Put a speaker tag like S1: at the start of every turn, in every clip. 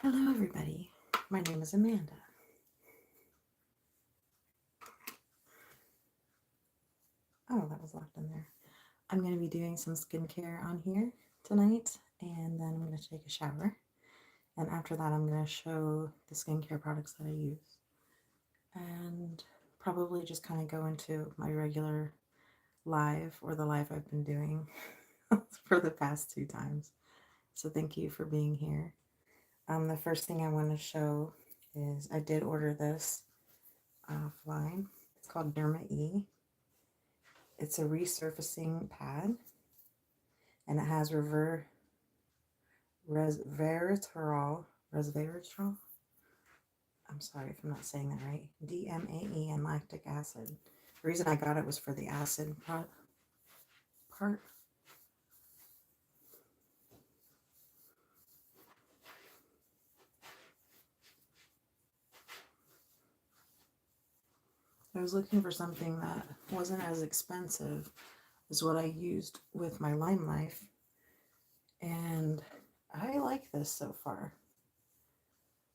S1: Hello, everybody. My name is Amanda. Oh, that was locked in there. I'm going to be doing some skincare on here tonight, and then I'm going to take a shower. And after that, I'm going to show the skincare products that I use. And probably just kind of go into my regular live or the live I've been doing for the past 2 times. So thank you for being here. The first thing I want to show is I did order this offline. It's called Derma E. It's a resurfacing pad, and it has resveratrol. I'm sorry if I'm not saying that right. DMAE and lactic acid. The reason I got it was for the acid part. I was looking for something that wasn't as expensive as what I used with my Lime Life, and I like this so far.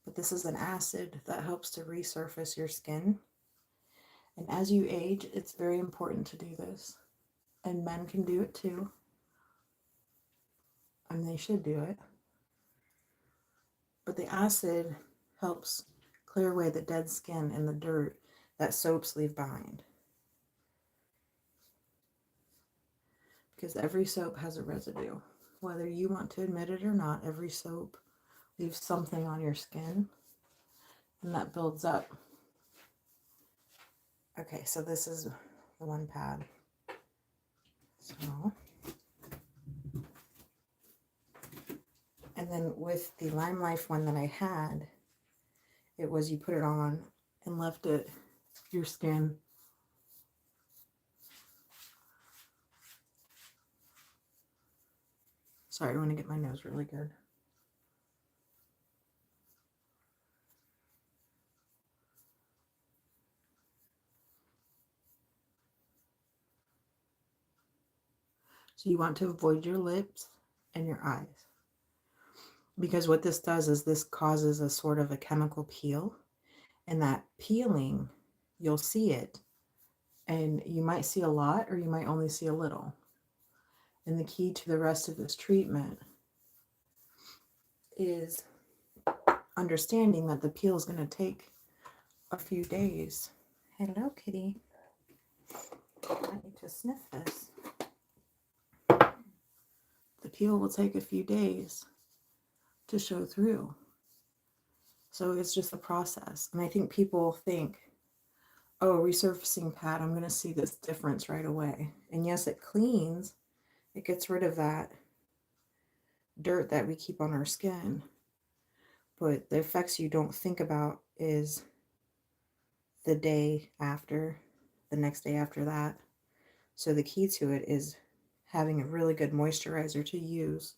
S1: But this is an acid that helps to resurface your skin. And as you age, it's very important to do this. And men can do it too. And they should do it. But the acid helps clear away the dead skin and the dirt that soaps leave behind. Because every soap has a residue. Whether you want to admit it or not, every soap leaves something on your skin, and that builds up. Okay, so this is the one pad. So, and then with the Lime Life one that I had, it was you put it on and left it, your skin. Sorry, I want to get my nose really good. So you want to avoid your lips and your eyes. Because what this does is this causes a sort of a chemical peel. And that peeling, you'll see it. And you might see a lot or you might only see a little. And the key to the rest of this treatment is understanding that the peel is going to take a few days. Hello, kitty. I need to sniff this. The peel will take a few days to show through. So it's just a process. And I think people think, oh, resurfacing pad, I'm going to see this difference right away. And yes, it cleans. It gets rid of that dirt that we keep on our skin. But the effects you don't think about is the day after, the next day after that. So the key to it is having a really good moisturizer to use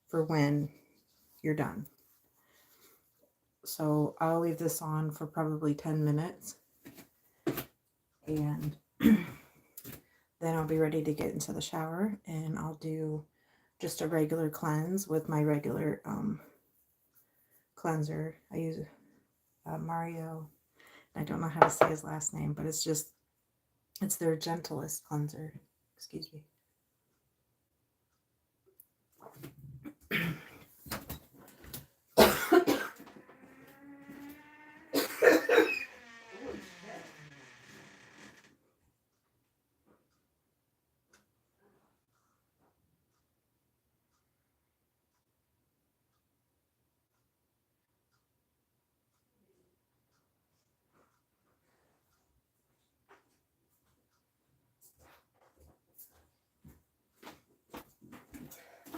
S1: for when you're done. So I'll leave this on for probably 10 minutes. And then I'll be ready to get into the shower, and I'll do just a regular cleanse with my regular cleanser. I use Mario. I don't know how to say his last name, but it's their gentlest cleanser. Excuse me.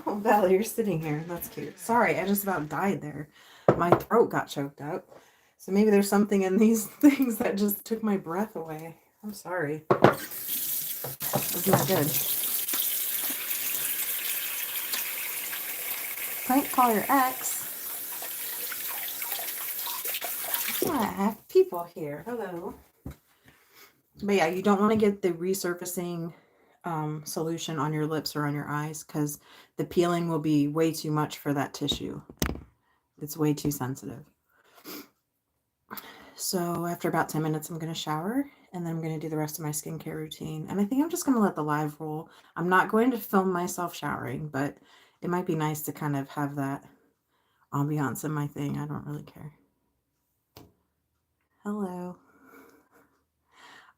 S1: Oh, Valerie, you're sitting here. That's cute. Sorry, I just about died there. My throat got choked up. So maybe there's something in these things that just took my breath away. I'm sorry. That's not good. Prank call your ex. Yeah, people here. Hello. But yeah, you don't want to get the resurfacing solution on your lips or on your eyes because the peeling will be way too much for that tissue. It's way too sensitive. So after about 10 minutes, I'm going to shower, and then I'm going to do the rest of my skincare routine. And I think I'm just going to let the live roll. I'm not going to film myself showering, but it might be nice to kind of have that ambiance in my thing. I don't really care. Hello.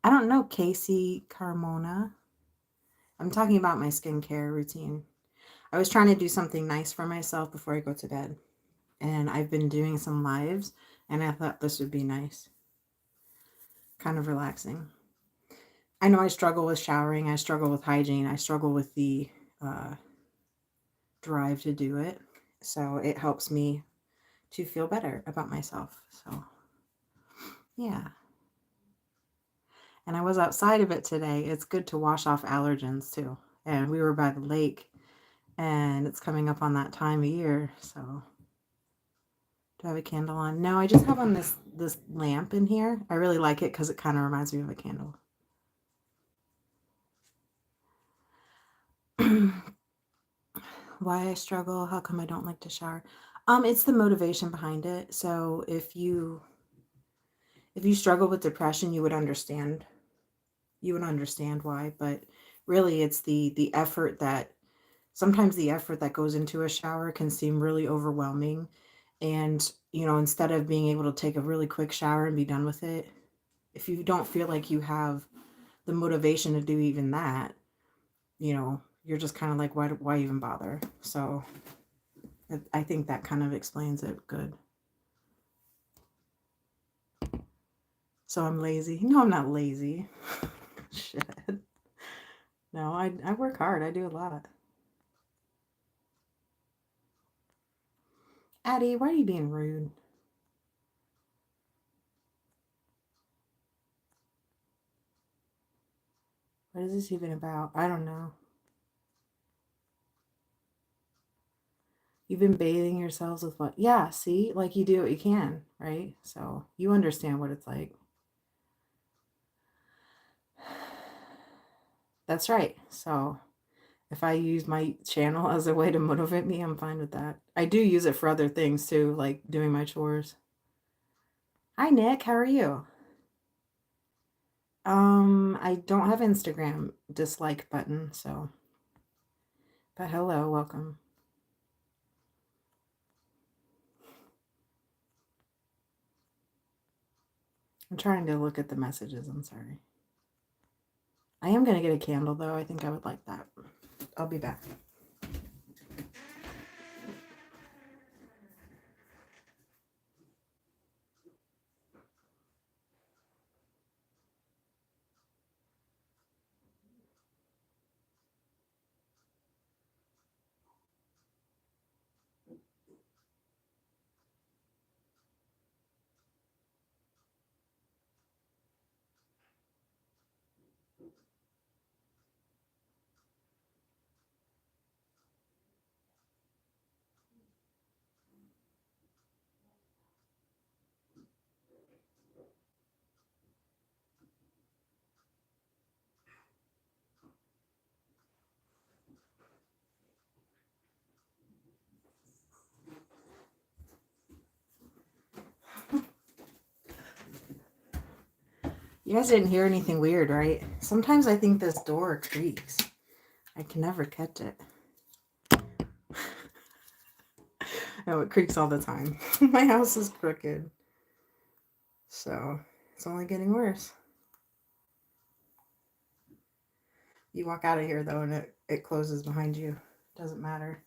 S1: I don't know, Casey Carmona. I'm talking about my skincare routine. I was trying to do something nice for myself before I go to bed. And I've been doing some lives, and I thought this would be nice. Kind of relaxing. I know I struggle with showering. I struggle with hygiene. I struggle with the drive to do it. So it helps me to feel better about myself. So, yeah. And I was outside a bit today. It's good to wash off allergens too. And we were by the lake, and it's coming up on that time of year. So, do I have a candle on? No, I just have on this lamp in here. I really like it because it kind of reminds me of a candle. Why I struggle, how come I don't like to shower? It's the motivation behind it. So if you struggle with depression, you would understand why, but really it's the effort that sometimes the effort that goes into a shower can seem really overwhelming. And, instead of being able to take a really quick shower and be done with it, if you don't feel like you have the motivation to do even that, you're just kind of like, why even bother? So I think that kind of explains it good. So I'm lazy. No, I'm not lazy. Shit. No, I work hard. I do a lot. Addie, why are you being rude? What is this even about? I don't know. You've been bathing yourselves with what? Yeah, see? Like you do what you can, right? So you understand what it's like. That's right. So if I use my channel as a way to motivate me, I'm fine with that. I do use it for other things too, like doing my chores. Hi, Nick. How are you? I don't have Instagram dislike button, so. But hello, welcome. I'm trying to look at the messages. I'm sorry. I am going to get a candle, though. I think I would like that. I'll be back. You guys didn't hear anything weird, right? Sometimes I think this door creaks. I can never catch it. No, it creaks all the time. My house is crooked. So it's only getting worse. You walk out of here, though, and it closes behind you. Doesn't matter.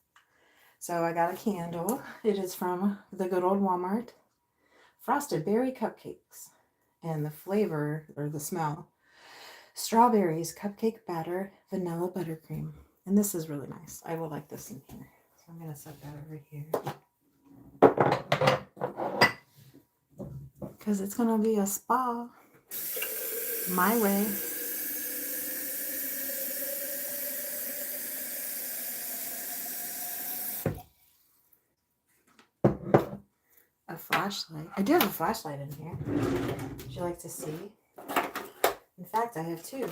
S1: So I got a candle. It is from the good old Walmart. Frosted berry cupcakes. And the flavor, or the smell, strawberries, cupcake batter, vanilla buttercream. And this is really nice. I will like this in here. So I'm going to set that over here. Because it's going to be a spa. My way. A flashlight. I do have a flashlight in here. Would you like to see? In fact, I have two.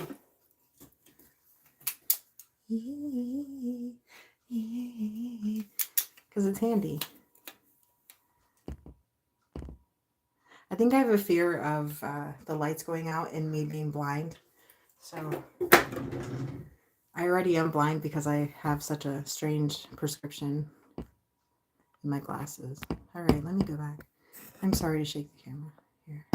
S1: Because it's handy. I think I have a fear of the lights going out and me being blind. So I already am blind because I have such a strange prescription in my glasses. All right, let me go back. I'm sorry to shake the camera here.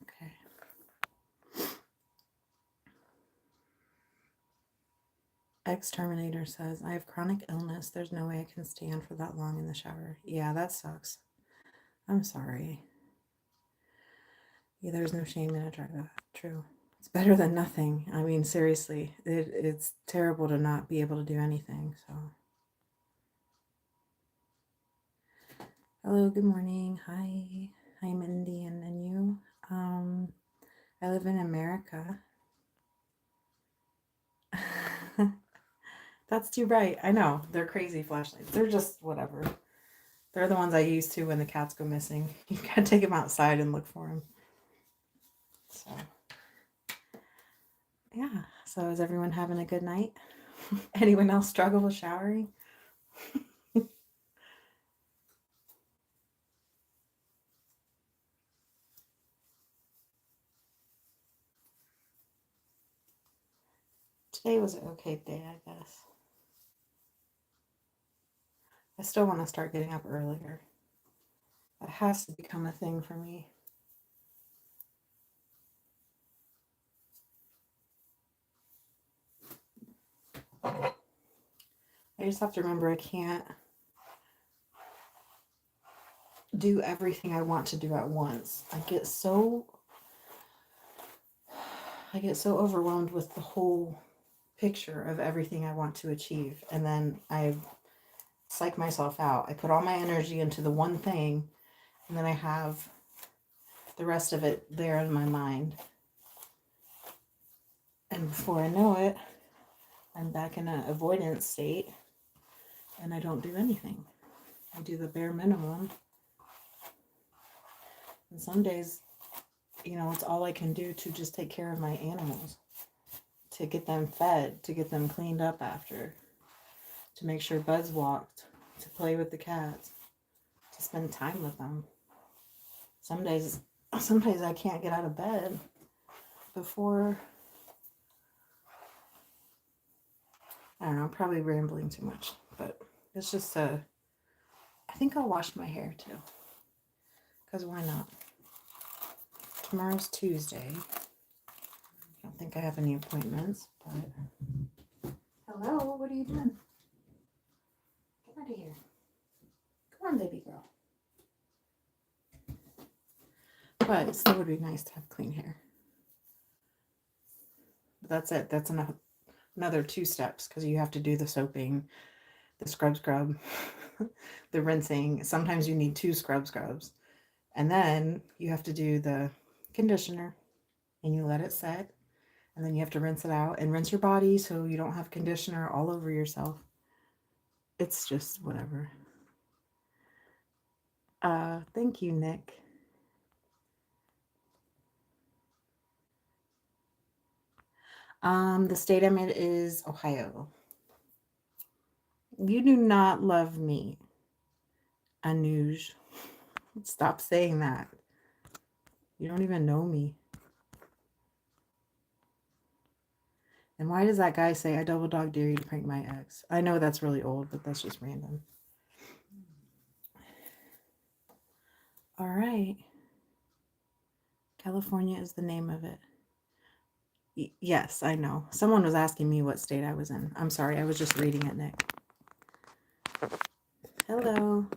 S1: Okay. X-Terminator says, I have chronic illness. There's no way I can stand for that long in the shower. Yeah, that sucks. I'm sorry. Yeah, there's no shame in it. True. It's better than nothing. I mean, seriously, it's terrible to not be able to do anything. So, hello, good morning. Hi, I'm Indian, and you? I live in America. That's too bright. I know they're crazy flashlights. They're just whatever. They're the ones I use to when the cats go missing. You gotta take them outside and look for them. So, yeah. So, is everyone having a good night? Anyone else struggle with showering? Today was an okay day, I guess. I still want to start getting up earlier. That has to become a thing for me. I just have to remember I can't do everything I want to do at once. I get so overwhelmed with the whole picture of everything I want to achieve, and then I psych myself out. I put all my energy into the one thing, and then I have the rest of it there in my mind. And before I know it, I'm back in an avoidance state, and I don't do anything. I do the bare minimum. And some days, it's all I can do to just take care of my animals, to get them fed, to get them cleaned up after, to make sure Bud's walked, to play with the cats, to spend time with them. Some days I can't get out of bed before, I don't know, I'm probably rambling too much, but it's just I think I'll wash my hair too, because why not? Tomorrow's Tuesday. I don't think I have any appointments, but hello, what are you doing? Get out of here. Come on, baby girl. But it still would be nice to have clean hair. But that's it. That's another 2 steps, because you have to do the soaping, the scrub, the rinsing. Sometimes you need 2 scrubs. And then you have to do the conditioner, and you let it set. And then you have to rinse it out and rinse your body so you don't have conditioner all over yourself. It's just whatever. Thank you, Nick. The state I'm in is Ohio. You do not love me, Anuj. Stop saying that. You don't even know me. And why does that guy say, I double dog dare you to prank my ex? I know that's really old, but that's just random. All right. California is the name of it. Yes, I know. Someone was asking me what state I was in. I'm sorry, I was just reading it, Nick. Hello.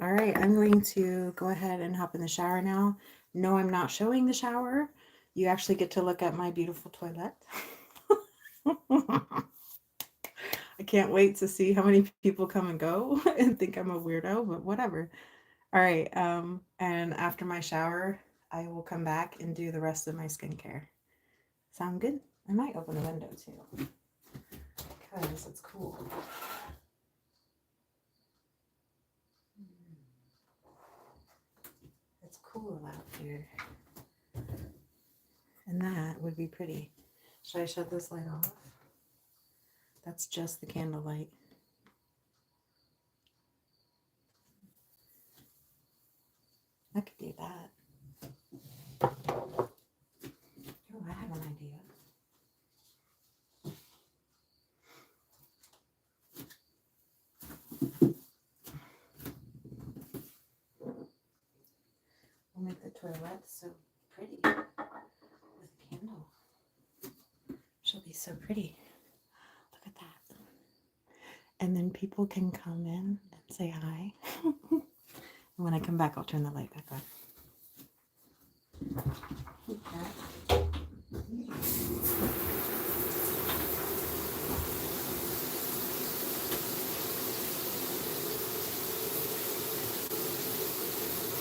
S1: All right, I'm going to go ahead and hop in the shower now. No, I'm not showing the shower. You actually get to look at my beautiful toilet. I can't wait to see how many people come and go and think I'm a weirdo, but whatever. All right, and after my shower, I will come back and do the rest of my skincare. Sound good? I might open the window too. because it's cool. It's cool out here. And that would be pretty. Should I shut this light off? That's just the candlelight. I could do that. Oh, I have an idea. We'll make the toilet so pretty with a candle. She'll be so pretty. Look at that. And then people can come in and say hi. And when I come back, I'll turn the light back on. Okay.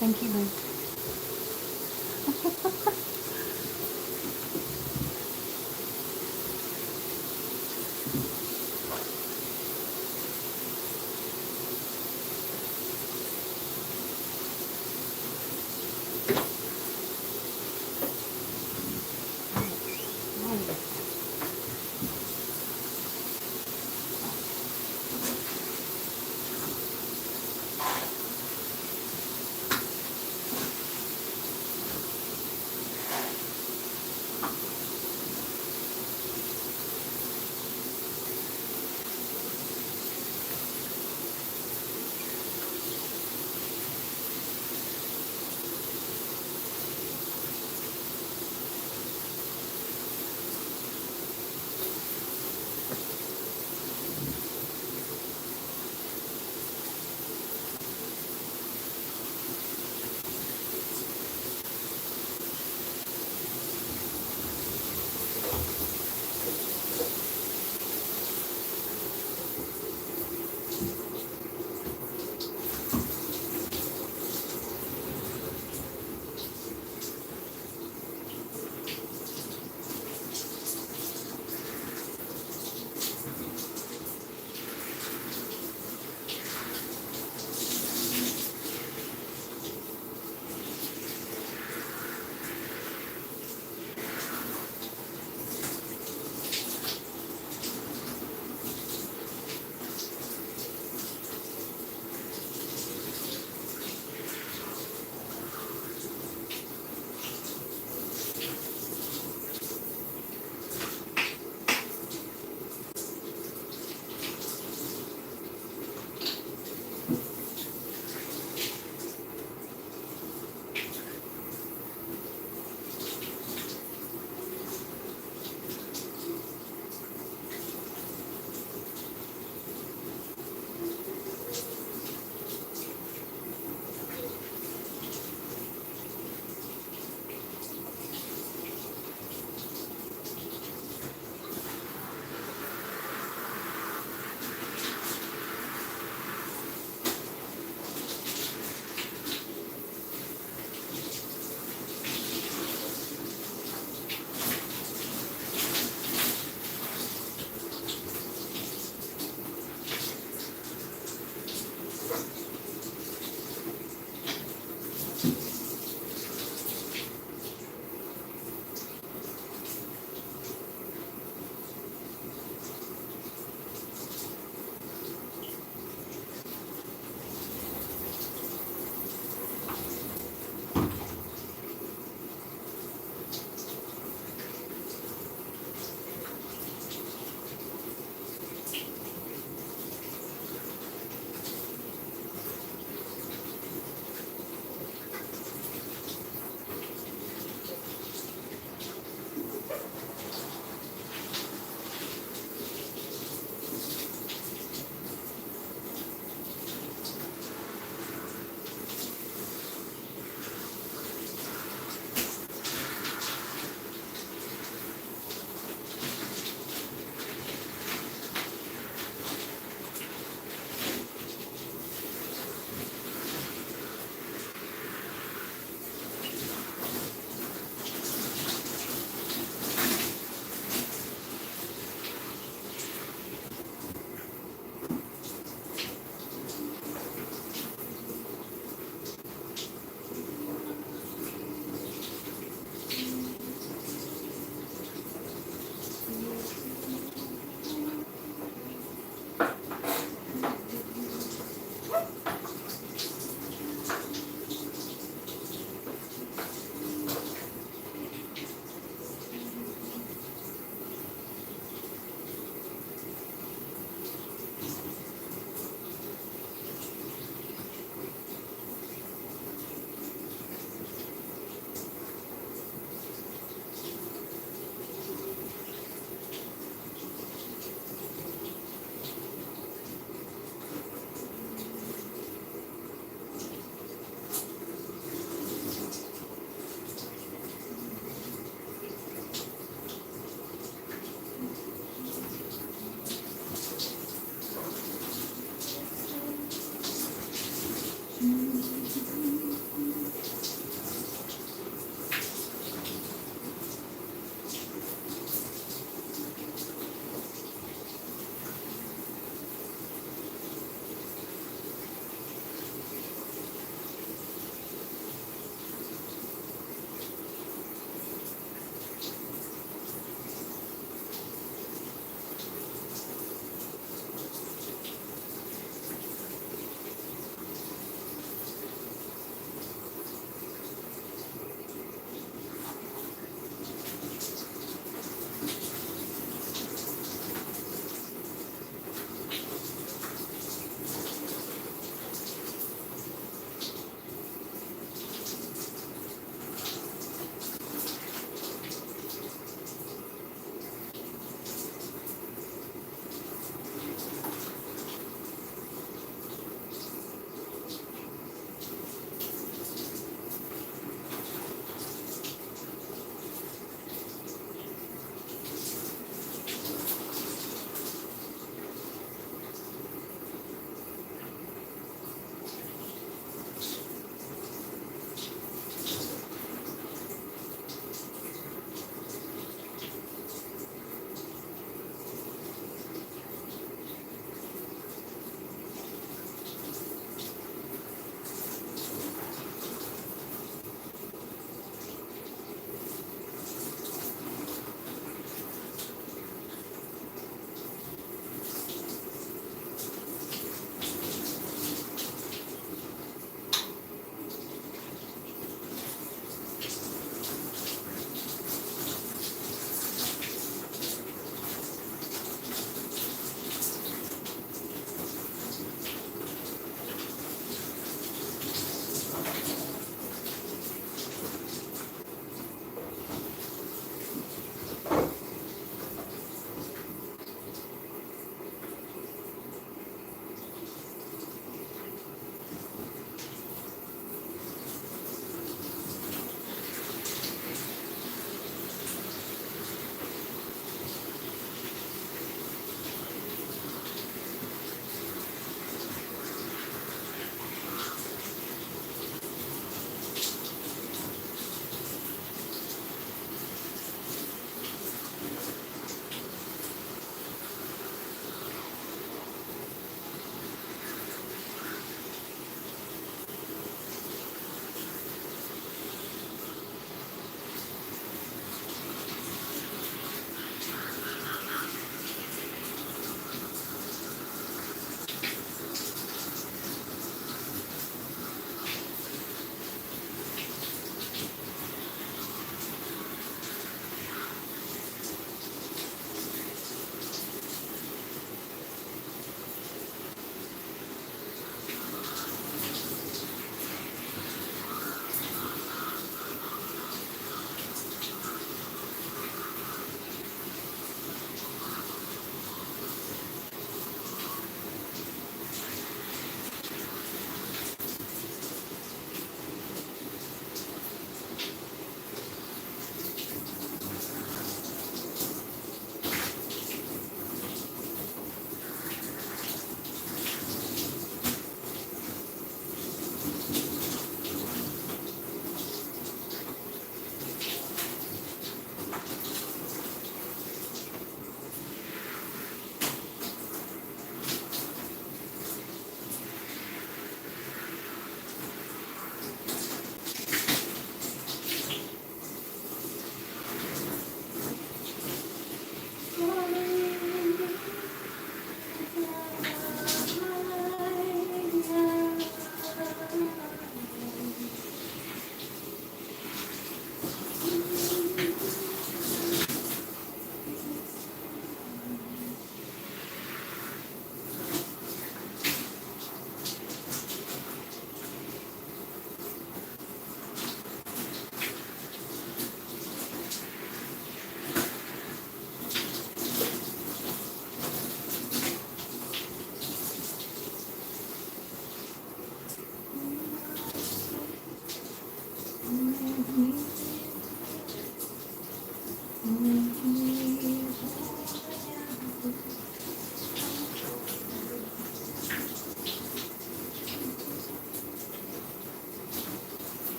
S1: Thank you, Luke.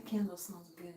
S1: That candle smells good.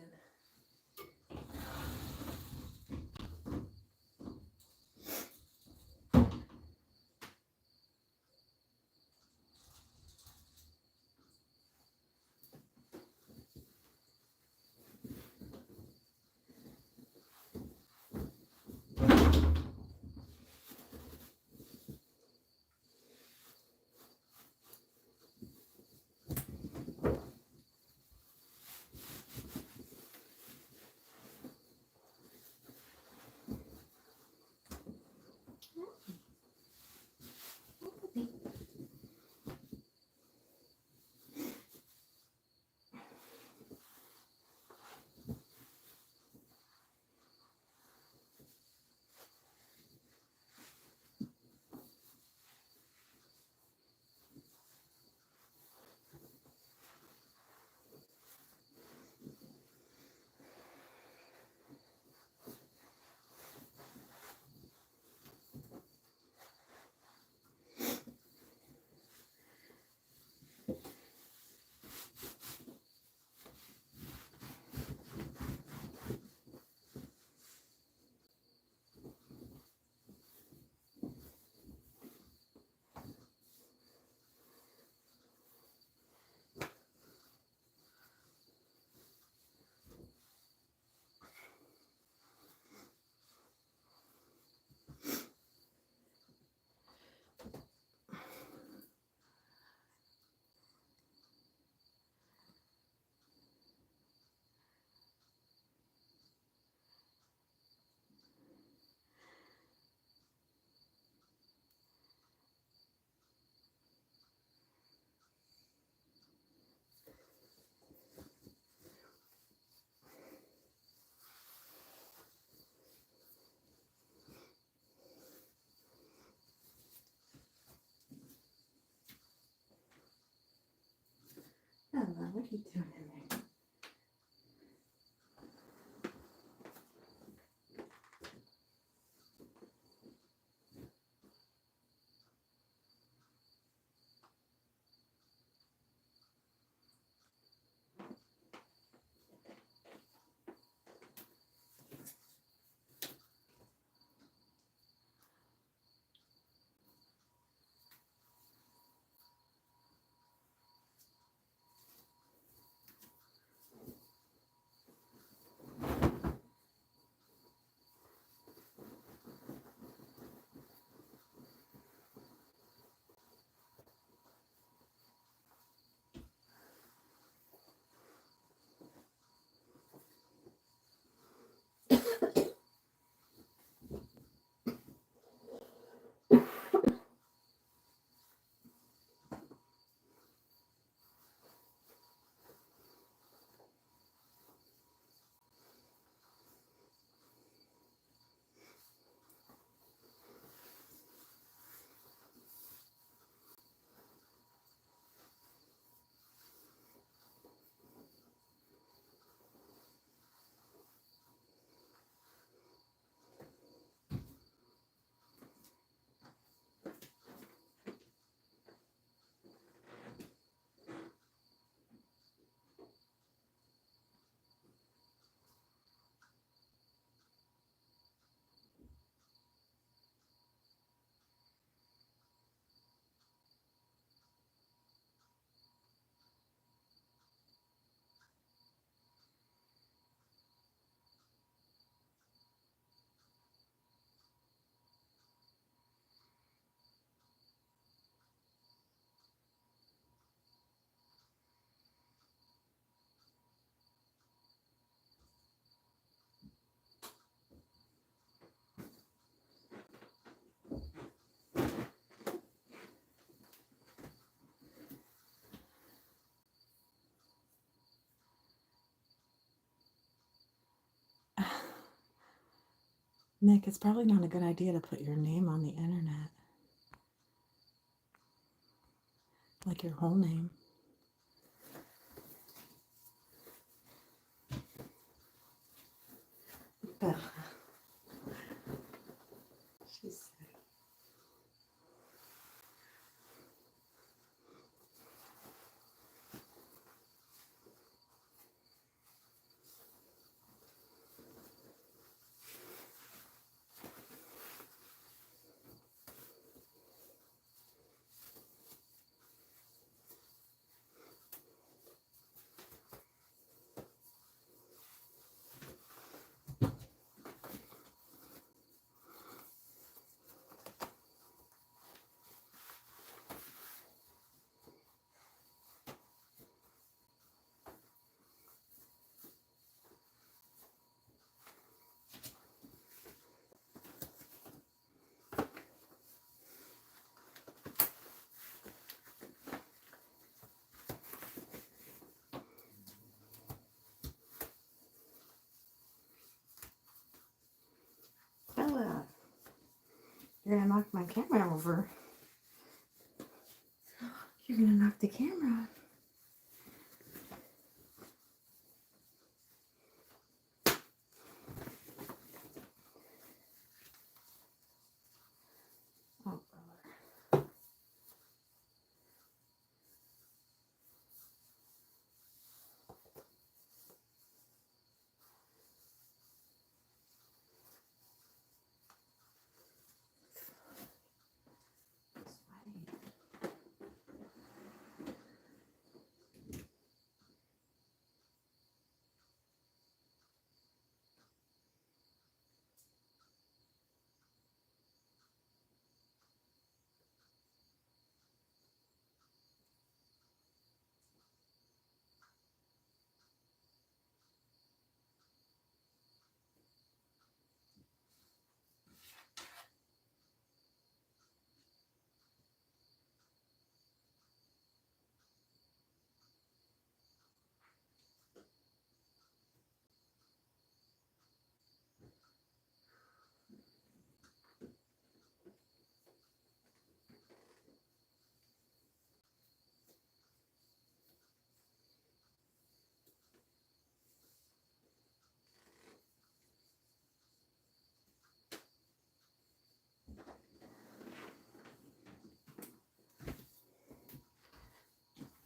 S1: Ella, what are you doing in there? Nick, it's probably not a good idea to put your name on the internet. Like your whole name. Ugh. She's sick. gonna knock my camera over. You're gonna knock the camera. Oh, brother.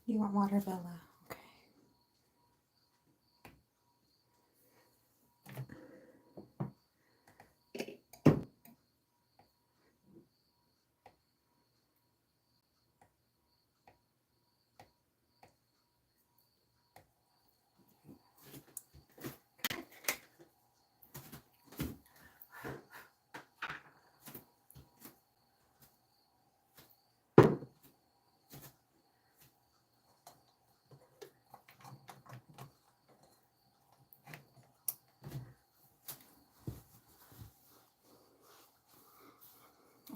S1: You want water, Bella? Okay.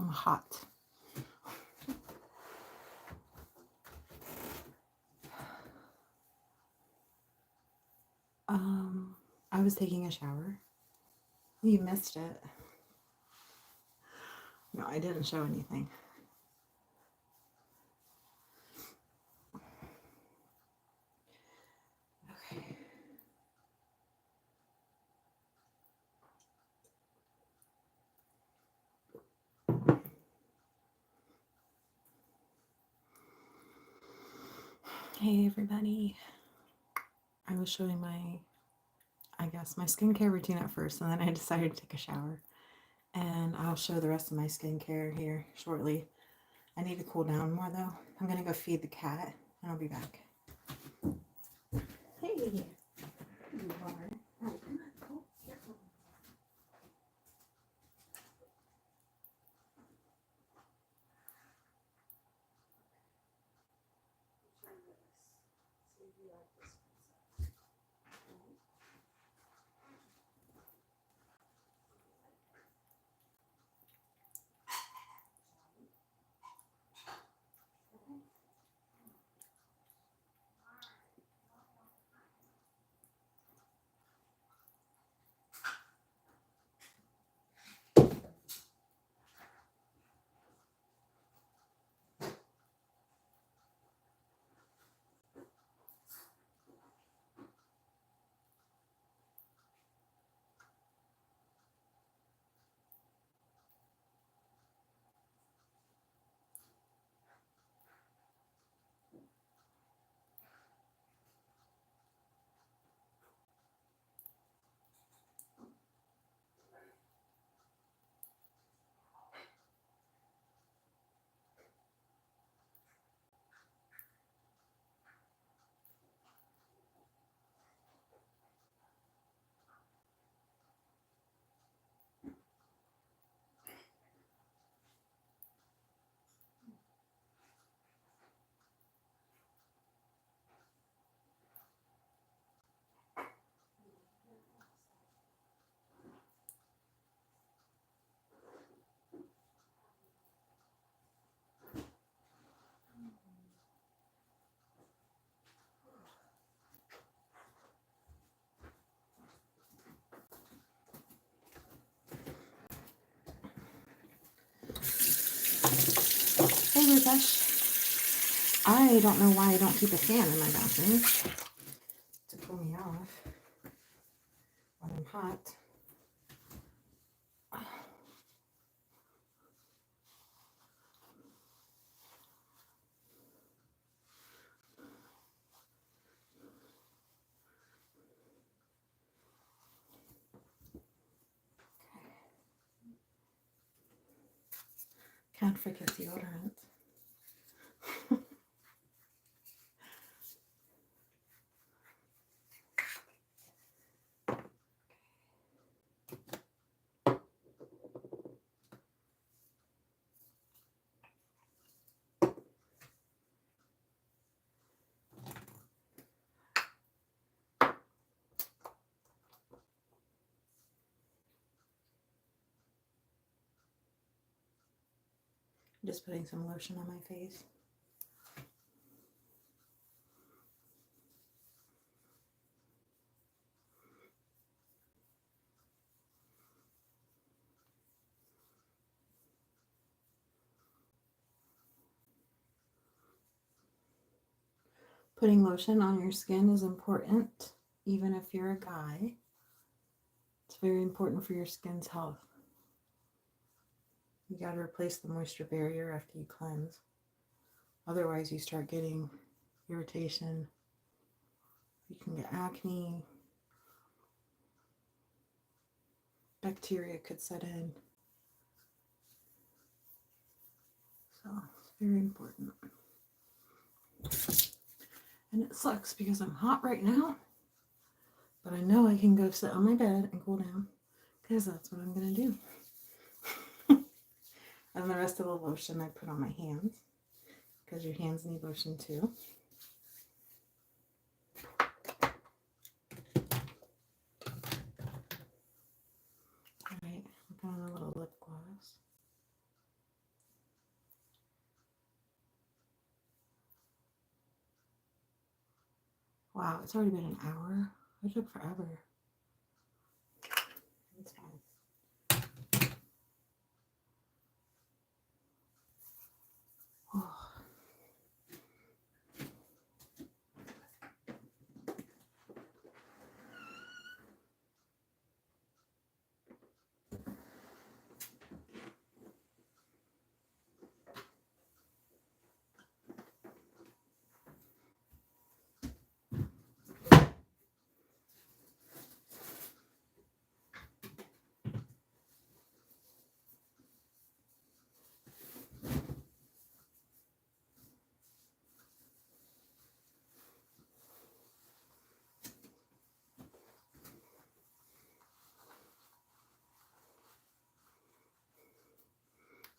S1: I'm hot. I was taking a shower. You missed it. No, I didn't show anything. Okay. Hey everybody. I was showing my skincare routine at first, and then I decided to take a shower. And I'll show the rest of my skincare here shortly. I need to cool down more though. I'm gonna go feed the cat, and I'll be back. Hey, you are. Oh, come on, go. Careful. Try this. See if you like this one. toothbrush. I don't know why I don't keep a fan in my bathroom to cool me off when I'm hot. Can't forget deodorant. Just putting some lotion on my face. Putting lotion on your skin is important, even if you're a guy. It's very important for your skin's health. You got to replace the moisture barrier after you cleanse. Otherwise, you start getting irritation. You can get acne. Bacteria could set in. So it's very important. And it sucks because I'm hot right now, but I know I can go sit on my bed and cool down because that's what I'm going to do. And the rest of the lotion I put on my hands because your hands need lotion too. Alright, I'm putting on a little lip gloss. Wow, it's already been an hour. It took forever. It's fine. Oh.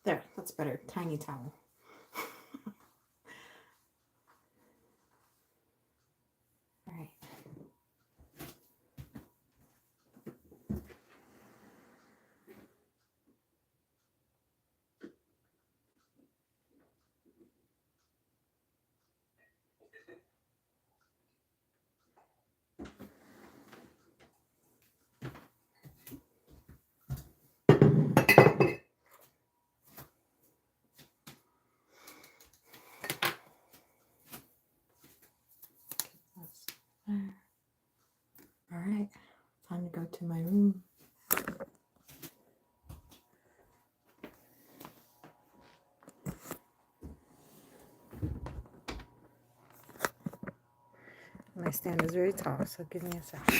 S1: There, that's better. Tiny towel. All right. All right, time to go to my room. My stand is very tall, so give me a second.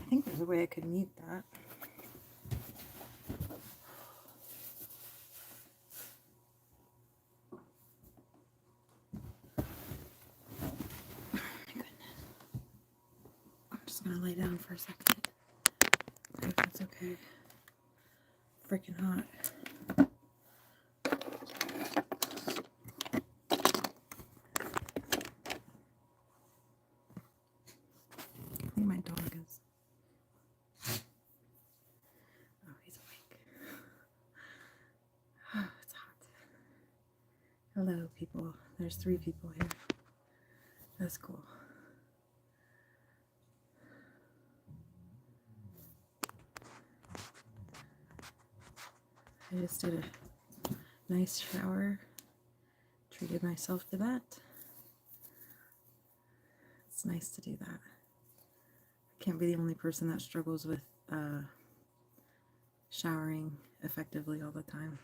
S1: I think there's a way I could mute that. I'm just gonna lay down for a second. I hope that's okay. Freaking hot. I think my dog is. Oh, he's awake. Oh, it's hot. Hello, people. There's 3 people here. That's cool. I just did a nice shower, treated myself to that. It's nice to do that. I can't be the only person that struggles with showering effectively all the time.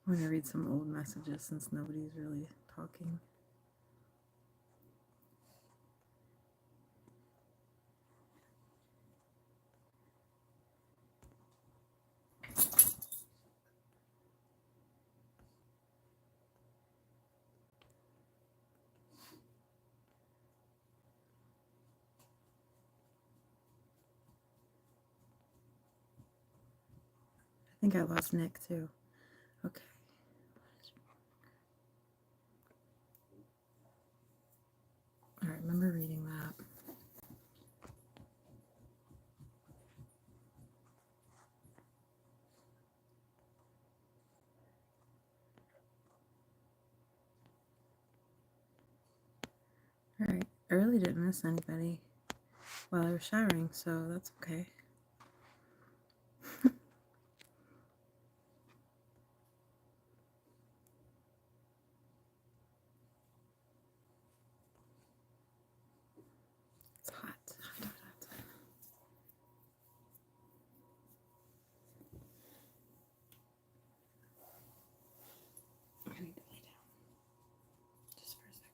S1: I'm going to read some old messages since nobody's really talking. I think I lost Nick too. Okay. I remember reading that. Alright, I really didn't miss anybody while I was showering, so that's okay. It's hot. Hot, hot, hot. I need to lay down just for a second.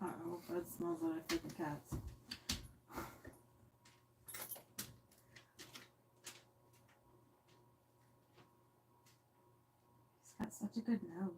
S1: Uh-oh, Bud smells like I fed the cats. He's got such a good nose.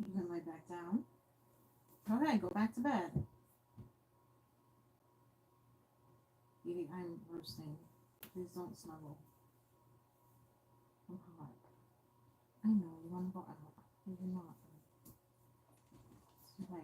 S1: You can lay back down. Okay, go back to bed. Evie, I'm roasting. Please don't snuggle. I'm hot. I know, you want to go out. You're not. It's too late.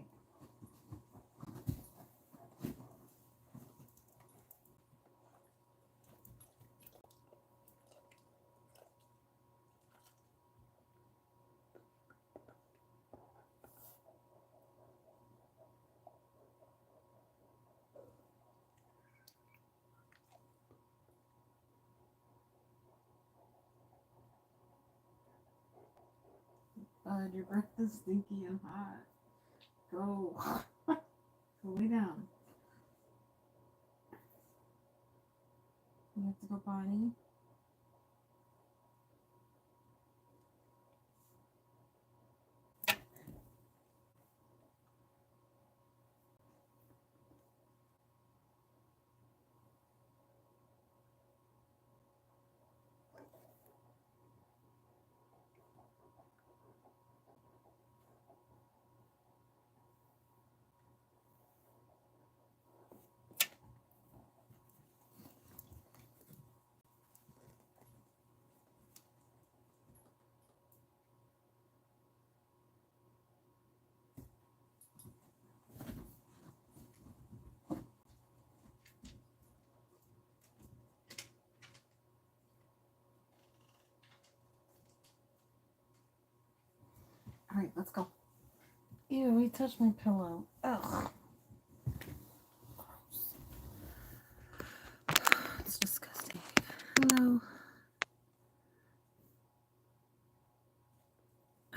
S2: God, your breath is stinky and hot. Go. Go lay down. You have to go potty. Alright, let's go. Ew, he touched my pillow. Ugh.
S1: It's disgusting. Hello.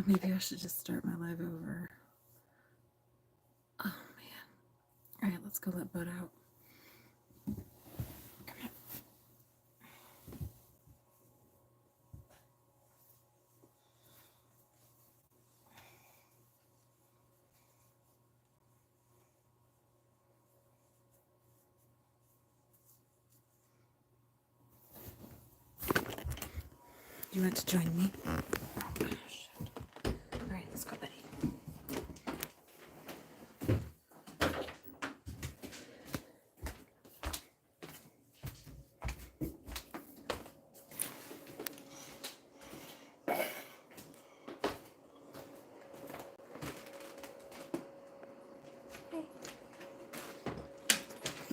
S1: Maybe I should just start my live over. Oh man. Alright, let's go let Bud out. Come on. You want to join me? Oh, shit. Alright, let's go, buddy.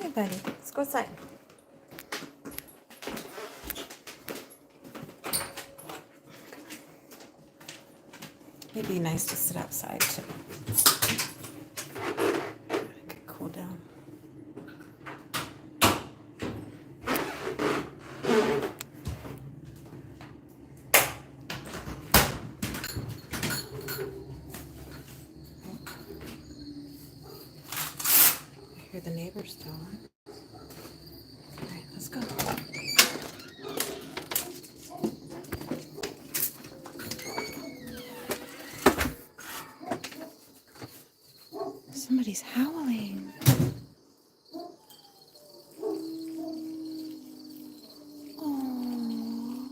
S1: Hey, buddy. Let's go outside. It'd be nice to sit outside too. I could cool down. I hear the neighbors going. Alright, let's go. Somebody's howling. Oh.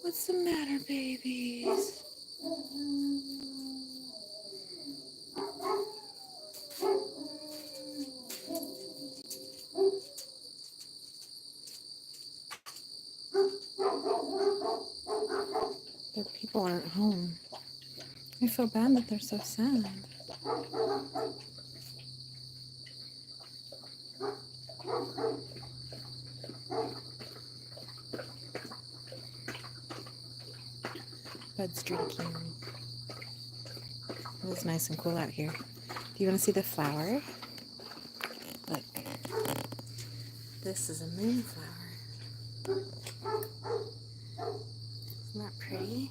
S1: What's the matter, babies? Their people aren't home. I feel bad that they're so sad. Bud's drinking. It was nice and cool out here. Do you want to see the flower? Look. This is a moonflower. Isn't that pretty?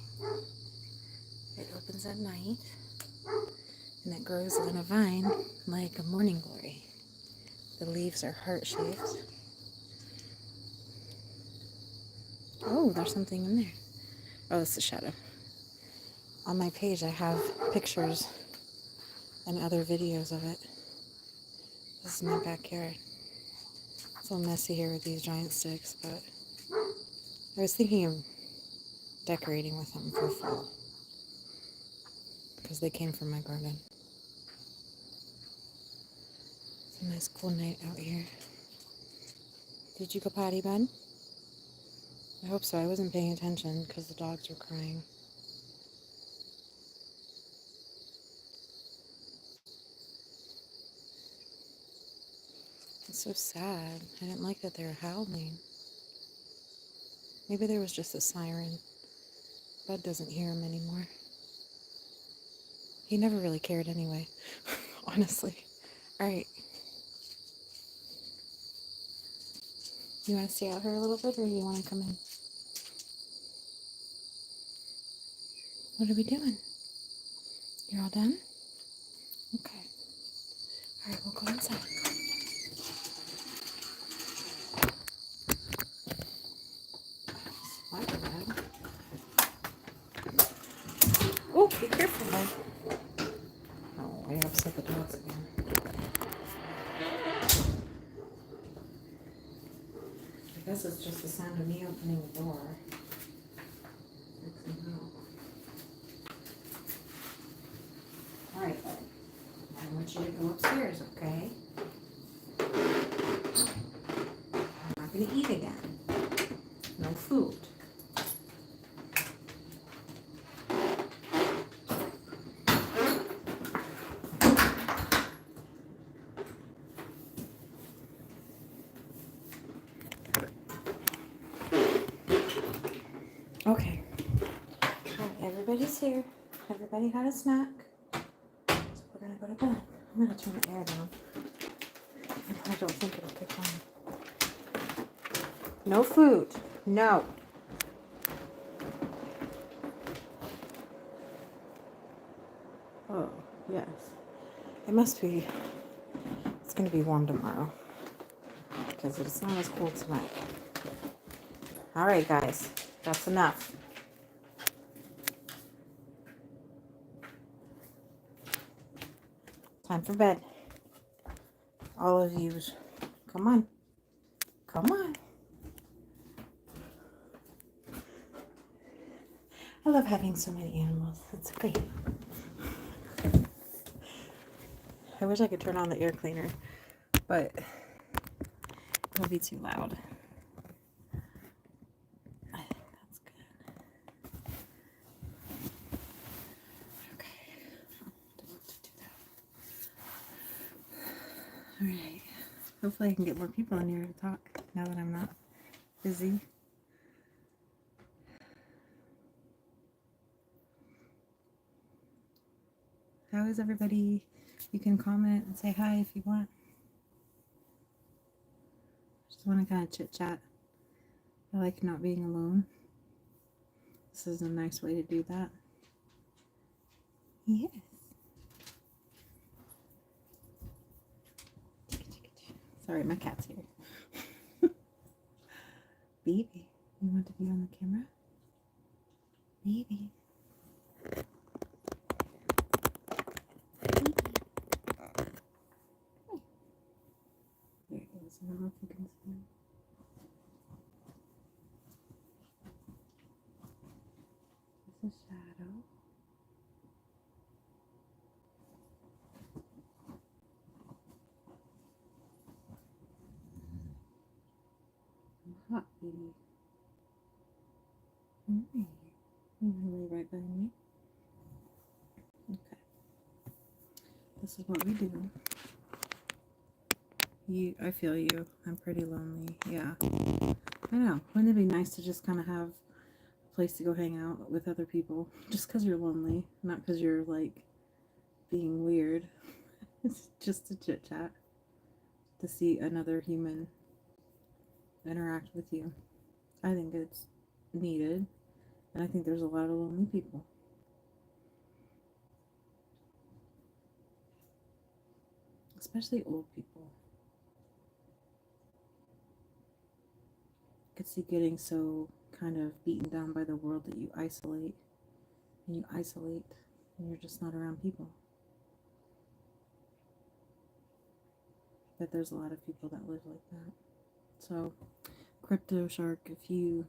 S1: It opens at night and it grows on a vine like a morning glory. The leaves are heart-shaped. Oh, there's something in there. Oh, it's a shadow. On my page, I have pictures and other videos of it. This is my backyard. It's a little messy here with these giant sticks, but I was thinking of decorating with them for fall because they came from my garden. It's a nice cool night out here. Did you go potty, bud? I hope so. I wasn't paying attention because the dogs were crying. It's so sad. I didn't like that they were howling. Maybe there was just a siren. Bud doesn't hear him anymore. He never really cared anyway, honestly. Alright. You want to stay out here a little bit, or you want to come in? What are we doing? You're all done? Okay. All right, we'll go inside. Oh, be careful, bud. Oh, I upset the dogs again. I guess it's just the sound of me opening the door. All right, bud. I want you to go upstairs, okay? I'm not going to eat again. No food. Okay. Right, everybody's here. Everybody had a snack. So we're gonna go to bed. I'm gonna turn the air down. I don't think it'll kick on. No food. No. Oh, yes. It must be. It's gonna be warm tomorrow because it's not as cold tonight. All right, guys. That's enough. Time for bed. All of you, come on. Come on. I love having so many animals. It's great. I wish I could turn on the air cleaner, but it'll be too loud. I think that's good. Okay. Don't want to do that. All right. Hopefully I can get more people in here to talk now that I'm not busy. How is everybody? You can comment and say hi if you want. Just want to kind of chit chat. I like not being alone. This is a nice way to do that. Yes. Sorry, my cat's here. Baby, you want to be on the camera? Baby. There it is. I don't know if you can see it. It's a shadow. Hot baby. Alright. You want to lay right behind me? Okay. This is what we do. I feel you. I'm pretty lonely. Yeah. I know. Wouldn't it be nice to just kind of have a place to go hang out with other people? Just because you're lonely, not because you're like being weird. It's just a chit chat to see another human interact with you. I think it's needed, and I think there's a lot of lonely people. Especially old people. I could see getting so kind of beaten down by the world that you isolate, and you're just not around people. But there's a lot of people that live like that. So, Crypto Shark, if you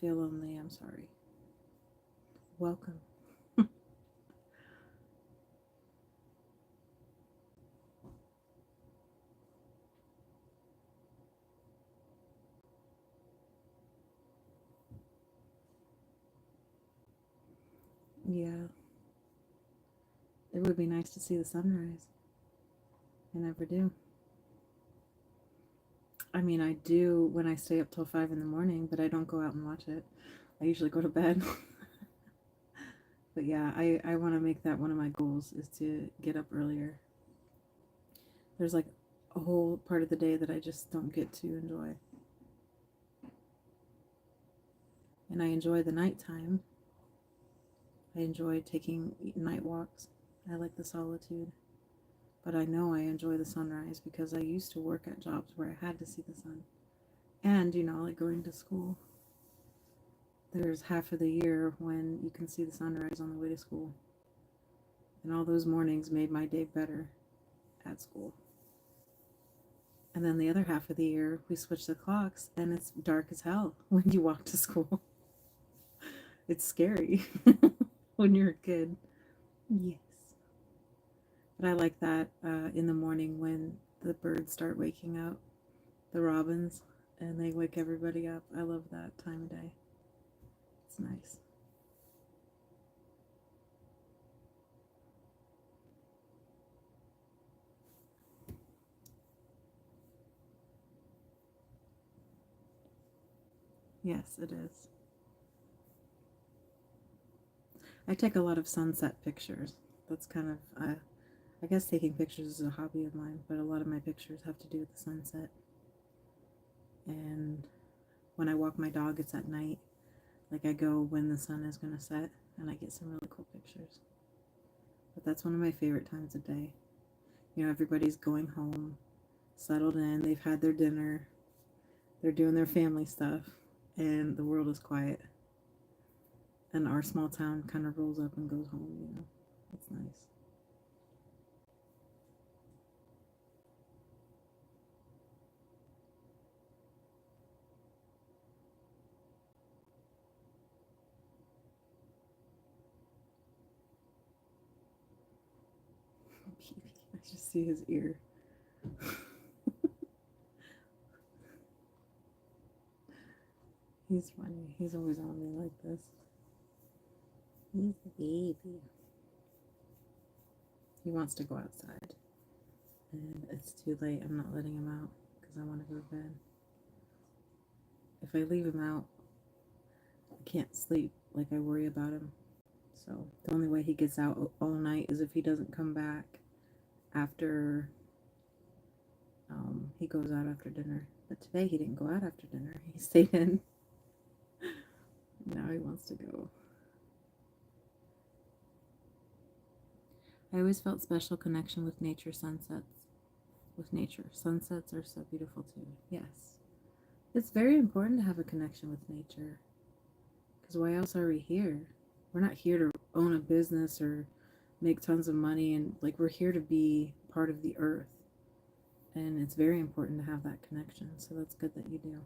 S1: feel lonely, I'm sorry. Welcome. Yeah. It would be nice to see the sunrise. I never do. I mean, I do when I stay up till 5 in the morning, but I don't go out and watch it. I usually go to bed. But yeah, I want to make that one of my goals is to get up earlier. There's like
S3: a whole part of the day that I just don't get to enjoy. And I enjoy the nighttime. I enjoy taking night walks. I like the solitude. But I know I enjoy the sunrise because I used to work at jobs where I had to see the sun. And, like going to school. There's half of the year when you can see the sunrise on the way to school. And all those mornings made my day better at school. And then the other half of the year, we switch the clocks and it's dark as hell when you walk to school. It's scary when you're a kid. Yes. But I like that in the morning when the birds start waking up, the robins, and they wake everybody up. I love that time of day. It's nice. Yes, it is. I take a lot of sunset pictures. That's kind of, I guess taking pictures is a hobby of mine, but a lot of my pictures have to do with the sunset. And when I walk my dog, it's at night. Like I go when the sun is going to set, and I get some really cool pictures. But that's one of my favorite times of day. Everybody's going home, settled in, they've had their dinner, they're doing their family stuff, and the world is quiet. And our small town kind of rolls up and goes home, It's nice. I just see his ear. He's funny. He's always on me like this. He's a baby. He wants to go outside. And it's too late. I'm not letting him out because I want to go to bed. If I leave him out, I can't sleep. Like I worry about him. So the only way he gets out all night is if he doesn't come back after he goes out after dinner. But today he didn't go out after dinner. He stayed in. Now he wants to go. I always felt special connection with nature sunsets. With nature. Sunsets are so beautiful too. Yes. It's very important to have a connection with nature. Because why else are we here? We're not here to own a business or make tons of money, and we're here to be part of the earth. And it's very important to have that connection. So that's good that you do.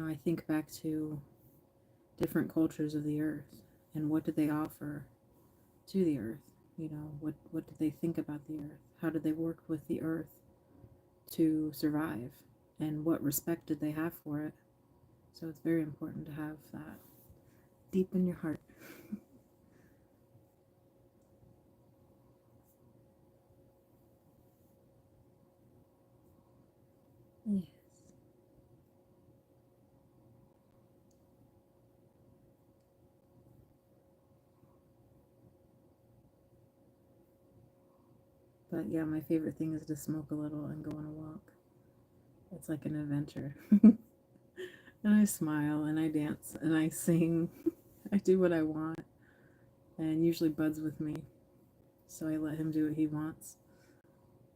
S3: I think back to different cultures of the earth and what did they offer to the earth? What did they think about the earth? How did they work with the earth to survive? And what respect did they have for it? So it's very important to have that deep in your heart. Yes. But yeah, my favorite thing is to smoke a little and go on a walk. It's like an adventure. And I smile and I dance and I sing. I do what I want. And usually Bud's with me. So I let him do what he wants.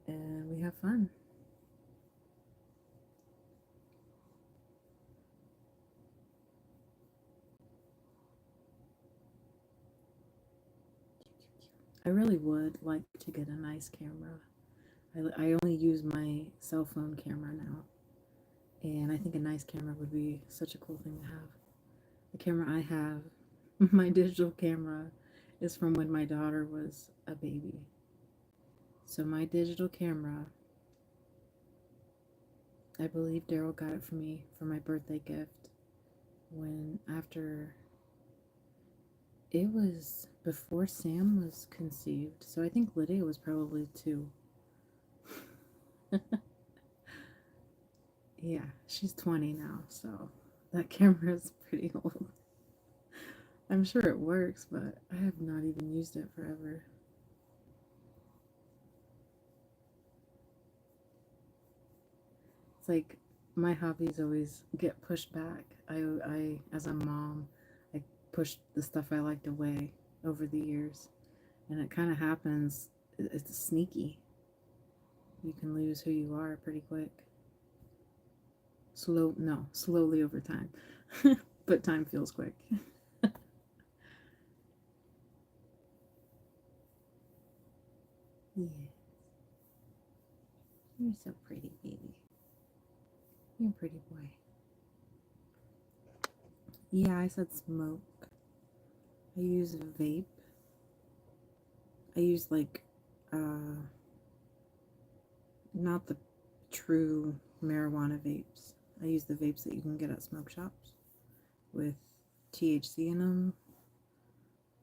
S3: And we have fun. I really would like to get a nice camera. I only use my cell phone camera now. And I think a nice camera would be such a cool thing to have. The camera I have, my digital camera, is from when my daughter was a baby. So my digital camera, I believe Daryl got it for me for my birthday gift it was before Sam was conceived. So I think Lydia was probably 2. Yeah, she's 20 now, so that camera is pretty old. I'm sure it works, but I have not even used it forever. It's like my hobbies always get pushed back. As a mom, I pushed the stuff I liked away over the years, and it kind of happens. It's sneaky. You can lose who you are pretty quick. Slowly over time, but time feels quick. Yeah, you're so pretty, baby. You're a pretty boy. Yeah, I said smoke. I use vape. I use like not the true marijuana vapes. I use the vapes that you can get at smoke shops with THC in them,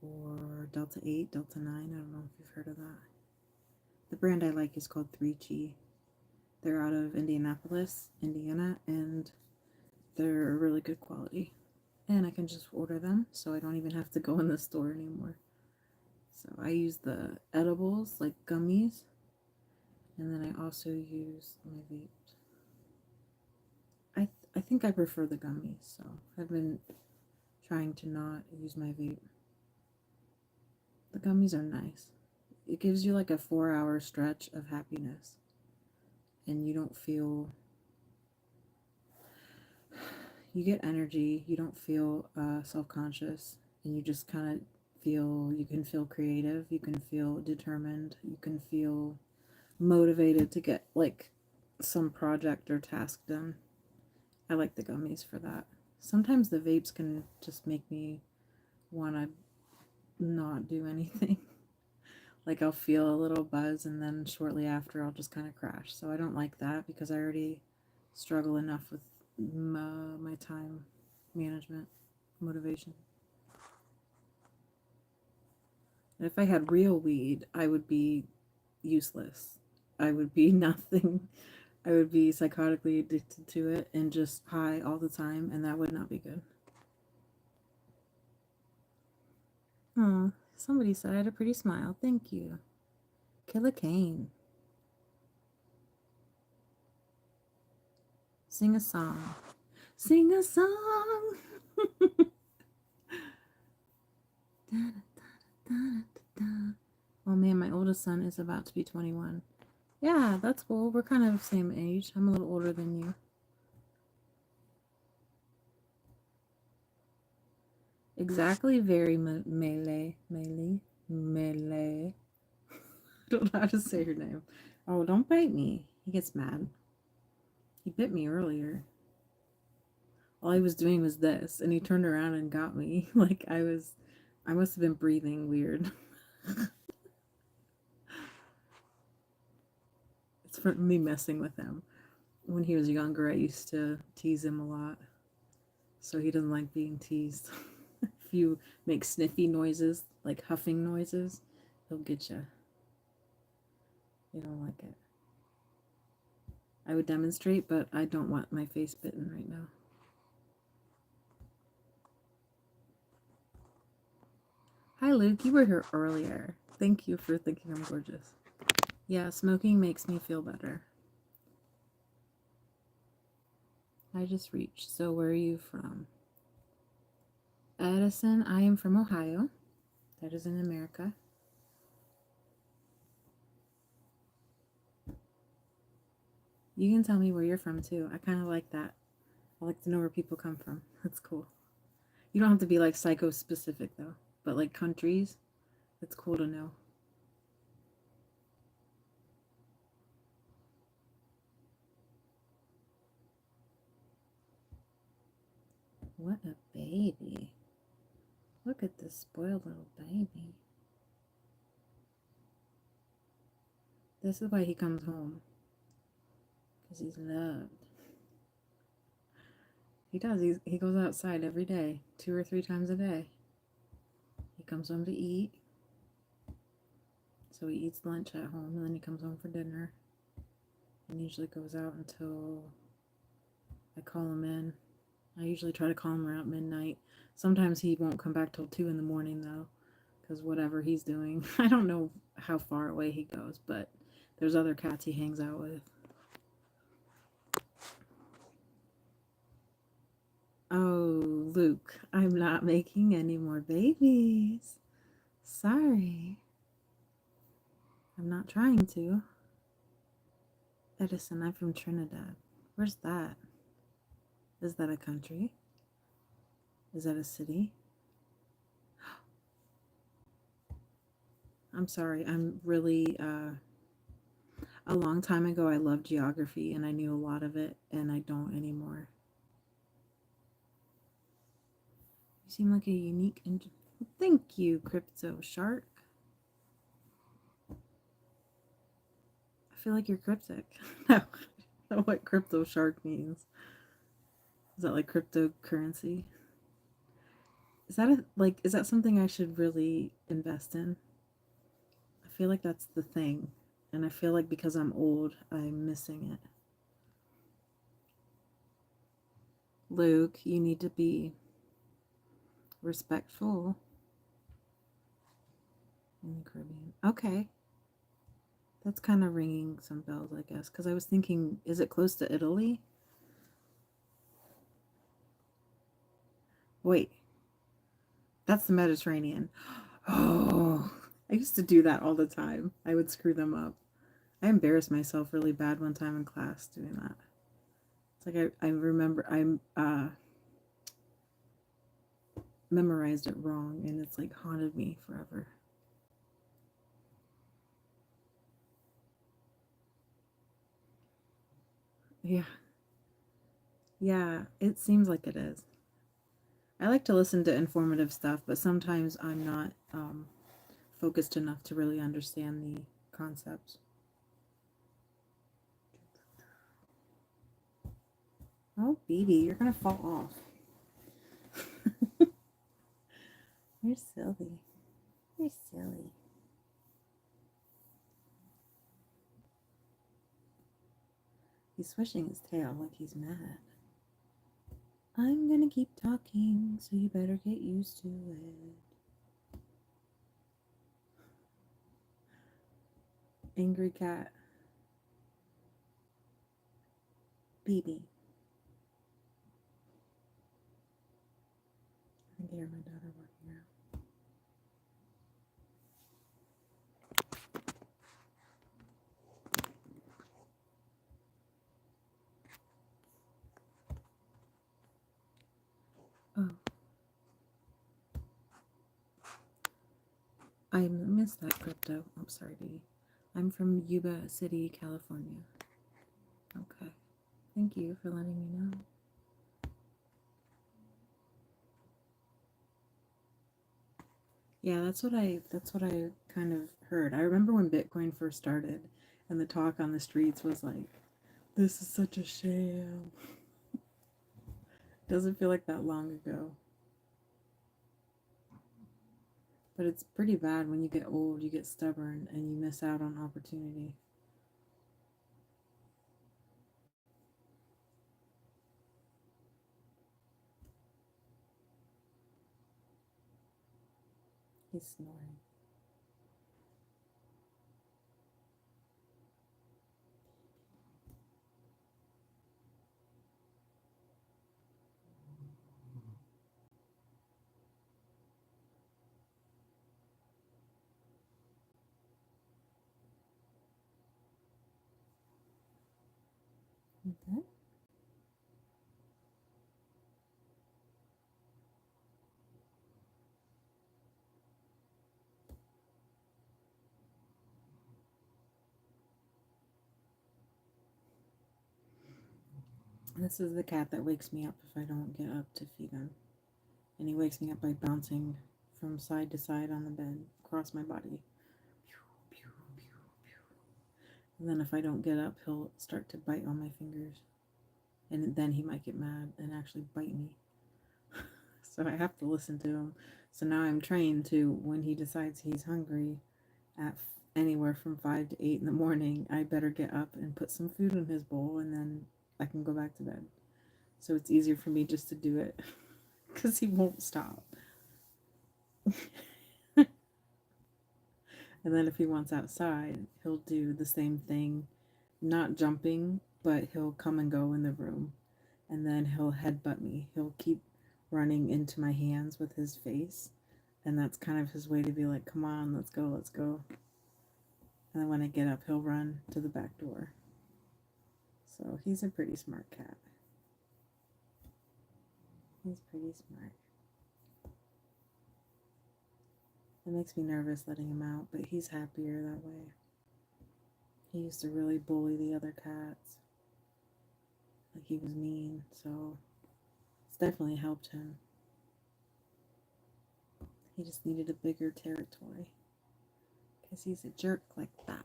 S3: or Delta 8, Delta 9. I don't know if you've heard of that. The brand I like is called 3G. They're out of Indianapolis, Indiana, and they're really good quality. And I can just order them, so I don't even have to go in the store anymore. So I use the edibles, like gummies, and then I also use my vapes. I think I prefer the gummies, so I've been trying to not use my vape. The gummies are nice. It gives you like a 4-hour stretch of happiness, and you don't feel, you get energy, you don't feel self-conscious, and you just kind of feel, you can feel creative, you can feel determined, you can feel motivated to get like some project or task done. I like the gummies for that. Sometimes the vapes can just make me want to not do anything. Like I'll feel a little buzz and then shortly after I'll just kind of crash. So I don't like that because I already struggle enough with my time management, motivation. And if I had real weed, I would be useless. I would be nothing. I would be psychotically addicted to it and just high all the time, and that would not be good. Oh, somebody said I had a pretty smile. Thank you. Killer Kane. Sing a song. Sing a song. Oh man, my oldest son is about to be 21. Yeah, that's cool. We're kind of the same age. I'm a little older than you. Exactly, very melee. I don't know how to say her name. Oh, don't bite me. He gets mad. He bit me earlier. All he was doing was this, and he turned around and got me. Like I must have been breathing weird. It's for me messing with him. When he was younger, I used to tease him a lot. So he doesn't like being teased. If you make sniffy noises, like huffing noises, he'll get you. You don't like it. I would demonstrate, but I don't want my face bitten right now. Hi, Luke. You were here earlier. Thank you for thinking I'm gorgeous. Yeah, smoking makes me feel better. I just reached. So where are you from? Edison, I am from Ohio. That is in America. You can tell me where you're from too. I kind of like that. I like to know where people come from. That's cool. You don't have to be like psycho specific though, but like countries, it's cool to know. What a baby. Look at this spoiled little baby. This is why he comes home. Because he's loved. He does. He goes outside every day, 2 or 3 times a day. He comes home to eat. So he eats lunch at home and then he comes home for dinner. And usually goes out until I call him in. I usually try to call him around midnight. Sometimes he won't come back till 2 in the morning though, because whatever he's doing, I don't know how far away he goes, but there's other cats he hangs out with. Oh, Luke, I'm not making any more babies. Sorry. I'm not trying to. Edison, I'm from Trinidad. Where's that? Is that a country? Is that a city? I'm sorry. I'm really, a long time ago, I loved geography and I knew a lot of it, and I don't anymore. You seem like a unique and thank you, Crypto Shark. I feel like you're cryptic. No, I don't know what Crypto Shark means. Is that like cryptocurrency? Is that something I should really invest in? I feel like that's the thing. And I feel like because I'm old, I'm missing it. Luke, you need to be respectful in the Caribbean. Okay. That's kind of ringing some bells, I guess. Because I was thinking, is it close to Italy? Wait. That's the Mediterranean. Oh, I used to do that all the time. I would screw them up. I embarrassed myself really bad one time in class doing that. It's like I remember I memorized it wrong, and it's like haunted me forever. Yeah. Yeah, it seems like it is. I like to listen to informative stuff, but sometimes I'm not focused enough to really understand the concepts. Oh, baby, you're gonna fall off. You're silly. You're silly. He's swishing his tail like he's mad. I'm gonna keep talking, so you better get used to it. Angry cat. Baby. I think I hear my daughter walking around. Oh. I missed that crypto. I'm sorry, baby. I'm from Yuba City, California. Okay. Thank you for letting me know. Yeah, that's what I kind of heard. I remember when Bitcoin first started and the talk on the streets was like, this is such a sham. Doesn't feel like that long ago. But it's pretty bad when you get old, you get stubborn, and you miss out on opportunity. He's snoring. Okay. This is the cat that wakes me up if I don't get up to feed him. And he wakes me up by bouncing from side to side on the bed, across my body. And then if I don't get up, he'll start to bite on my fingers. And then he might get mad and actually bite me. So I have to listen to him. So now I'm trained to, when he decides he's hungry at anywhere from 5 to 8 in the morning, I better get up and put some food in his bowl, and then I can go back to bed. So it's easier for me just to do it because he won't stop. And then if he wants outside, he'll do the same thing, not jumping, but he'll come and go in the room. And then he'll headbutt me. He'll keep running into my hands with his face. And that's kind of his way to be like, come on, let's go, let's go. And then when I get up, he'll run to the back door. So he's a pretty smart cat. He's pretty smart. It makes me nervous letting him out, but he's happier that way. He used to really bully the other cats. Like he was mean, so it's definitely helped him. He just needed a bigger territory. Because he's a jerk like that.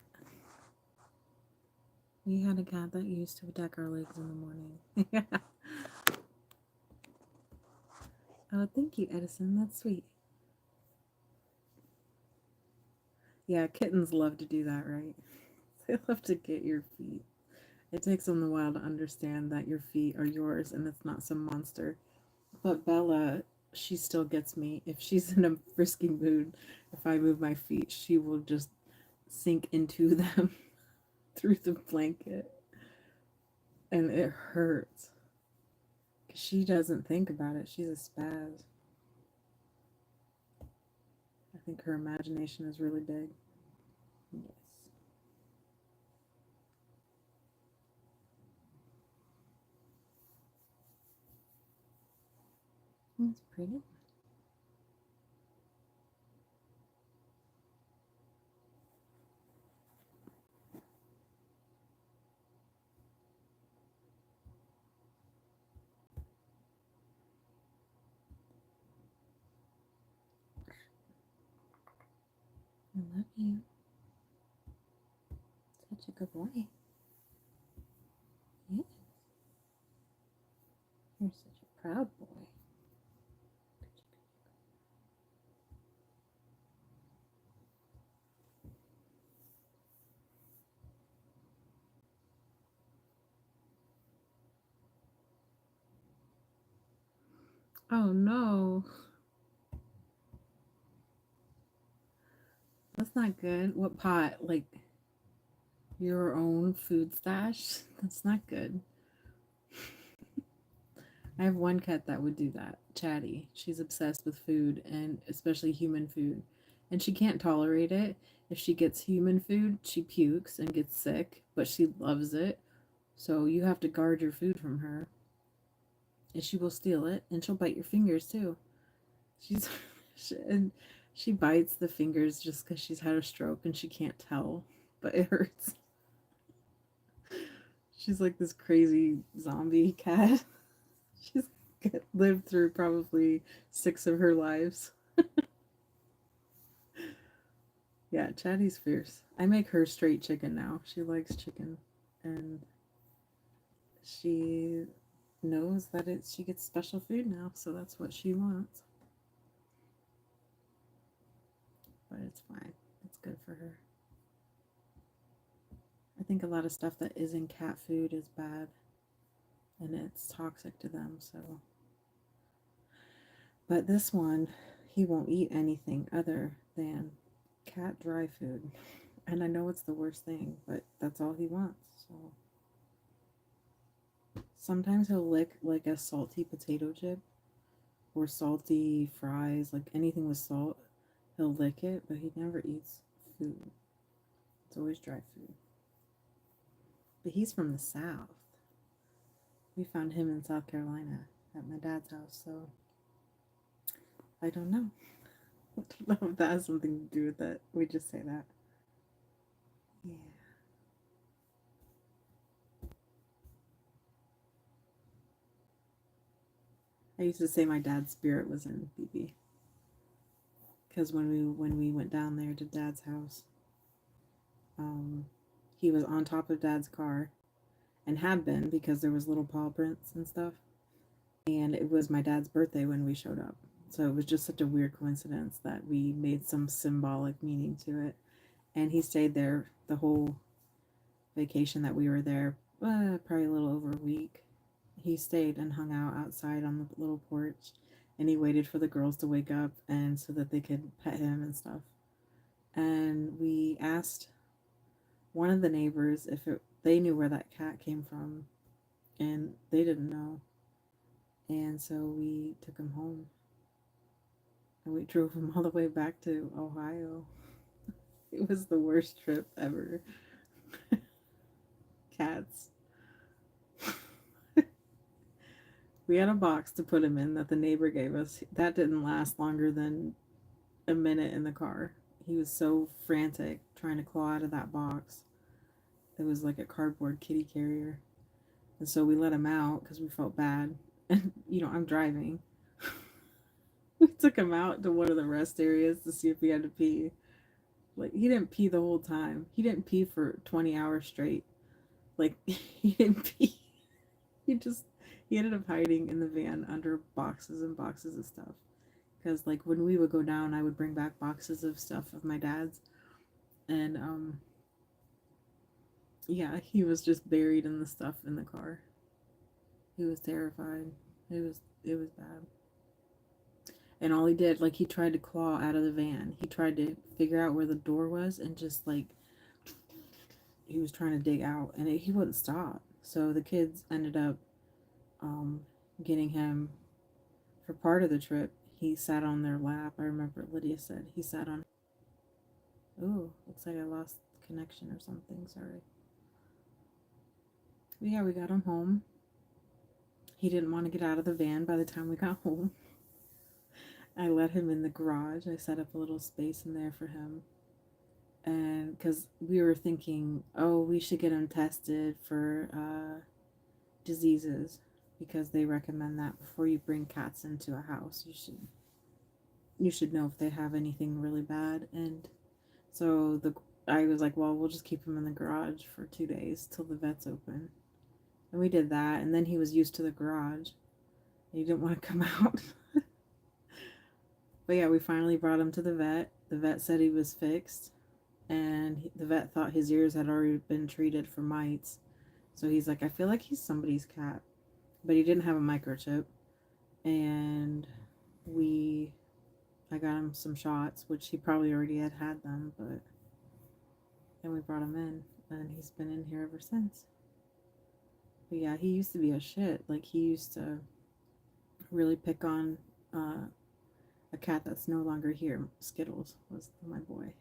S3: We had a cat that used to deck our legs in the morning. Oh, thank you, Edison. That's sweet. Yeah, kittens love to do that, right? They love to get your feet. It takes them a while to understand that your feet are yours and it's not some monster. But Bella, she still gets me. If she's in a frisky mood, if I move my feet, she will just sink into them through the blanket. And it hurts. She doesn't think about it. She's a spaz. I think her imagination is really big. Yes. That's pretty. I love you. Such a good boy. Yes. You're such a proud boy. Oh no. That's not good. What pot? Like your own food stash? That's not good. I have one cat that would do that. Chatty. She's obsessed with food and especially human food. And she can't tolerate it. If she gets human food, she pukes and gets sick, but she loves it. So you have to guard your food from her. And she will steal it and she'll bite your fingers too. She's and she bites the fingers just because she's had a stroke and she can't tell, but it hurts. She's like this crazy zombie cat. She's lived through probably 6 of her lives. Yeah, Chatty's fierce. I make her straight chicken now. She likes chicken, and she knows that she gets special food now, so that's what she wants. But it's fine. It's good for her. I think a lot of stuff that isn't cat food is bad, and it's toxic to them, so. But this one, he won't eat anything other than cat dry food. And I know it's the worst thing, but that's all he wants, so. Sometimes he'll lick like a salty potato chip or salty fries, like anything with salt. He'll lick it, but he never eats food. It's always dry food. But he's from the South. We found him in South Carolina at my dad's house, so I don't know. I don't know if that has something to do with it. We just say that. Yeah. I used to say my dad's spirit was in BB. Because when we went down there to Dad's house, he was on top of Dad's car, and had been because there was little paw prints and stuff. And it was my dad's birthday when we showed up, so it was just such a weird coincidence that we made some symbolic meaning to it. And he stayed there the whole vacation that we were there, probably a little over a week. he stayed and hung out outside on the little porch, and he waited for the girls to wake up and so that they could pet him and stuff. And we asked one of the neighbors if they knew where that cat came from, and they didn't know. And so we took him home, and we drove him all the way back to Ohio. It was the worst trip ever. Cats. We had a box to put him in that the neighbor gave us. That didn't last longer than a minute in the car. He was so frantic trying to claw out of that box. It was like a cardboard kitty carrier. And so we let him out because we felt bad. And, I'm driving. We took him out to one of the rest areas to see if he had to pee. Like, he didn't pee the whole time. He didn't pee for 20 hours straight. Like, he didn't pee. He ended up hiding in the van under boxes and boxes of stuff. Because, like, when we would go down, I would bring back boxes of stuff of my dad's. And, yeah, he was just buried in the stuff in the car. He was terrified. It was bad. And all he did, like, he tried to claw out of the van. He tried to figure out where the door was and just, like, he was trying to dig out. And he wouldn't stop. So the kids ended up getting him for part of the trip. He sat on their lap. I remember Lydia said he sat on. Oh, looks like I lost connection or something. Sorry. But yeah, we got him home. He didn't want to get out of the van by the time we got home. I let him in the garage. I set up a little space in there for him. And because we were thinking, oh, we should get him tested for diseases, because they recommend that before you bring cats into a house. You should know if they have anything really bad. And so I was like, well, we'll just keep him in the garage for 2 days till the vet's open. And we did that, and then he was used to the garage. He didn't want to come out. But yeah, we finally brought him to the vet. The vet said he was fixed, and the vet thought his ears had already been treated for mites. So he's like, I feel like he's somebody's cat. But he didn't have a microchip. And I got him some shots, which he probably already had them, but then we brought him in, and he's been in here ever since. But yeah, he used to be a shit. Like, he used to really pick on a cat that's no longer here. Skittles was my boy.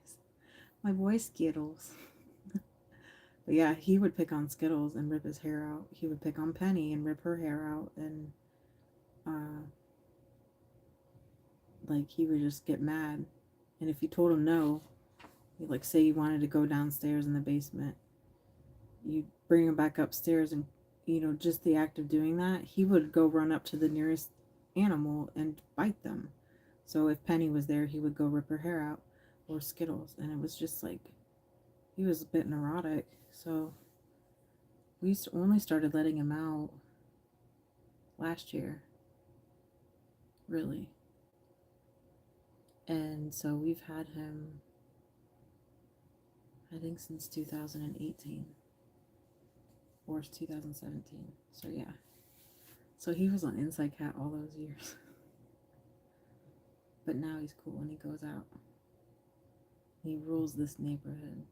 S3: My boy Skittles. But yeah, he would pick on Skittles and rip his hair out. He would pick on Penny and rip her hair out. And, like, he would just get mad. And if you told him no, like, say you wanted to go downstairs in the basement, you'd bring him back upstairs, and, just the act of doing that, he would go run up to the nearest animal and bite them. So if Penny was there, he would go rip her hair out, or Skittles. And it was just like, he was a bit neurotic. So we only started letting him out last year, really. And so we've had him, I think, since 2018 or 2017. So yeah. So he was on Inside Cat all those years. But now he's cool and he goes out. He rules this neighborhood.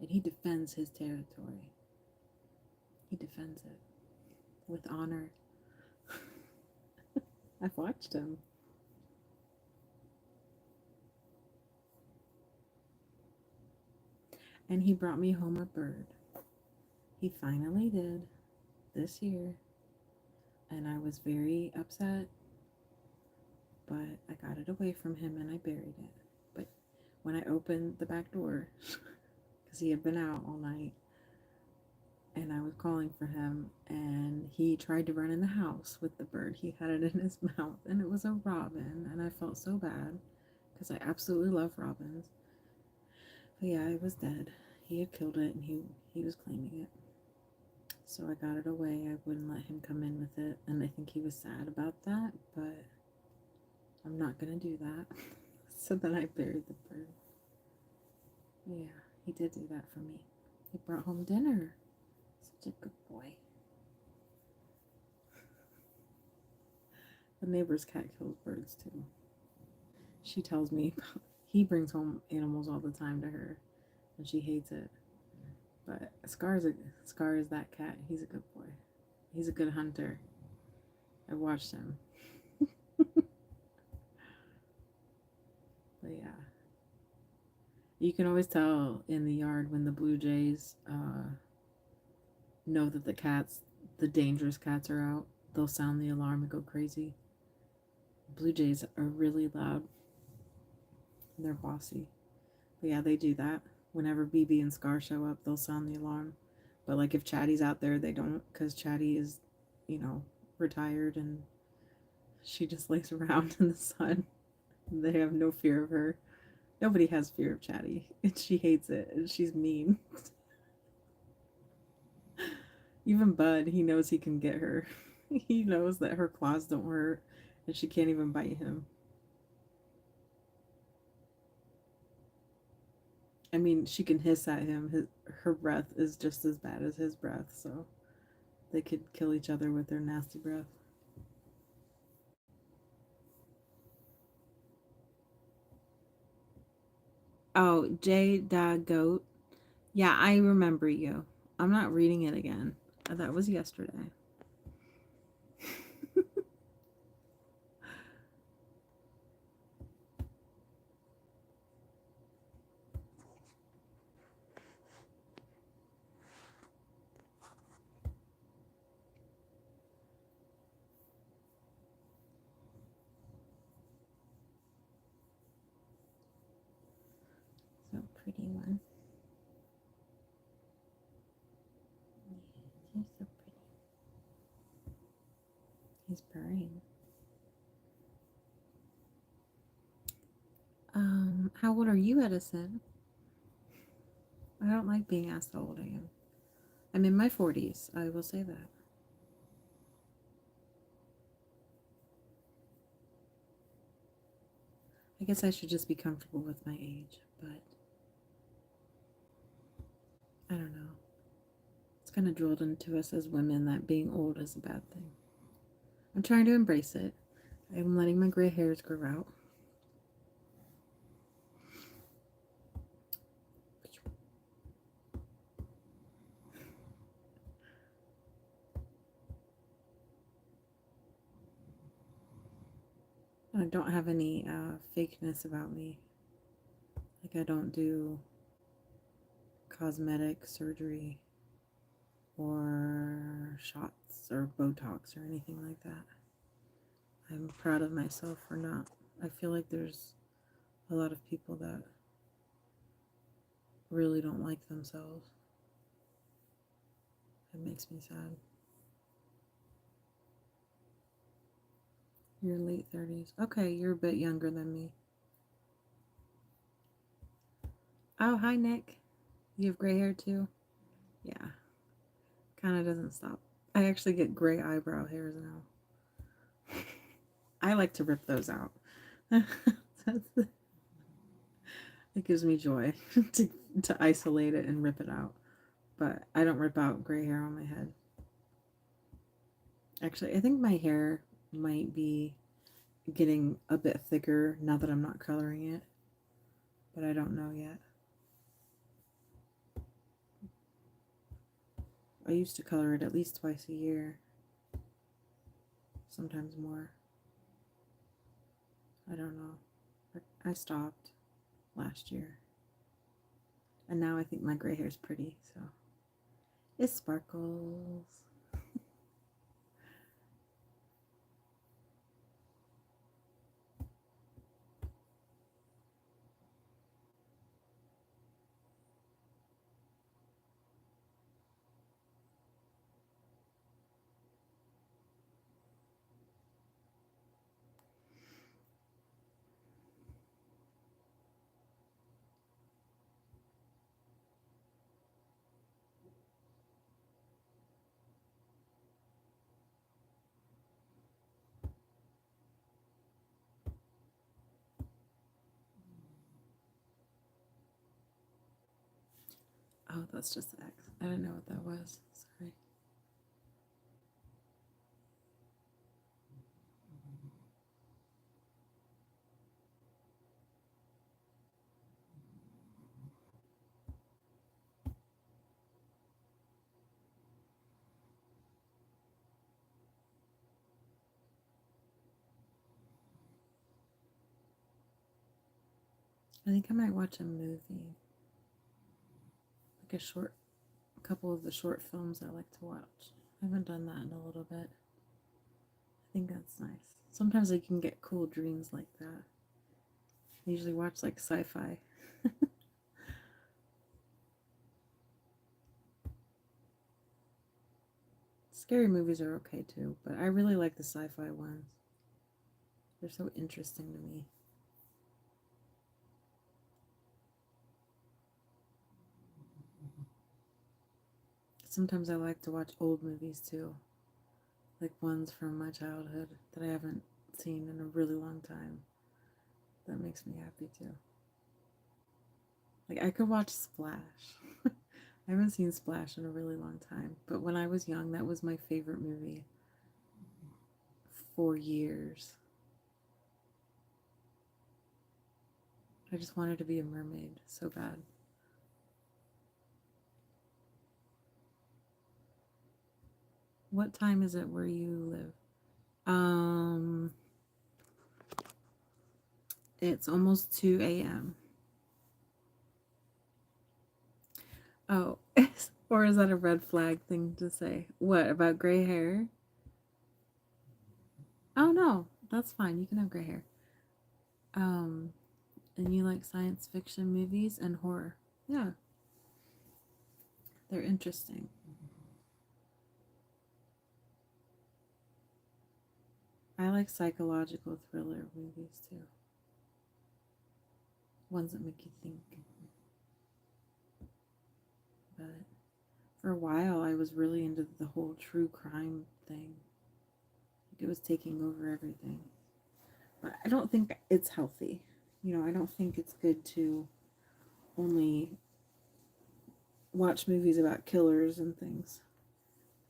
S3: And he defends his territory. He defends it with honor. I've watched him. And he brought me home a bird. He finally did this year. And I was very upset. But I got it away from him and I buried it. But when I opened the back door, because he had been out all night, and I was calling for him, and he tried to run in the house with the bird. He had it in his mouth, and it was a robin, and I felt so bad, because I absolutely love robins. But yeah, it was dead. He had killed it, and he was claiming it. So I got it away. I wouldn't let him come in with it, and I think he was sad about that, but I'm not going to do that. So then I buried the bird. Yeah, he did do that for me. He brought home dinner. Such a good boy. The neighbor's cat kills birds too. She tells me he brings home animals all the time to her, and she hates it. But Scar is that cat. He's a good boy. He's a good hunter. I've watched him. But yeah, you can always tell in the yard when the blue jays know that the dangerous cats are out. They'll sound the alarm and go crazy. Blue jays are really loud. They're bossy. But yeah, they do that. Whenever BB and Scar show up, they'll sound the alarm. But like if Chatty's out there, they don't, because Chatty is, retired and she just lays around in the sun. They have no fear of her. Nobody has fear of Chatty. And she hates it. And she's mean. Even Bud, he knows he can get her. He knows that her claws don't hurt. And she can't even bite him. I mean, she can hiss at him. Her breath is just as bad as his breath. So they could kill each other with their nasty breath. Oh, J. Da Goat. Yeah, I remember you. I'm not reading it again. That was yesterday. So pretty one. He's so pretty. He's purring. How old are you, Edison? I don't like being asked how old I am. I'm in my 40s. I will say that. I guess I should just be comfortable with my age, but I don't know. It's kind of drilled into us as women that being old is a bad thing. I'm trying to embrace it. I'm letting my gray hairs grow out. I don't have any fakeness about me. Like I don't do cosmetic surgery or shots or Botox or anything like that. I'm proud of myself for not. I feel like there's a lot of people that really don't like themselves. It makes me sad. You're late 30s. Okay, you're a bit younger than me. Oh, hi, Nick. You have gray hair too? Yeah. Kind of doesn't stop. I actually get gray eyebrow hairs now. I like to rip those out. It gives me joy to isolate it and rip it out. But I don't rip out gray hair on my head. Actually, I think my hair might be getting a bit thicker now that I'm not coloring it. But I don't know yet. I used to color it at least twice a year. Sometimes more. I don't know. I stopped last year. And now I think my gray hair is pretty, so it sparkles. Oh, that's just X. I didn't know what that was. Sorry. I think I might watch a movie, like a couple of the short films I like to watch. I haven't done that in a little bit. I think that's nice. Sometimes I can get cool dreams like that. I usually watch like sci-fi. Scary movies are okay too, but I really like the sci-fi ones. They're so interesting to me. Sometimes I like to watch old movies too, like ones from my childhood that I haven't seen in a really long time. That makes me happy too. Like I could watch Splash. I haven't seen Splash in a really long time, but when I was young, that was my favorite movie for years. I just wanted to be a mermaid so bad. What time is it where you live? It's almost 2 a.m. Oh, or is that a red flag thing to say? What, about gray hair? Oh no, that's fine. You can have gray hair. And you like science fiction movies and horror. Yeah. They're interesting. I like psychological thriller movies too. Ones that make you think. But for a while, I was really into the whole true crime thing. It was taking over everything. But I don't think it's healthy. I don't think it's good to only watch movies about killers and things.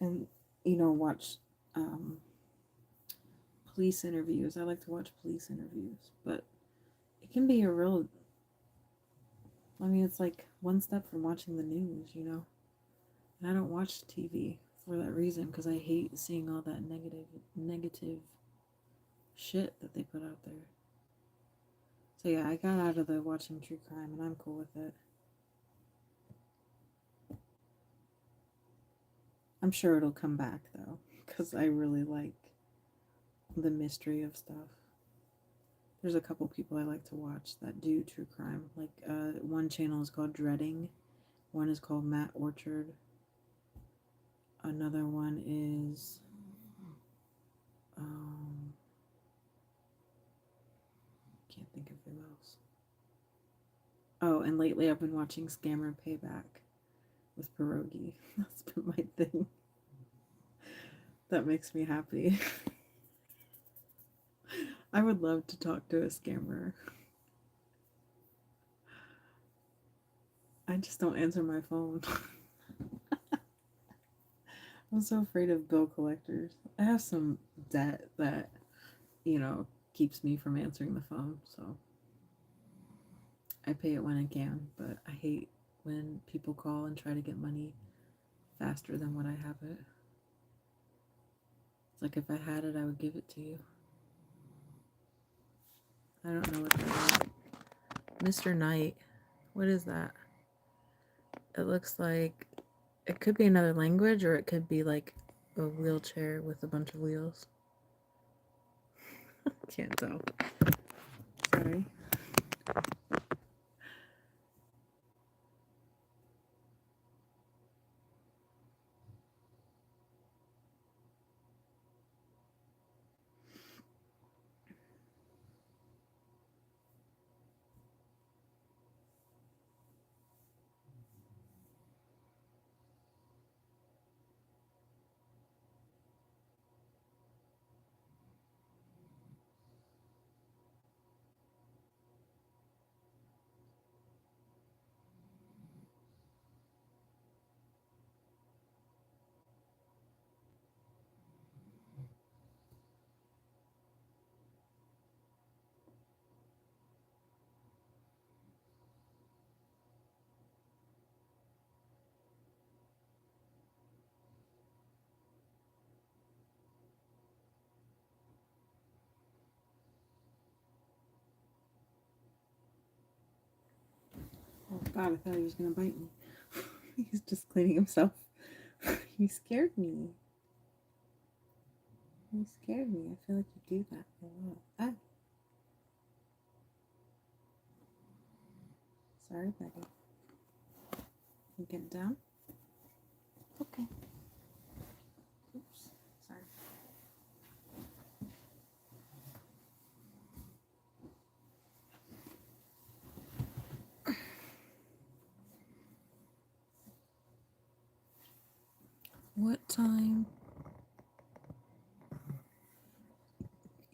S3: And, watch police interviews. I like to watch police interviews. But it can be it's like one step from watching the news, And I don't watch TV for that reason because I hate seeing all that negative shit that they put out there. So yeah, I got out of the watching true crime and I'm cool with it. I'm sure it'll come back though, because I really like the mystery of stuff. There's a couple people I like to watch that do true crime. Like one channel is called Dreading, one is called Matt Orchard. Another one is can't think of who else. Oh, and lately I've been watching Scammer Payback with Pierogi. That's been my thing. That makes me happy. I would love to talk to a scammer. I just don't answer my phone. I'm so afraid of bill collectors. I have some debt that, keeps me from answering the phone, so I pay it when I can, but I hate when people call and try to get money faster than what I have it. It's like if I had it, I would give it to you. I don't know what that is. Mr. Knight. What is that? It looks like it could be another language or it could be like a wheelchair with a bunch of wheels. Can't tell. Sorry. God, I thought he was going to bite me. He's just cleaning himself. You scared me. You scared me. I feel like you do that a lot. Ah. Sorry, buddy. You get down? Okay. Oops. Sorry. What time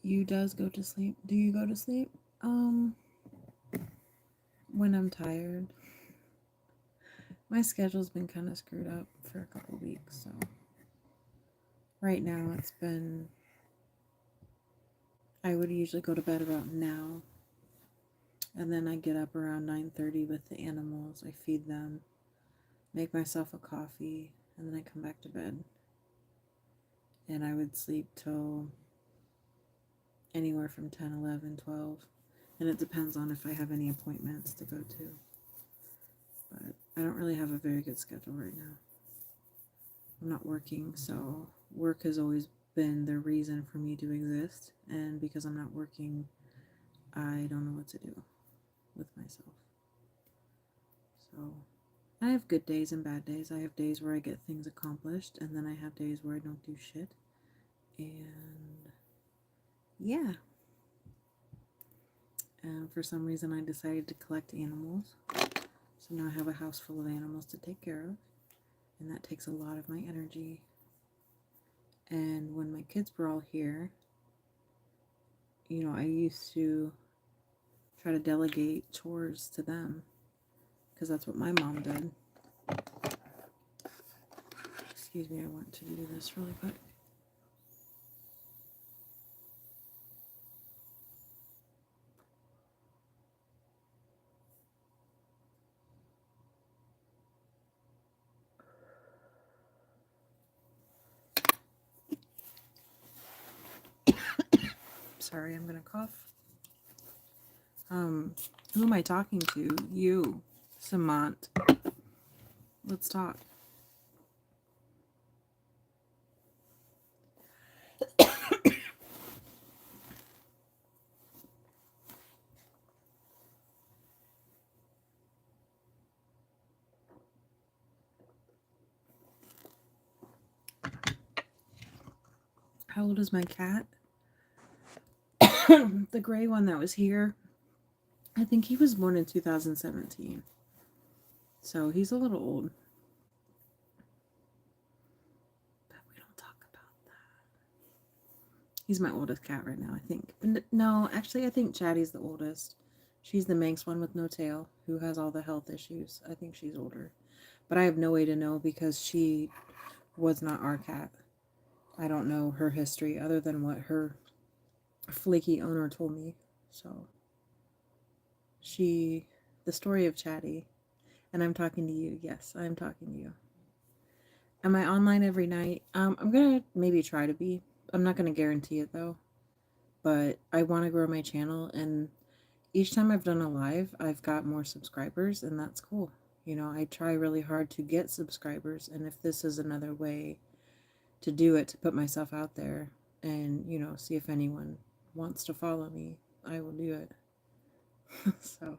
S3: you does go to sleep? Do you go to sleep? When I'm tired. My schedule's been kind of screwed up for a couple weeks, so right now it's been, I would usually go to bed about now, and then I get up around 9:30 with the animals. I feed them, make myself a coffee, and then I come back to bed. And I would sleep till anywhere from 10, 11, 12, and it depends on if I have any appointments to go to. But I don't really have a very good schedule right now. I'm not working, so work has always been the reason for me to exist, and because I'm not working, I don't know what to do with myself. So I have good days and bad days. I have days where I get things accomplished, and then I have days where I don't do shit. And yeah. And for some reason I decided to collect animals. So now I have a house full of animals to take care of, and that takes a lot of my energy. And when my kids were all here, you know, I used to try to delegate chores to them, because that's what my mom did. Excuse me, I want to do this really quick. Sorry, I'm gonna cough. Who am I talking to? You, Samant. Let's talk. How old is my cat? The gray one that was here, I think he was born in 2017. So he's a little old. But we don't talk about that. He's my oldest cat right now, I think. No, actually, I think Chatty's the oldest. She's the Manx one with no tail, who has all the health issues. I think she's older. But I have no way to know because she was not our cat. I don't know her history other than what her flaky owner told me. So the story of Chatty, and I'm talking to you. Yes, I'm talking to you. Am I online every night? I'm gonna maybe try to be. I'm not gonna guarantee it though, but I want to grow my channel, and each time I've done a live, I've got more subscribers, and that's cool. You know, I try really hard to get subscribers, and if this is another way to do it, to put myself out there and, you know, see if anyone wants to follow me, I will do it. So,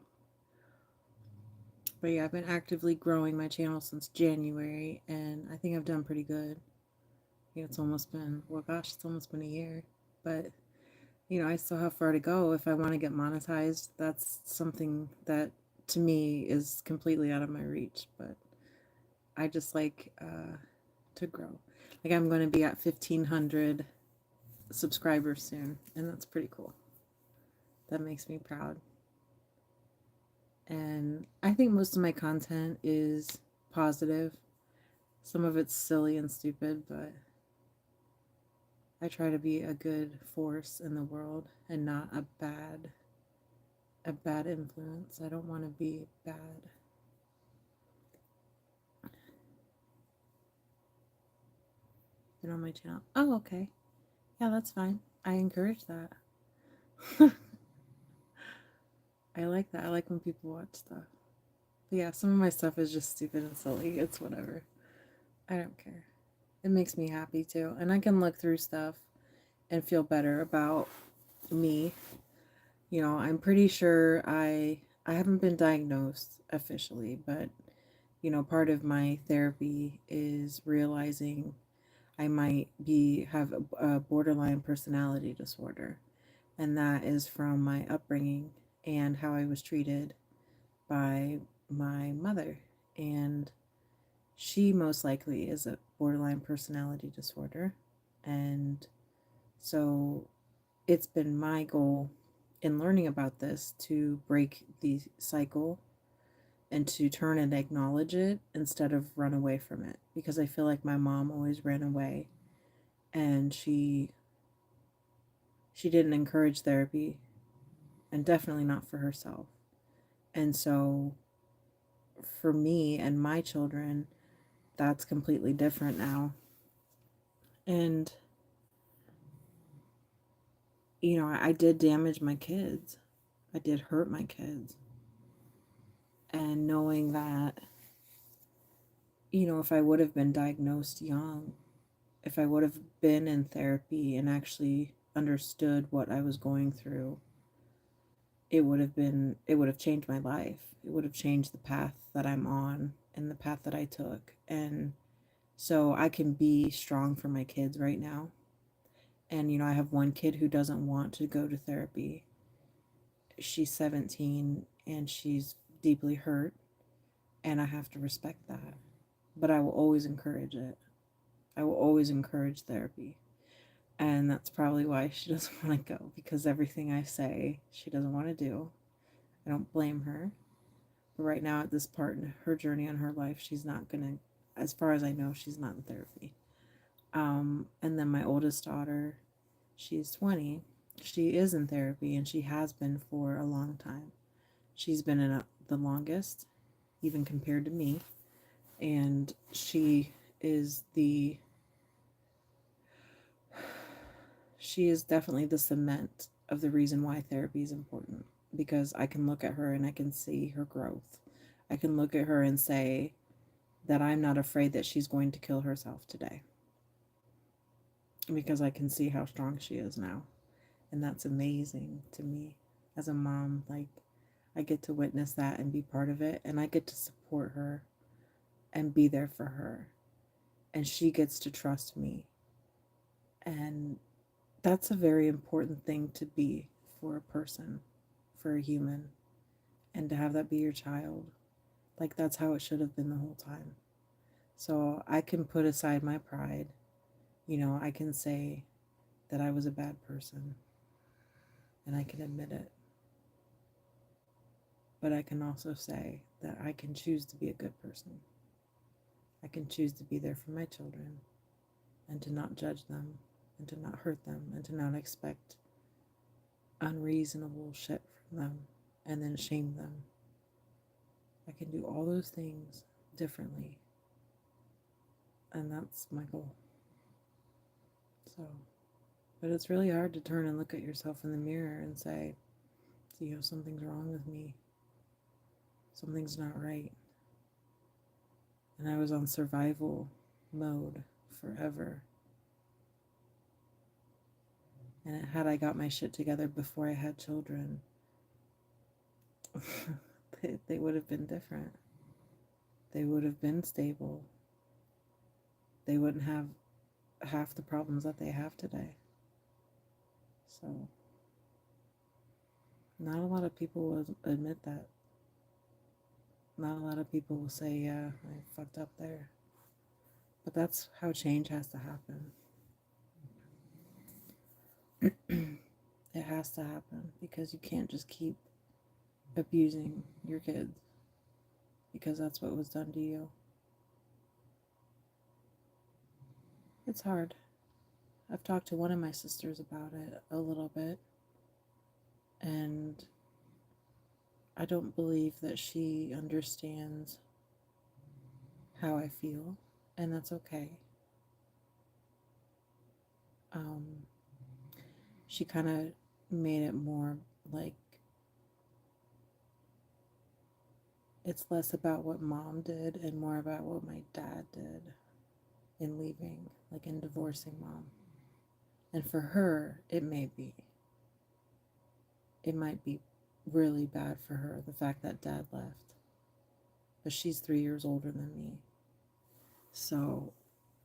S3: but yeah, I've been actively growing my channel since January, and I think I've done pretty good. You know, it's almost been, well, gosh, it's almost been a year, but you know, I still have far to go. If I want to get monetized, that's something that to me is completely out of my reach, but I just like to grow. Like, I'm going to be at 1,500 subscribers soon, and that's pretty cool. That makes me proud. And I think most of my content is positive. Some of it's silly and stupid, but I try to be a good force in the world and not a bad influence. I don't want to be bad. Been on my channel. Oh, okay. Yeah, that's fine. I encourage that. I like that. I like when people watch stuff. But yeah, some of my stuff is just stupid and silly. It's whatever. I don't care. It makes me happy too. And I can look through stuff and feel better about me. You know, I'm pretty sure I haven't been diagnosed officially, but you know, part of my therapy is realizing I might be have a borderline personality disorder, and that is from my upbringing and how I was treated by my mother. And she most likely is a borderline personality disorder. And so it's been my goal in learning about this to break the cycle and to turn and acknowledge it instead of run away from it, because I feel like my mom always ran away, and she didn't encourage therapy, and definitely not for herself. And so for me and my children, that's completely different now. And you know, I did damage my kids. I did hurt my kids. And knowing that, you know, if I would have been diagnosed young, if I would have been in therapy and actually understood what I was going through, it would have changed my life. It would have changed the path that I'm on and the path that I took. And so I can be strong for my kids right now. And you know, I have one kid who doesn't want to go to therapy. She's 17 and she's deeply hurt, and I have to respect that. But I will always encourage it. I will always encourage therapy. And that's probably why she doesn't want to go, because everything I say she doesn't want to do. I don't blame her. But right now, at this part in her journey in her life, she's not going to, as far as I know, she's not in therapy. And then my oldest daughter, she's 20. She is in therapy, and she has been for a long time. She's been in the longest, even compared to me. And she is definitely the cement of the reason why therapy is important, because I can look at her and I can see her growth. I can look at her and say that I'm not afraid that she's going to kill herself today, because I can see how strong she is now. And that's amazing to me as a mom. Like, I get to witness that and be part of it, and I get to support her and be there for her, and she gets to trust me. And that's a very important thing to be for a person, for a human, and to have that be your child. Like, that's how it should have been the whole time. So I can put aside my pride. You know, I can say that I was a bad person, and I can admit it. But I can also say that I can choose to be a good person. I can choose to be there for my children and to not judge them and to not hurt them and to not expect unreasonable shit from them and then shame them. I can do all those things differently. And that's my goal. So, but it's really hard to turn and look at yourself in the mirror and say, you know, something's wrong with me. Something's not right. And I was on survival mode forever. And had I got my shit together before I had children, they would have been different. They would have been stable. They wouldn't have half the problems that they have today. So, not a lot of people will admit that. Not a lot of people will say, yeah, I fucked up there. But that's how change has to happen. It has to happen, because you can't just keep abusing your kids, because that's what was done to you. It's hard. I've talked to one of my sisters about it a little bit, and I don't believe that she understands how I feel, and that's okay. She kind of made it more like it's less about what mom did and more about what my dad did in leaving, like in divorcing mom. And for her, it might be really bad for her, the fact that dad left. But she's 3 years older than me. So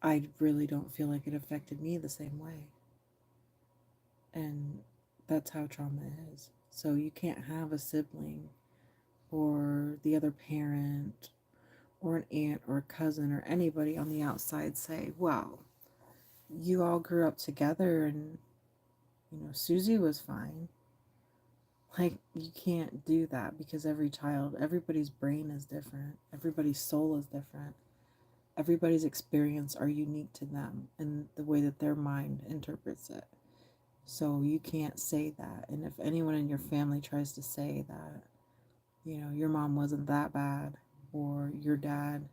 S3: I really don't feel like it affected me the same way. And that's how trauma is. So you can't have a sibling or the other parent or an aunt or a cousin or anybody on the outside say, well, you all grew up together and, Susie was fine. Like, you can't do that because everybody's brain is different. Everybody's soul is different. Everybody's experience are unique to them and the way that their mind interprets it. So you can't say that. And if anyone in your family tries to say that, your mom wasn't that bad, or your dad,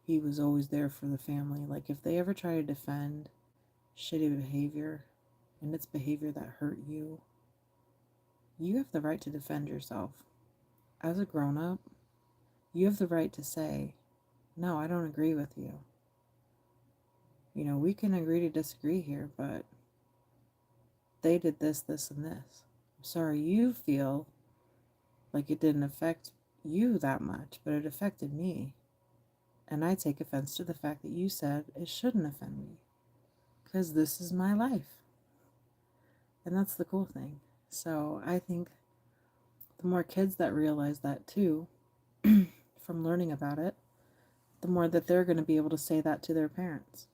S3: he was always there for the family. Like, if they ever try to defend shitty behavior, and it's behavior that hurt you, you have the right to defend yourself. As a grown up, you have the right to say, no, I don't agree with you. We can agree to disagree here, but they did this, this, and this. I'm sorry you feel like it didn't affect you that much, but it affected me. And I take offense to the fact that you said it shouldn't offend me, because this is my life. And that's the cool thing. So I think the more kids that realize that too, from learning about it, the more that they're going to be able to say that to their parents.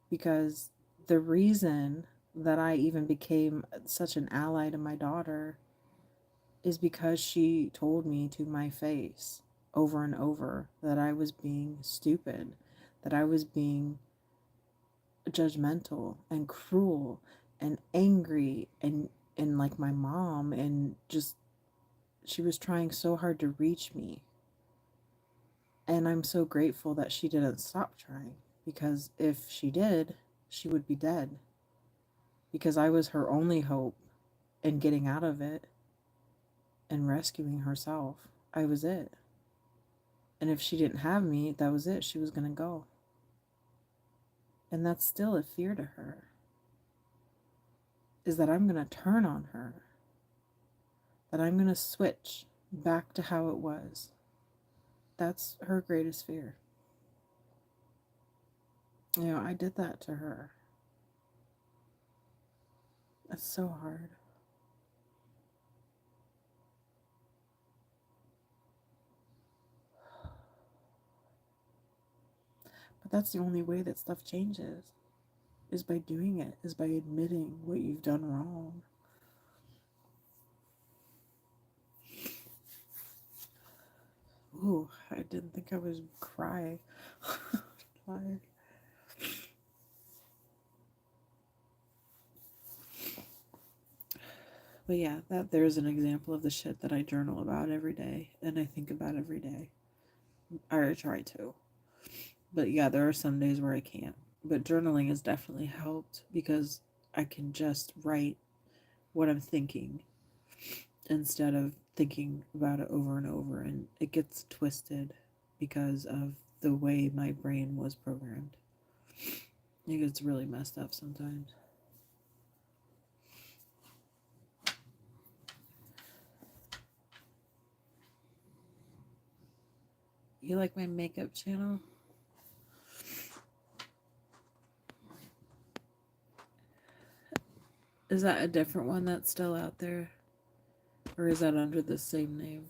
S3: Because the reason that I even became such an ally to my daughter is because she told me to my face over and over that I was being stupid, that I was being judgmental and cruel and angry and like my mom, and just she was trying so hard to reach me. And I'm so grateful that she didn't stop trying, because if she did, she would be dead, because I was her only hope in getting out of it and rescuing herself. I was it. And if she didn't have me, that was it. She was going to go. And that's still a fear to her, is that I'm going to turn on her, that I'm going to switch back to how it was. That's her greatest fear. I did that to her. That's so hard. But that's the only way that stuff changes, is by doing it, is by admitting what you've done wrong. Ooh, I didn't think I was cry. Tired. But yeah, there's an example of the shit that I journal about every day and I think about every day. I try to. But yeah, there are some days where I can't. But journaling has definitely helped, because I can just write what I'm thinking instead of thinking about it over and over, and it gets twisted because of the way my brain was programmed. It gets really messed up sometimes. You like my makeup channel? Is that a different one that's still out there? Or is that under the same name?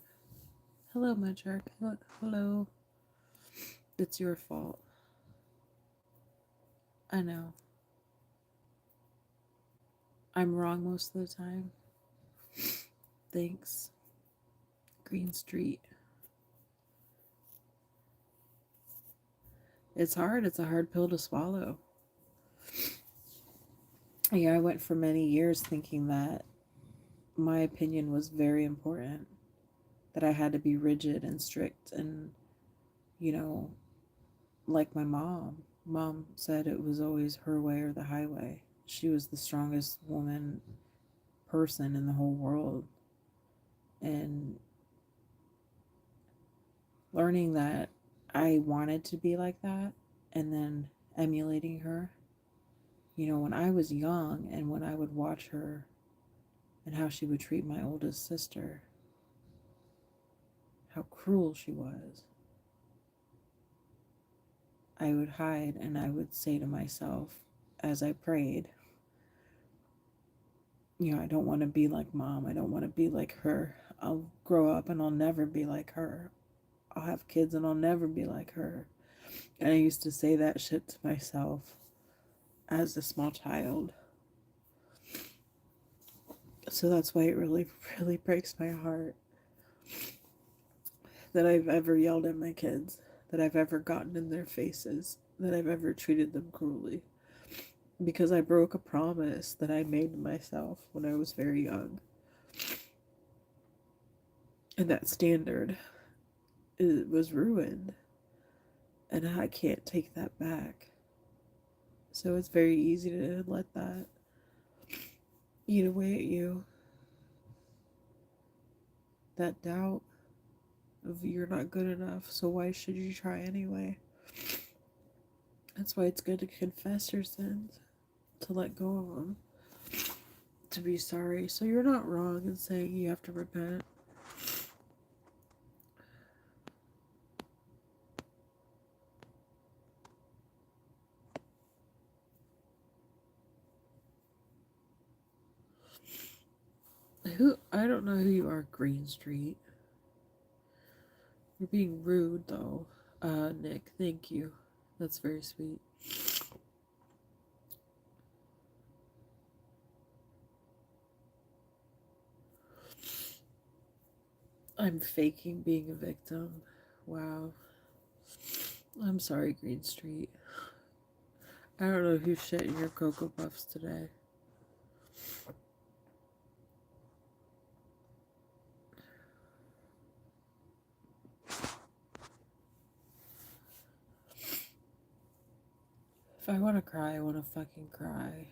S3: Hello, my jerk. Hello. It's your fault. I know. I'm wrong most of the time. Thanks. Green Street. It's hard. It's a hard pill to swallow. Yeah, I went for many years thinking that my opinion was very important, that I had to be rigid and strict and, like my mom. Mom said it was always her way or the highway. She was the strongest person in the whole world. And learning that I wanted to be like that and then emulating her. You know, when I was young and when I would watch her and how she would treat my oldest sister, how cruel she was, I would hide and I would say to myself as I prayed, you know, I don't want to be like mom. I don't want to be like her. I'll grow up and I'll never be like her. I'll have kids and I'll never be like her. And I used to say that shit to myself as a small child. So that's why it really, really breaks my heart that I've ever yelled at my kids, that I've ever gotten in their faces, that I've ever treated them cruelly. Because I broke a promise that I made to myself when I was very young. And that standard, it was ruined. And I can't take that back. So it's very easy to let that eat away at you. That doubt of you're not good enough, so why should you try anyway? That's why it's good to confess your sins, to let go of them, to be sorry. So you're not wrong in saying you have to repent. I don't know who you are, Green Street. You're being rude though. Nick, thank you. That's very sweet. I'm faking being a victim. Wow. I'm sorry, Green Street. I don't know who shit in your Cocoa Puffs today. If I want to cry, I want to fucking cry.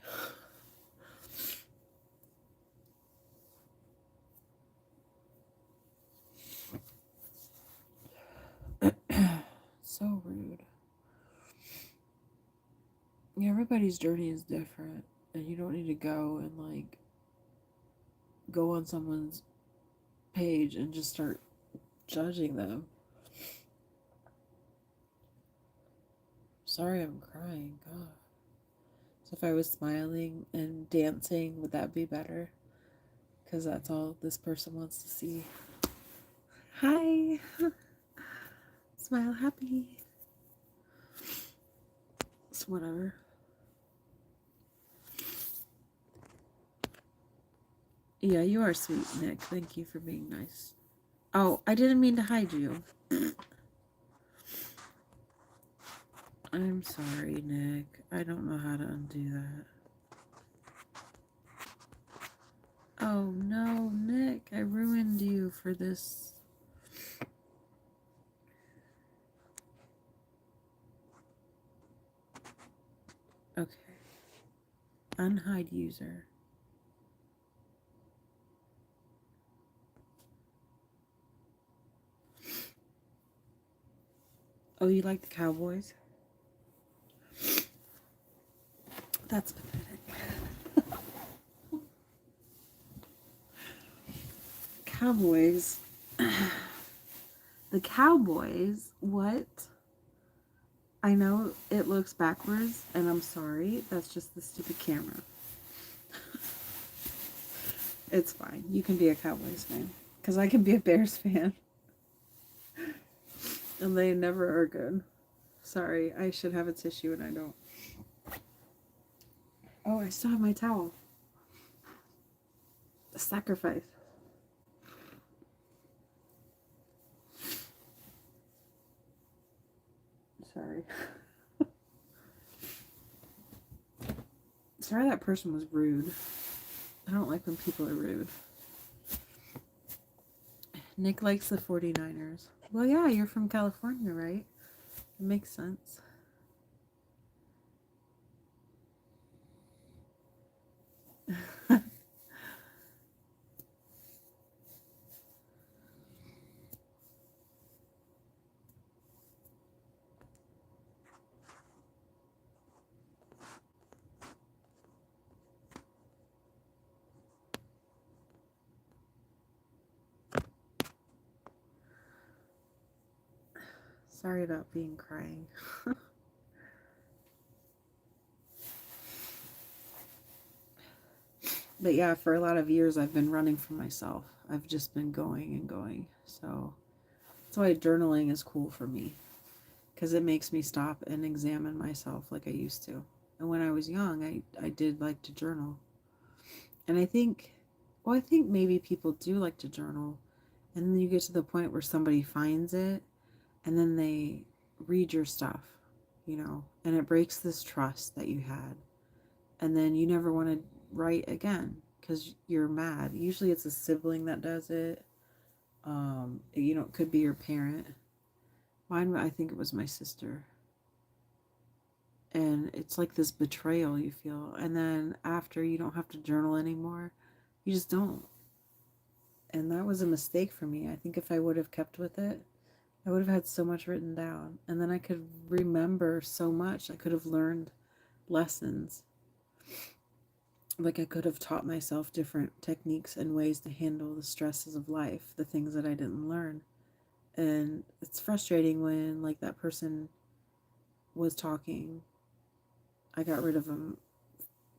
S3: So rude. Yeah, everybody's journey is different, and you don't need to go and like go on someone's page and just start judging them. Sorry, I'm crying. God. So if I was smiling and dancing, would that be better? Because that's all this person wants to see. Hi. Smile happy. It's whatever. Yeah, you are sweet, Nick. Thank you for being nice. Oh, I didn't mean to hide you. I'm sorry, Nick. I don't know how to undo that. Oh no, Nick, I ruined you for this. Okay. Unhide user. Oh, you like the Cowboys? That's pathetic. Cowboys. The Cowboys? What? I know it looks backwards, and I'm sorry. That's just the stupid camera. It's fine. You can be a Cowboys fan. Because I can be a Bears fan. And they never are good. Sorry, I should have a tissue and I don't. Oh, I still have my towel. The sacrifice. Sorry. Sorry that person was rude. I don't like when people are rude. Nick likes the 49ers. Well, yeah, you're from California, right? It makes sense. Sorry about being crying. But yeah, for a lot of years I've been running from myself. I've just been going and going. So that's why journaling is cool for me, because it makes me stop and examine myself like I used to. And when I was young, I did like to journal. And I think maybe people do like to journal. And then you get to the point where somebody finds it and then they read your stuff, and it breaks this trust that you had. And then you never want to write again because you're mad. Usually it's a sibling that does it. It could be your parent. Mine, I think it was my sister. And it's like this betrayal you feel. And then after, you don't have to journal anymore. You just don't. And that was a mistake for me. I think if I would have kept with it, I would have had so much written down. And then I could remember so much. I could have learned lessons. Like I could have taught myself different techniques and ways to handle the stresses of life, the things that I didn't learn. And it's frustrating when like that person was talking. I got rid of them,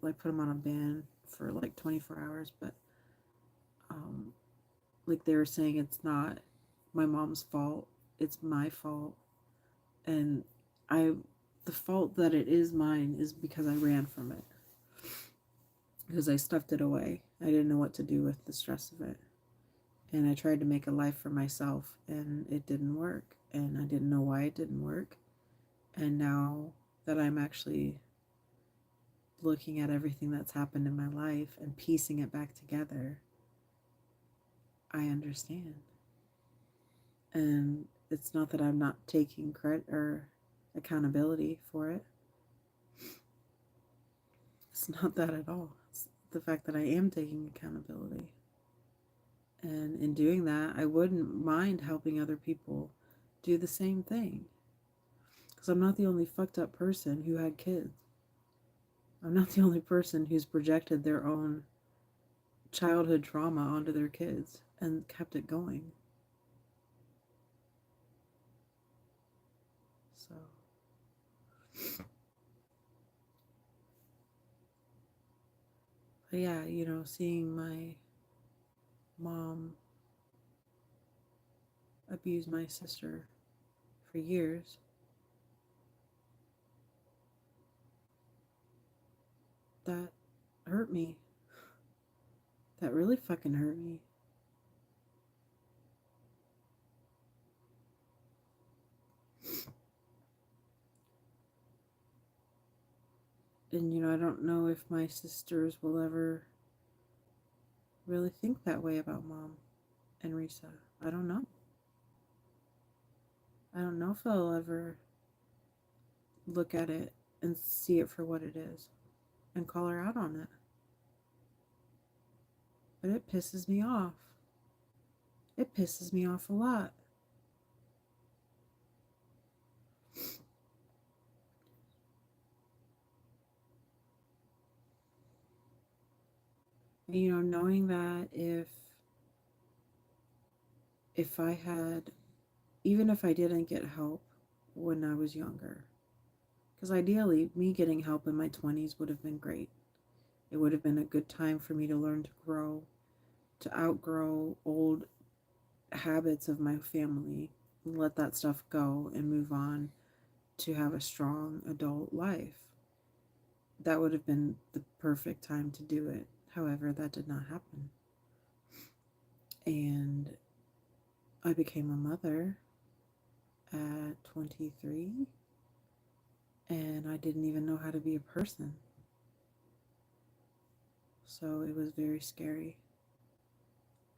S3: like put them on a ban for like 24 hours, but like they were saying, it's not my mom's fault, it's my fault. And the fault that it is mine is because I ran from it. Because I stuffed it away. I didn't know what to do with the stress of it. And I tried to make a life for myself and it didn't work. And I didn't know why it didn't work. And now that I'm actually looking at everything that's happened in my life and piecing it back together, I understand. And it's not that I'm not taking credit or accountability for it. It's not that at all. It's the fact that I am taking accountability. And in doing that, I wouldn't mind helping other people do the same thing. Because I'm not the only fucked up person who had kids. I'm not the only person who's projected their own childhood trauma onto their kids and kept it going. So, but yeah, seeing my mom abuse my sister for years, that hurt me. That really fucking hurt me. And I don't know if my sisters will ever really think that way about Mom and Risa. I don't know. I don't know if they'll ever look at it and see it for what it is and call her out on it. But it pisses me off. It pisses me off a lot. Knowing that if I had, even if I didn't get help when I was younger, because ideally me getting help in my 20s would have been great. It would have been a good time for me to learn to grow, to outgrow old habits of my family, let that stuff go and move on to have a strong adult life. That would have been the perfect time to do it. However, that did not happen. And I became a mother at 23, and I didn't even know how to be a person. So it was very scary.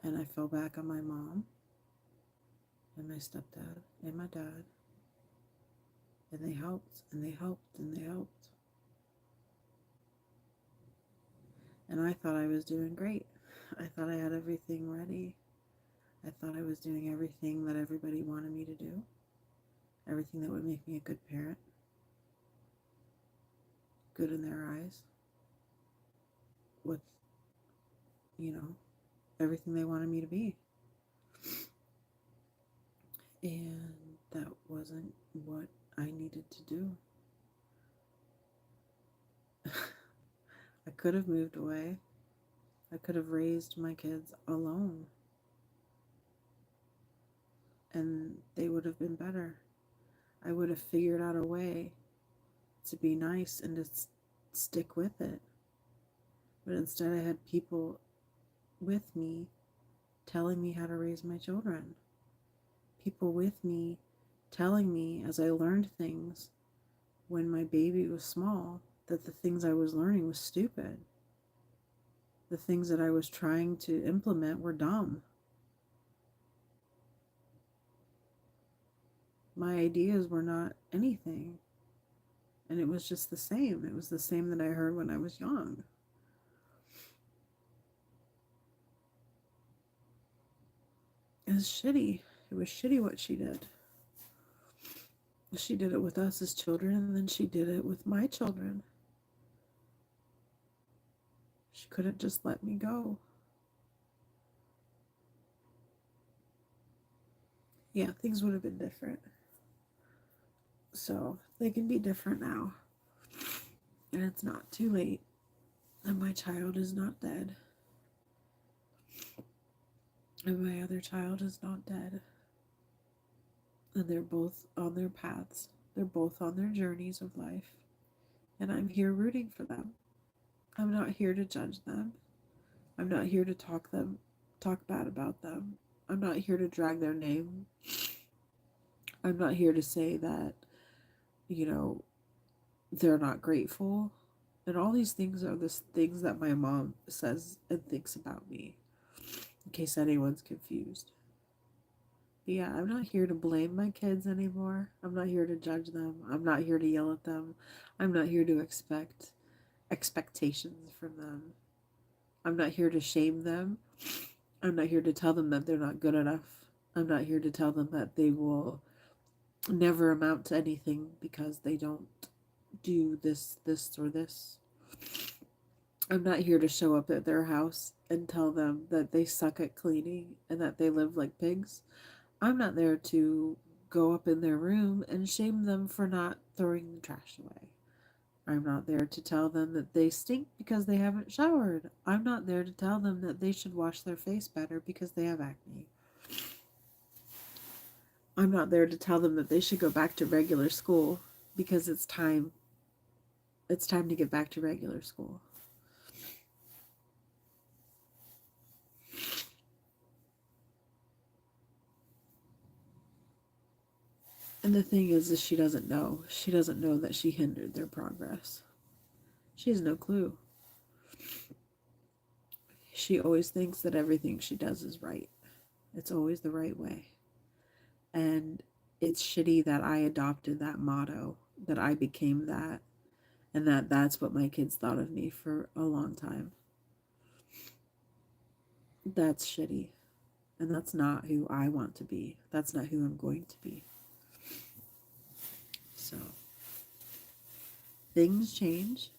S3: And I fell back on my mom and my stepdad and my dad. And they helped and they helped and they helped. And I thought I was doing great. I thought I had everything ready. I thought I was doing everything that everybody wanted me to do. Everything that would make me a good parent. Good in their eyes. With, everything they wanted me to be. And that wasn't what I needed to do. I could have moved away. I could have raised my kids alone. And they would have been better. I would have figured out a way to be nice and to stick with it. But instead, I had people with me telling me how to raise my children. People with me telling me as I learned things when my baby was small that the things I was learning was stupid. The things that I was trying to implement were dumb. My ideas were not anything. And it was just the same. It was the same that I heard when I was young. It was shitty. It was shitty what she did. She did it with us as children, and then she did it with my children. She couldn't just let me go. Yeah, things would have been different. So they can be different now. And it's not too late. And my child is not dead. And my other child is not dead. And they're both on their paths. They're both on their journeys of life. And I'm here rooting for them. I'm not here to judge them. I'm not here to talk bad about them. I'm not here to drag their name. I'm not here to say that, they're not grateful. And all these things are the things that my mom says and thinks about me, in case anyone's confused. But yeah, I'm not here to blame my kids anymore. I'm not here to judge them. I'm not here to yell at them. I'm not here to expect expectations from them. I'm not here to shame them. I'm not here to tell them that they're not good enough. I'm not here to tell them that they will never amount to anything because they don't do this, or this. I'm not here to show up at their house and tell them that they suck at cleaning and that they live like pigs. I'm not there to go up in their room and shame them for not throwing the trash away. I'm not there to tell them that they stink because they haven't showered. I'm not there to tell them that they should wash their face better because they have acne. I'm not there to tell them that they should go back to regular school because it's time. It's time to get back to regular school. And the thing is she doesn't know. She doesn't know that she hindered their progress. She has no clue. She always thinks that everything she does is right. It's always the right way. And it's shitty that I adopted that motto, that I became that, and that's what my kids thought of me for a long time. That's shitty. And that's not who I want to be. That's not who I'm going to be. So, things change,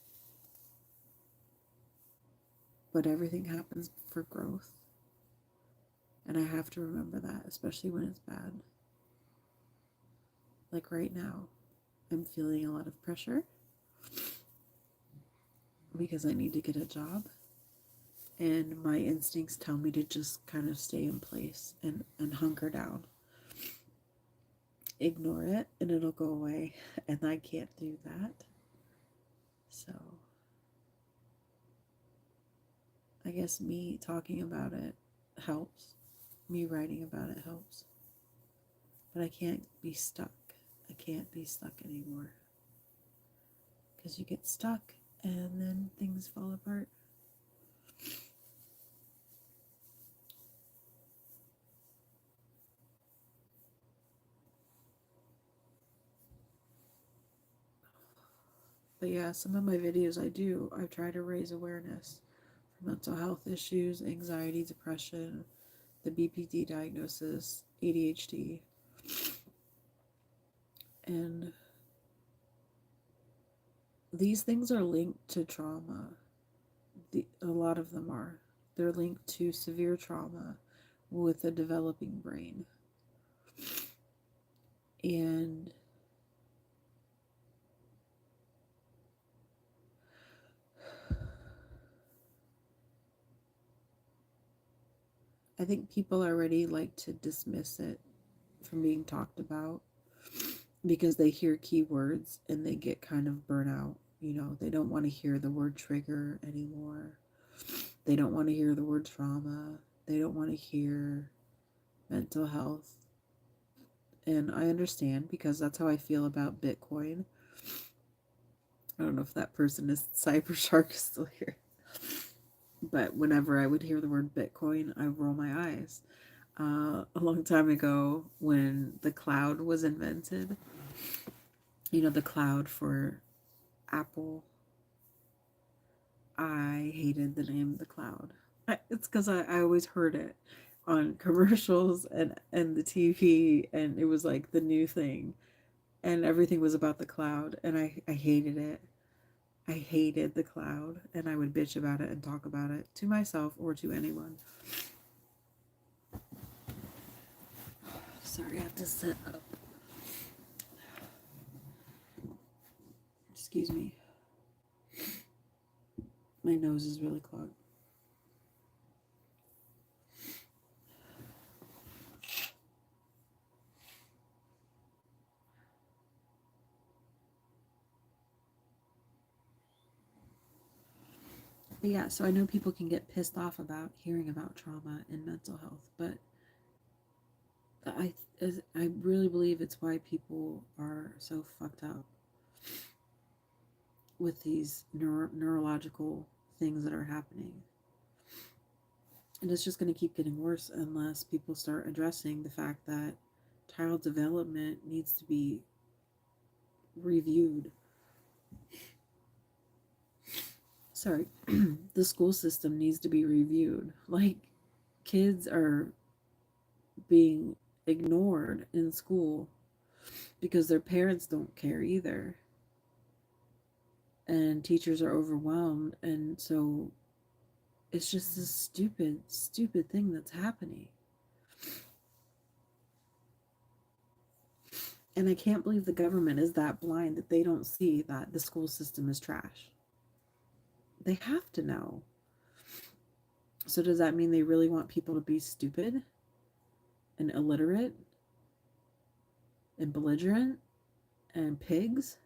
S3: but everything happens for growth. And I have to remember that, especially when it's bad. Like right now, I'm feeling a lot of pressure because I need to get a job. And my instincts tell me to just kind of stay in place and hunker down. Ignore it and it'll go away. And I can't do that. So I guess me talking about it helps. Me writing about it helps. But I can't be stuck. I can't be stuck anymore. Because you get stuck and then things fall apart. But yeah, some of my videos I try to raise awareness for mental health issues, anxiety, depression, the BPD diagnosis, ADHD. And these things are linked to trauma. A lot of them are. They're linked to severe trauma with a developing brain. And I think people already like to dismiss it from being talked about because they hear keywords and they get kind of burnt out. You know, they don't want to hear the word trigger anymore. They don't want to hear the word trauma. They don't want to hear mental health. And I understand because that's how I feel about Bitcoin. I don't know if that person is Cybershark is still here. But whenever I would hear the word Bitcoin, I roll my eyes. A long time ago, when the cloud was invented, you know, the cloud for Apple, I hated the name the cloud. It's because I always heard it on commercials and the TV, and it was like the new thing, and everything was about the cloud, and I hated it. I hated the cloud, and I would bitch about it and talk about it to myself or to anyone. Sorry, I have to sit up. Excuse me. My nose is really clogged. But yeah, so I know people can get pissed off about hearing about trauma and mental health, but I really believe it's why people are so fucked up with these neurological things that are happening. And it's just going to keep getting worse unless people start addressing the fact that child development needs to be reviewed. Sorry, the school system needs to be reviewed. Like, kids are being ignored in school because their parents don't care either. And teachers are overwhelmed. And so it's just this stupid thing that's happening. And I can't believe the government is that blind that they don't see that the school system is trash. They have to know. So does that mean they really want people to be stupid and illiterate and belligerent and pigs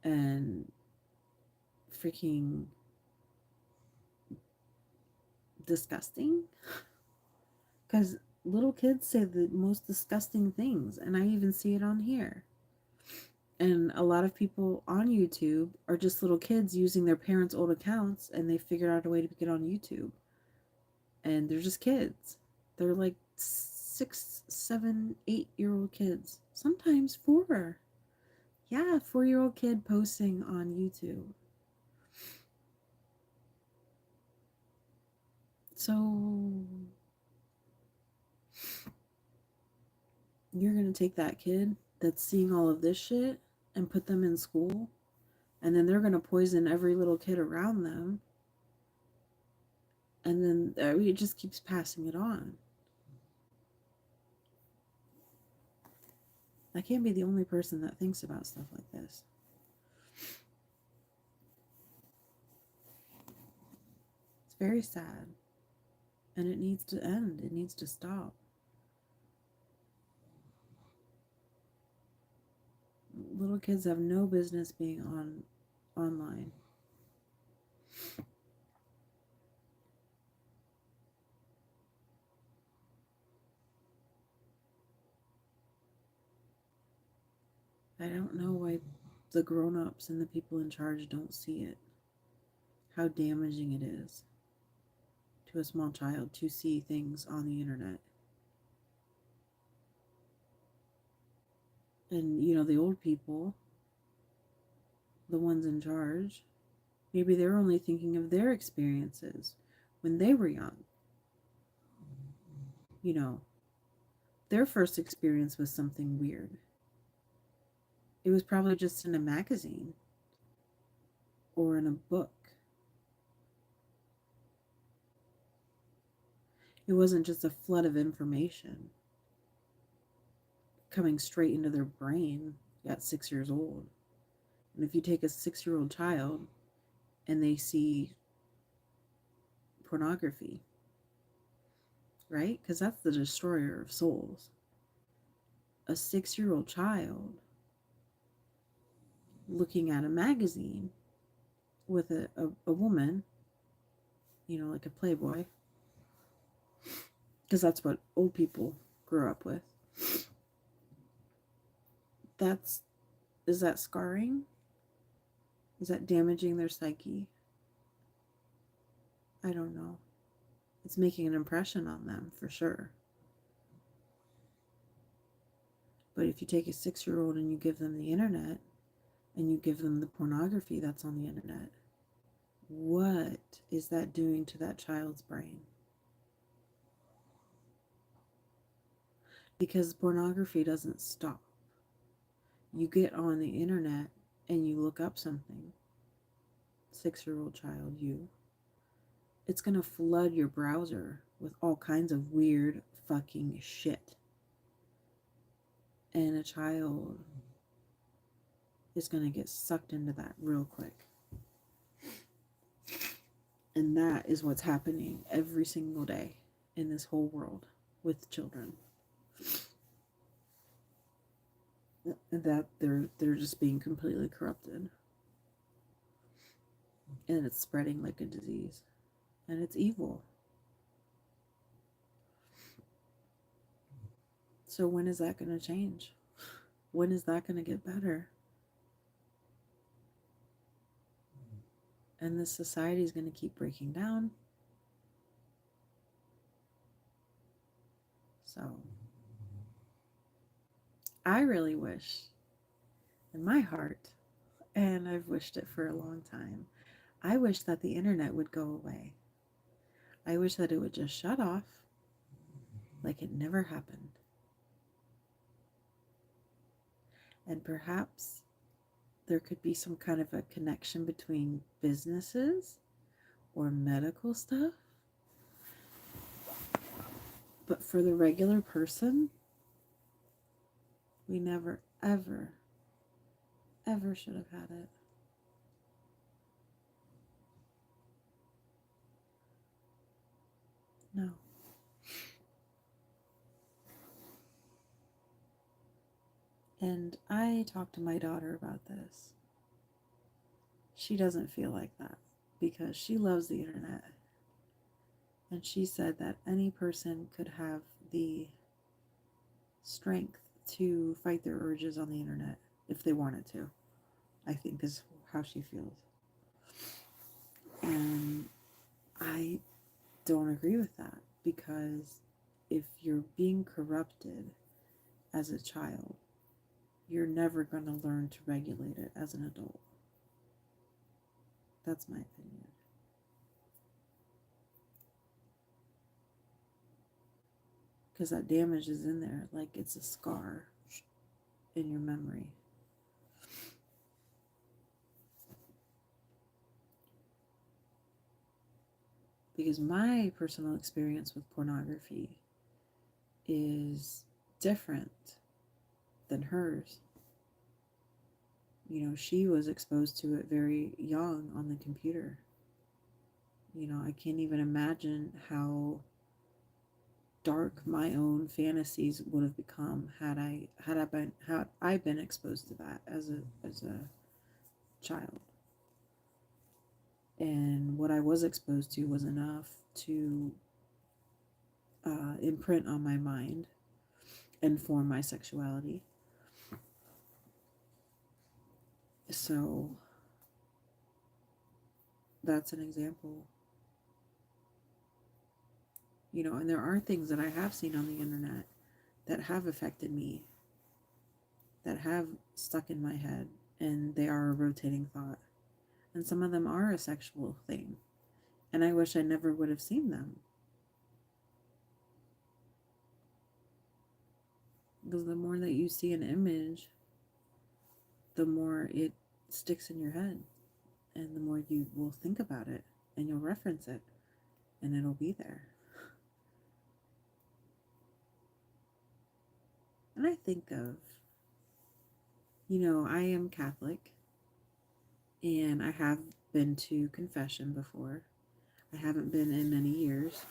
S3: and freaking disgusting? Because little kids say the most disgusting things, and I even see it on here. And a lot of people on YouTube are just little kids using their parents' old accounts, and they figured out a way to get on YouTube. And they're just kids. They're like 6, 7, 8-year-old kids. Sometimes 4. Yeah, 4-year-old kid posting on YouTube. So you're going to take that kid that's seeing all of this shit and put them in school, and then they're going to poison every little kid around them, and then it just keeps passing it on. I can't be the only person that thinks about stuff like this. It's very sad, and it needs to end. It needs to stop. Little kids have no business being online. I don't know why the grown-ups and the people in charge don't see it. How damaging it is to a small child to see things on the internet. And, you know, the old people, the ones in charge, maybe they're only thinking of their experiences when they were young. You know, their first experience was something weird. It was probably just in a magazine or in a book. It wasn't just a flood of information coming straight into their brain at 6 years old. And if you take a 6-year-old child and they see pornography, right? Because that's the destroyer of souls. A 6-year-old child looking at a magazine with a woman, you know, like a Playboy, because that's what old people grew up with. Is that scarring? Is that damaging their psyche? I don't know. It's making an impression on them for sure. But if you take a 6-year-old and you give them the internet and you give them the pornography that's on the internet, what is that doing to that child's brain? Because pornography doesn't stop. You get on the internet and you look up something, 6-year-old child, it's going to flood your browser with all kinds of weird fucking shit. And a child is going to get sucked into that real quick. And that is what's happening every single day in this whole world with children. That they're just being completely corrupted. And it's spreading like a disease. And it's evil. So when is that going to change? When is that going to get better? And this society is going to keep breaking down. So I really wish in my heart, and I've wished it for a long time, I wish that the internet would go away. I wish that it would just shut off like it never happened. And perhaps there could be some kind of a connection between businesses or medical stuff. But for the regular person, we never, ever, ever should have had it. No. And I talked to my daughter about this. She doesn't feel like that because she loves the internet. And she said that any person could have the strength to fight their urges on the internet if they wanted to. I think is how she feels. And I don't agree with that, because if you're being corrupted as a child, you're never going to learn to regulate it as an adult. That's my opinion. Because that damage is in there, like it's a scar in your memory. Because my personal experience with pornography is different than hers. You know, she was exposed to it very young on the computer. You know, I can't even imagine how dark my own fantasies would have become had I been exposed to that as a child. And what I was exposed to was enough to imprint on my mind and form my sexuality. So that's an example. You know, and there are things that I have seen on the internet that have affected me, that have stuck in my head, and they are a rotating thought. And some of them are a sexual thing. And I wish I never would have seen them. Because the more that you see an image, the more it sticks in your head. And the more you will think about it, and you'll reference it, and it'll be there. And I think of, I am Catholic and I have been to confession before. I haven't been in many years.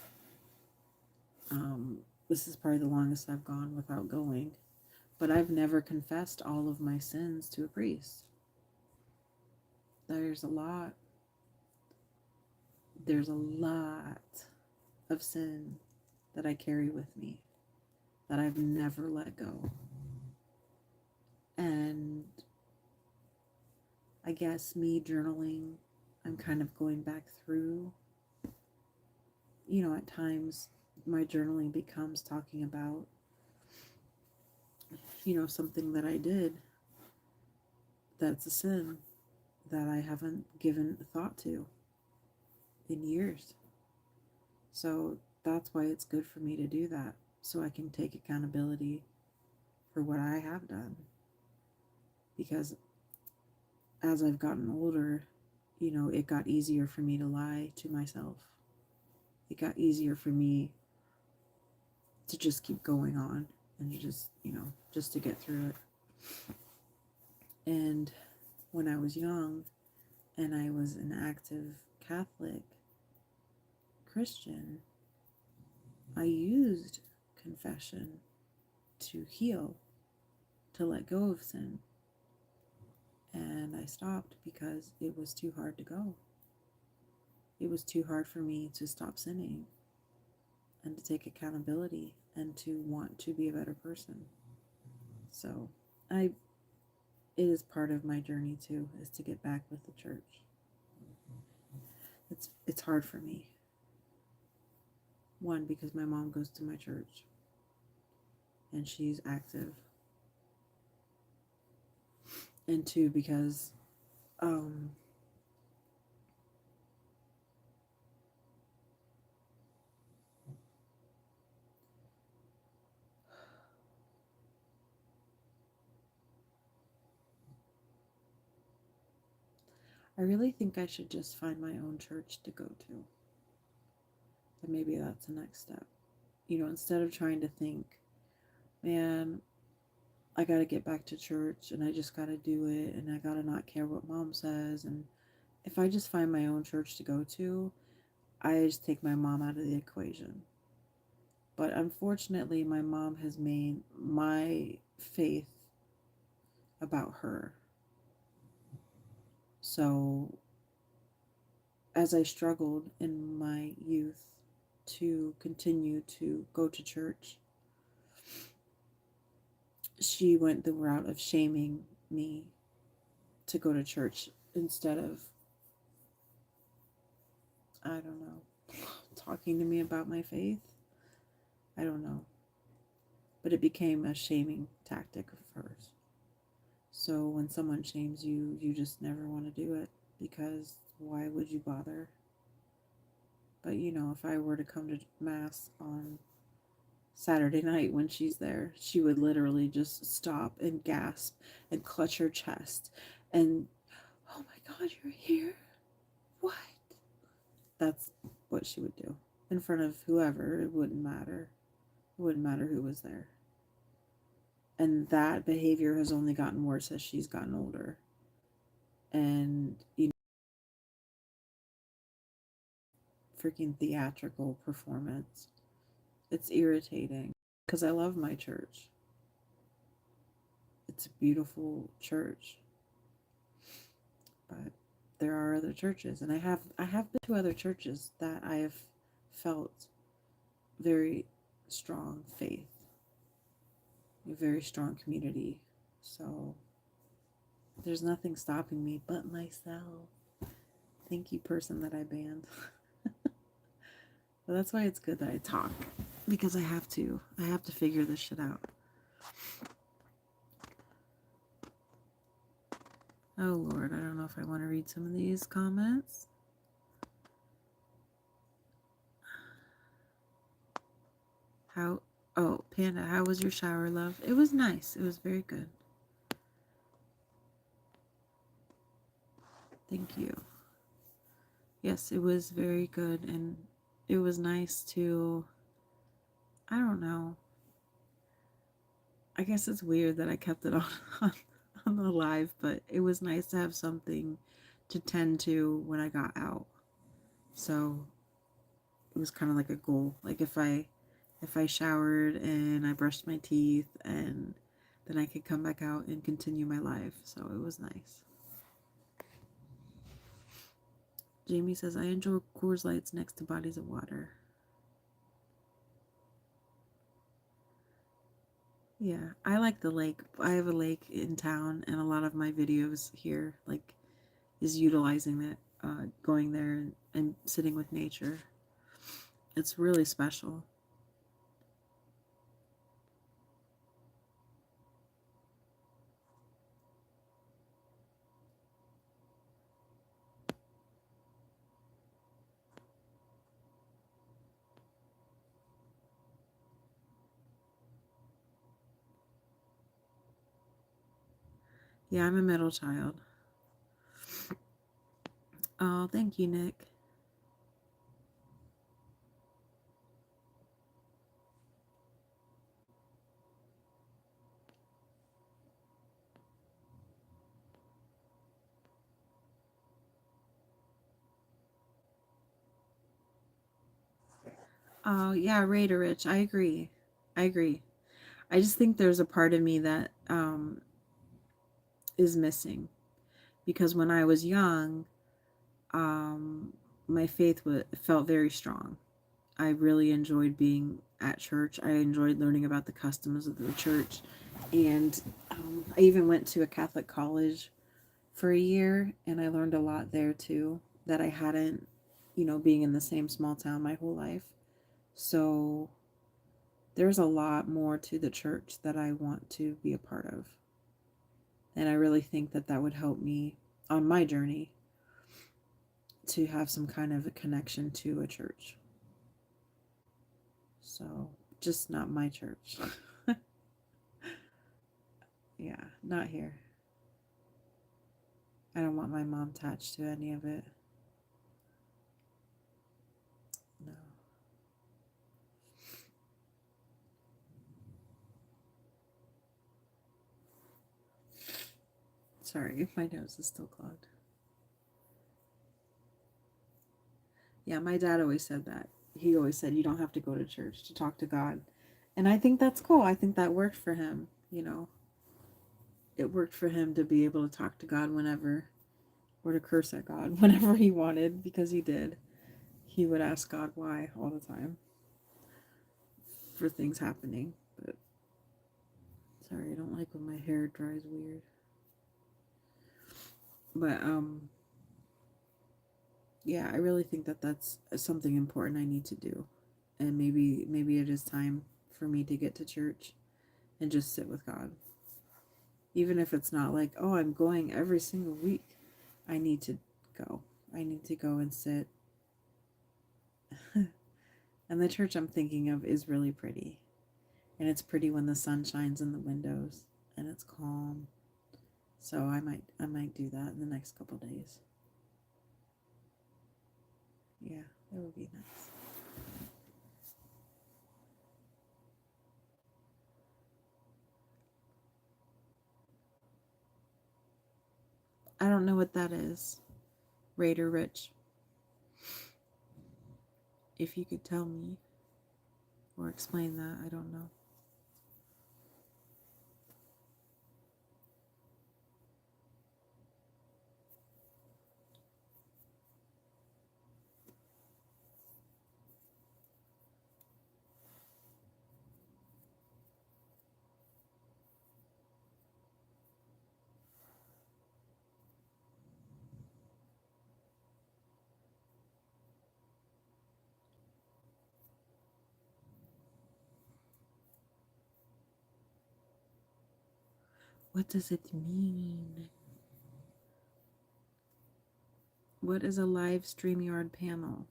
S3: This is probably the longest I've gone without going. But I've never confessed all of my sins to a priest. There's a lot. There's a lot of sin that I carry with me that I've never let go. And I guess me journaling, I'm kind of going back through, at times my journaling becomes talking about, something that I did that's a sin that I haven't given thought to in years. So that's why it's good for me to do that, so I can take accountability for what I have done. Because as I've gotten older, it got easier for me to lie to myself. It got easier for me to just keep going on and just to get through it. And when I was young and I was an active Catholic Christian, I used confession to heal, to let go of sin. And I stopped because it was too hard to go. It was too hard for me to stop sinning and to take accountability and to want to be a better person. So it is part of my journey too, is to get back with the church. It's hard for me. One, because my mom goes to my church and she's active. And two, because I really think I should just find my own church to go to. And maybe that's the next step. Instead of trying to think, man, I got to get back to church and I just got to do it and I got to not care what mom says. And if I just find my own church to go to, I just take my mom out of the equation. But unfortunately, my mom has made my faith about her. So as I struggled in my youth to continue to go to church, she went the route of shaming me to go to church instead of, I don't know, talking to me about my faith. I don't know. But it became a shaming tactic of hers. So when someone shames you, you just never want to do it, because why would you bother? But if I were to come to Mass on Saturday night when she's there, she would literally just stop and gasp and clutch her chest and, oh my God, you're here? What? That's what she would do in front of whoever. It wouldn't matter. It wouldn't matter who was there. And that behavior has only gotten worse as she's gotten older. And, freaking theatrical performance. It's irritating because I love my church. It's a beautiful church. But there are other churches, and I have been to other churches that I have felt very strong faith, a very strong community. So there's nothing stopping me but myself. Thank you, person that I banned. But that's why it's good that I talk, because I have to figure this shit out. Oh Lord, I don't know if I want to read some of these comments. Panda, how was your shower, love? It was nice. It was very good. Thank you. Yes, it was very good, and it was nice to, I don't know. I guess it's weird that I kept it on, on, on the live, but it was nice to have something to tend to when I got out. So it was kind of like a goal. Like if I showered and I brushed my teeth, and then I could come back out and continue my life. So it was nice. Jamie says, I enjoy Coors Lights next to bodies of water. Yeah, I like the lake. I have a lake in town, and a lot of my videos here, like, is utilizing that, going there and sitting with nature. It's really special. Yeah, I'm a middle child. Oh, thank you, Nick. Oh, yeah, Raider Rich. I agree. I agree. I just think there's a part of me that is missing, because when I was young, my faith felt very strong. I really enjoyed being at church. I enjoyed learning about the customs of the church, and I even went to a Catholic college for a year, and I learned a lot there too that I hadn't, being in the same small town my whole life. So there's a lot more to the church that I want to be a part of. And I really think that that would help me on my journey to have some kind of a connection to a church. So, just not my church. Yeah, not here. I don't want my mom attached to any of it. No. Sorry, my nose is still clogged. Yeah, my dad always said that. He always said, you don't have to go to church to talk to God. And I think that's cool. I think that worked for him, It worked for him to be able to talk to God whenever, or to curse at God whenever he wanted, because he did. He would ask God why all the time for things happening. But sorry, I don't like when my hair dries weird. But yeah, I really think that that's something important I need to do. And maybe it is time for me to get to church and just sit with God. Even if it's not like, oh, I'm going every single week. I need to go. I need to go and sit. And the church I'm thinking of is really pretty. And it's pretty when the sun shines in the windows and it's calm. So I might do that in the next couple days. Yeah, that would be nice. I don't know what that is. Raider Rich. If you could tell me or explain that, I don't know. What does it mean? What is a live StreamYard panel?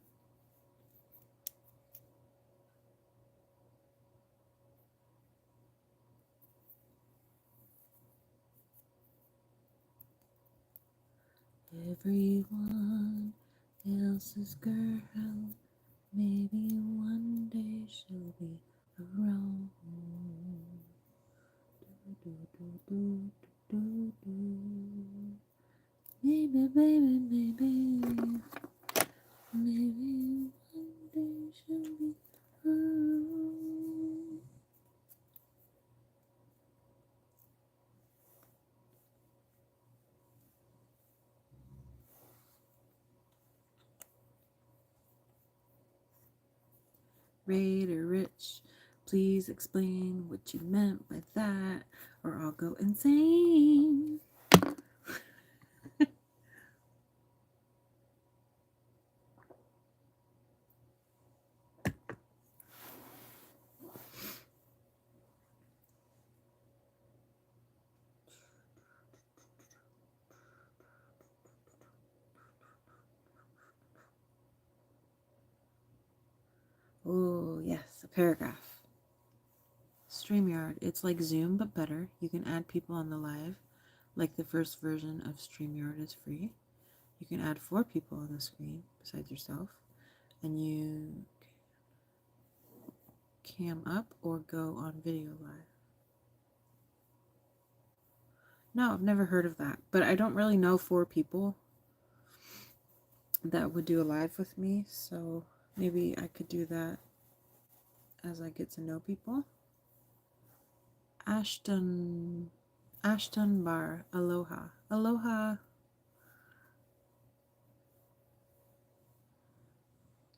S3: Everyone else's girl, maybe one day she'll be around. Maybe, baby, maybe. Maybe one day she'll be home. Raider Rich, please explain what you meant by that, or I'll go insane. Oh, yes, a paragraph. StreamYard, it's like Zoom but better. You can add people on the live, like the first version of StreamYard is free. You can add 4 people on the screen besides yourself, and you cam up or go on video live. No, I've never heard of that, but I don't really know 4 people that would do a live with me, so maybe I could do that as I get to know people. Ashton Bar, aloha. Aloha.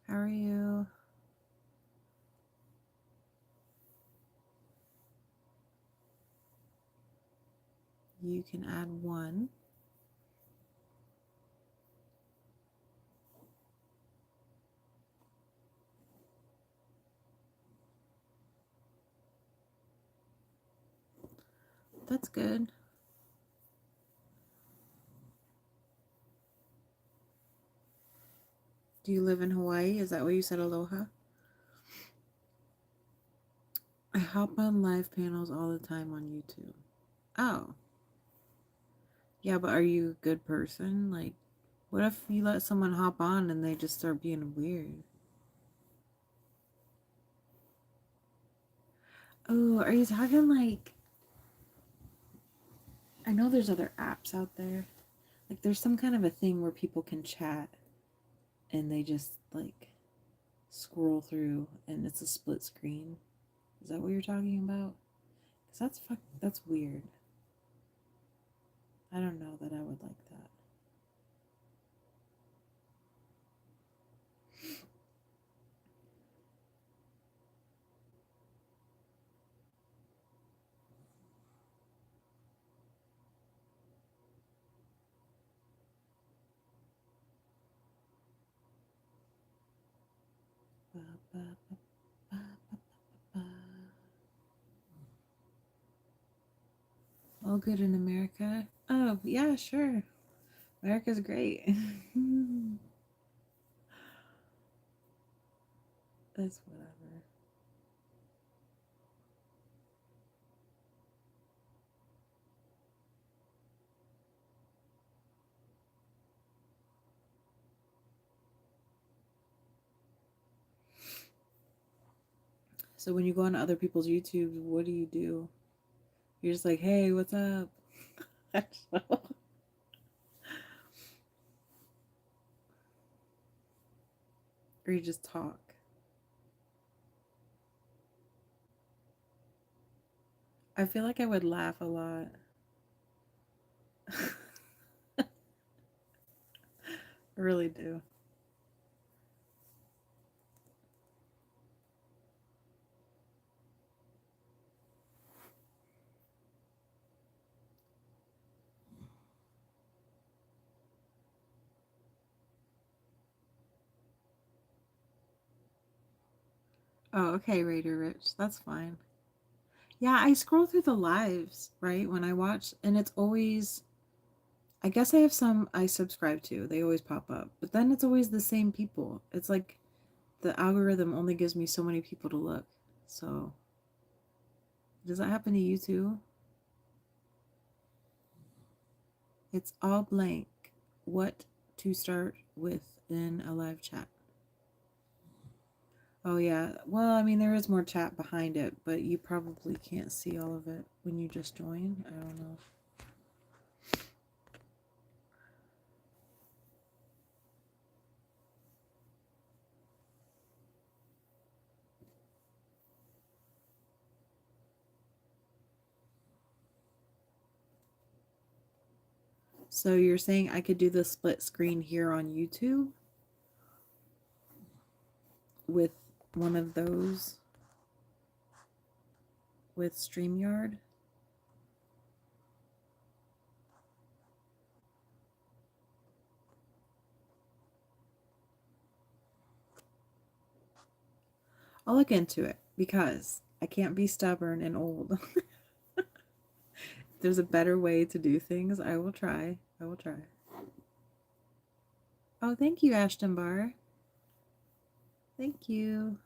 S3: How are you? You can add 1. That's good. Do you live in Hawaii? Is that what you said, aloha? I hop on live panels all the time on YouTube. Oh. Yeah, but are you a good person? Like, what if you let someone hop on and they just start being weird? Oh, are you talking like... I know there's other apps out there. Like, there's some kind of a thing where people can chat and they just, like, scroll through and it's a split screen. Is that what you're talking about? Because that's weird. I don't know that I would like that. Ba, ba, ba, ba, ba, ba. All good in America? Oh, yeah, sure. America's great. That's whatever. So when you go on other people's YouTube, what do you do? You're just like, hey, what's up? I don't know. Or you just talk. I feel like I would laugh a lot. I really do. Oh, okay, Raider Rich. That's fine. Yeah, I scroll through the lives, right, when I watch, and it's always, I guess I have some I subscribe to. They always pop up. But then it's always the same people. It's like the algorithm only gives me so many people to look. So, does that happen to you too? It's all blank. What to start with in a live chat? Oh, yeah. Well, I mean, there is more chat behind it, but you probably can't see all of it when you just join. I don't know. So you're saying I could do the split screen here on YouTube with one of those with StreamYard? I'll look into it because I can't be stubborn and old. If there's a better way to do things, I will try. I will try. Oh, thank you, Ashton Barr. Thank you.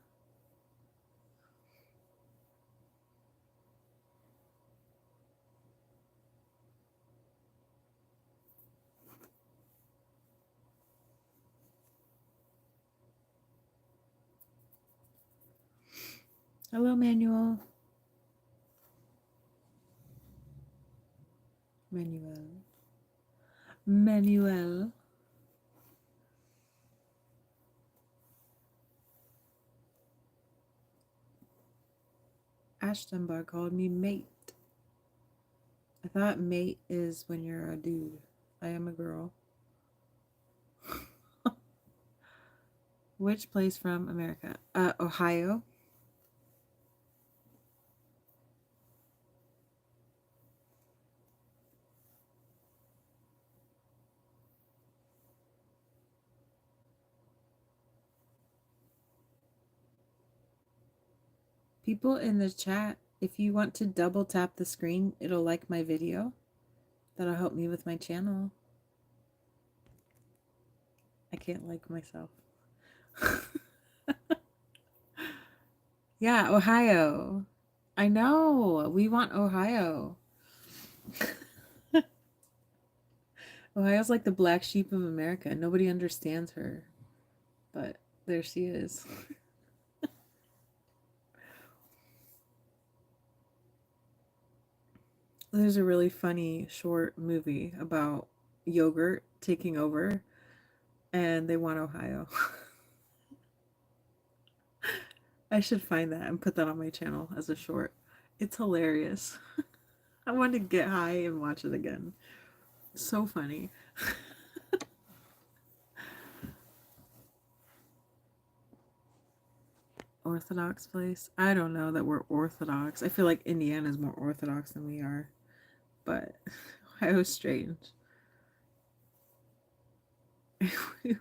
S3: Hello, Manuel. Manuel. Ashton Bar called me mate. I thought mate is when you're a dude. I am a girl. Which place from America? Ohio. People in the chat, if you want to double tap the screen, it'll like my video. That'll help me with my channel. I can't like myself. Yeah, Ohio. I know. We want Ohio. Ohio's like the black sheep of America. Nobody understands her. But there she is. There's a really funny short movie about yogurt taking over, and they want Ohio. I should find that and put that on my channel as a short. It's hilarious. I want to get high and watch it again. So funny. Orthodox place? I don't know that we're Orthodox. I feel like Indiana is more Orthodox than we are. But Ohio's strange.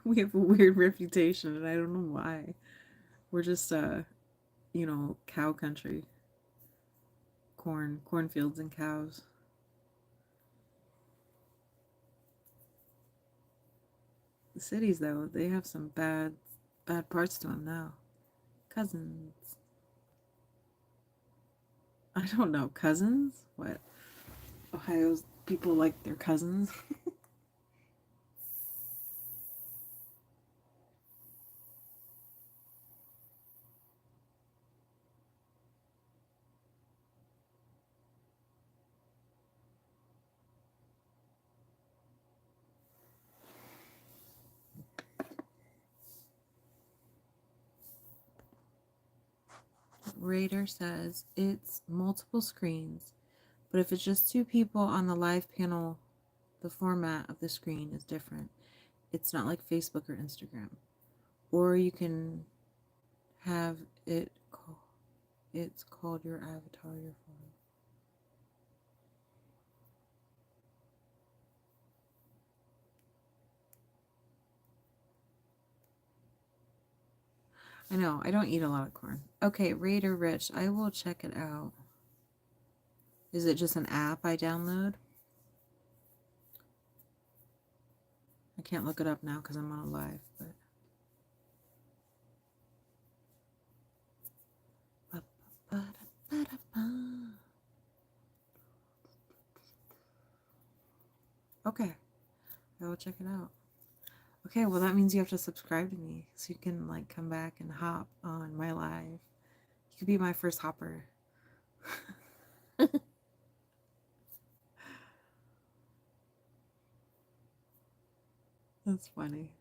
S3: We have a weird reputation, and I don't know why. We're just, cow country. Cornfields and cows. The cities, though, they have some bad parts to them now. Cousins. I don't know. Cousins? What? Ohio's people like their cousins? Raider says it's multiple screens, but if it's just two people on the live panel, the format of the screen is different. It's not like Facebook or Instagram. Or you can have it's called your avatar, your photo. I know, I don't eat a lot of corn. Okay, Raider Rich, I will check it out. Is it just an app I download? I can't look it up now because I'm on a live, but okay, I will check it out. Okay, well that means you have to subscribe to me so you can like come back and hop on my live. You could be my first hopper. That's funny.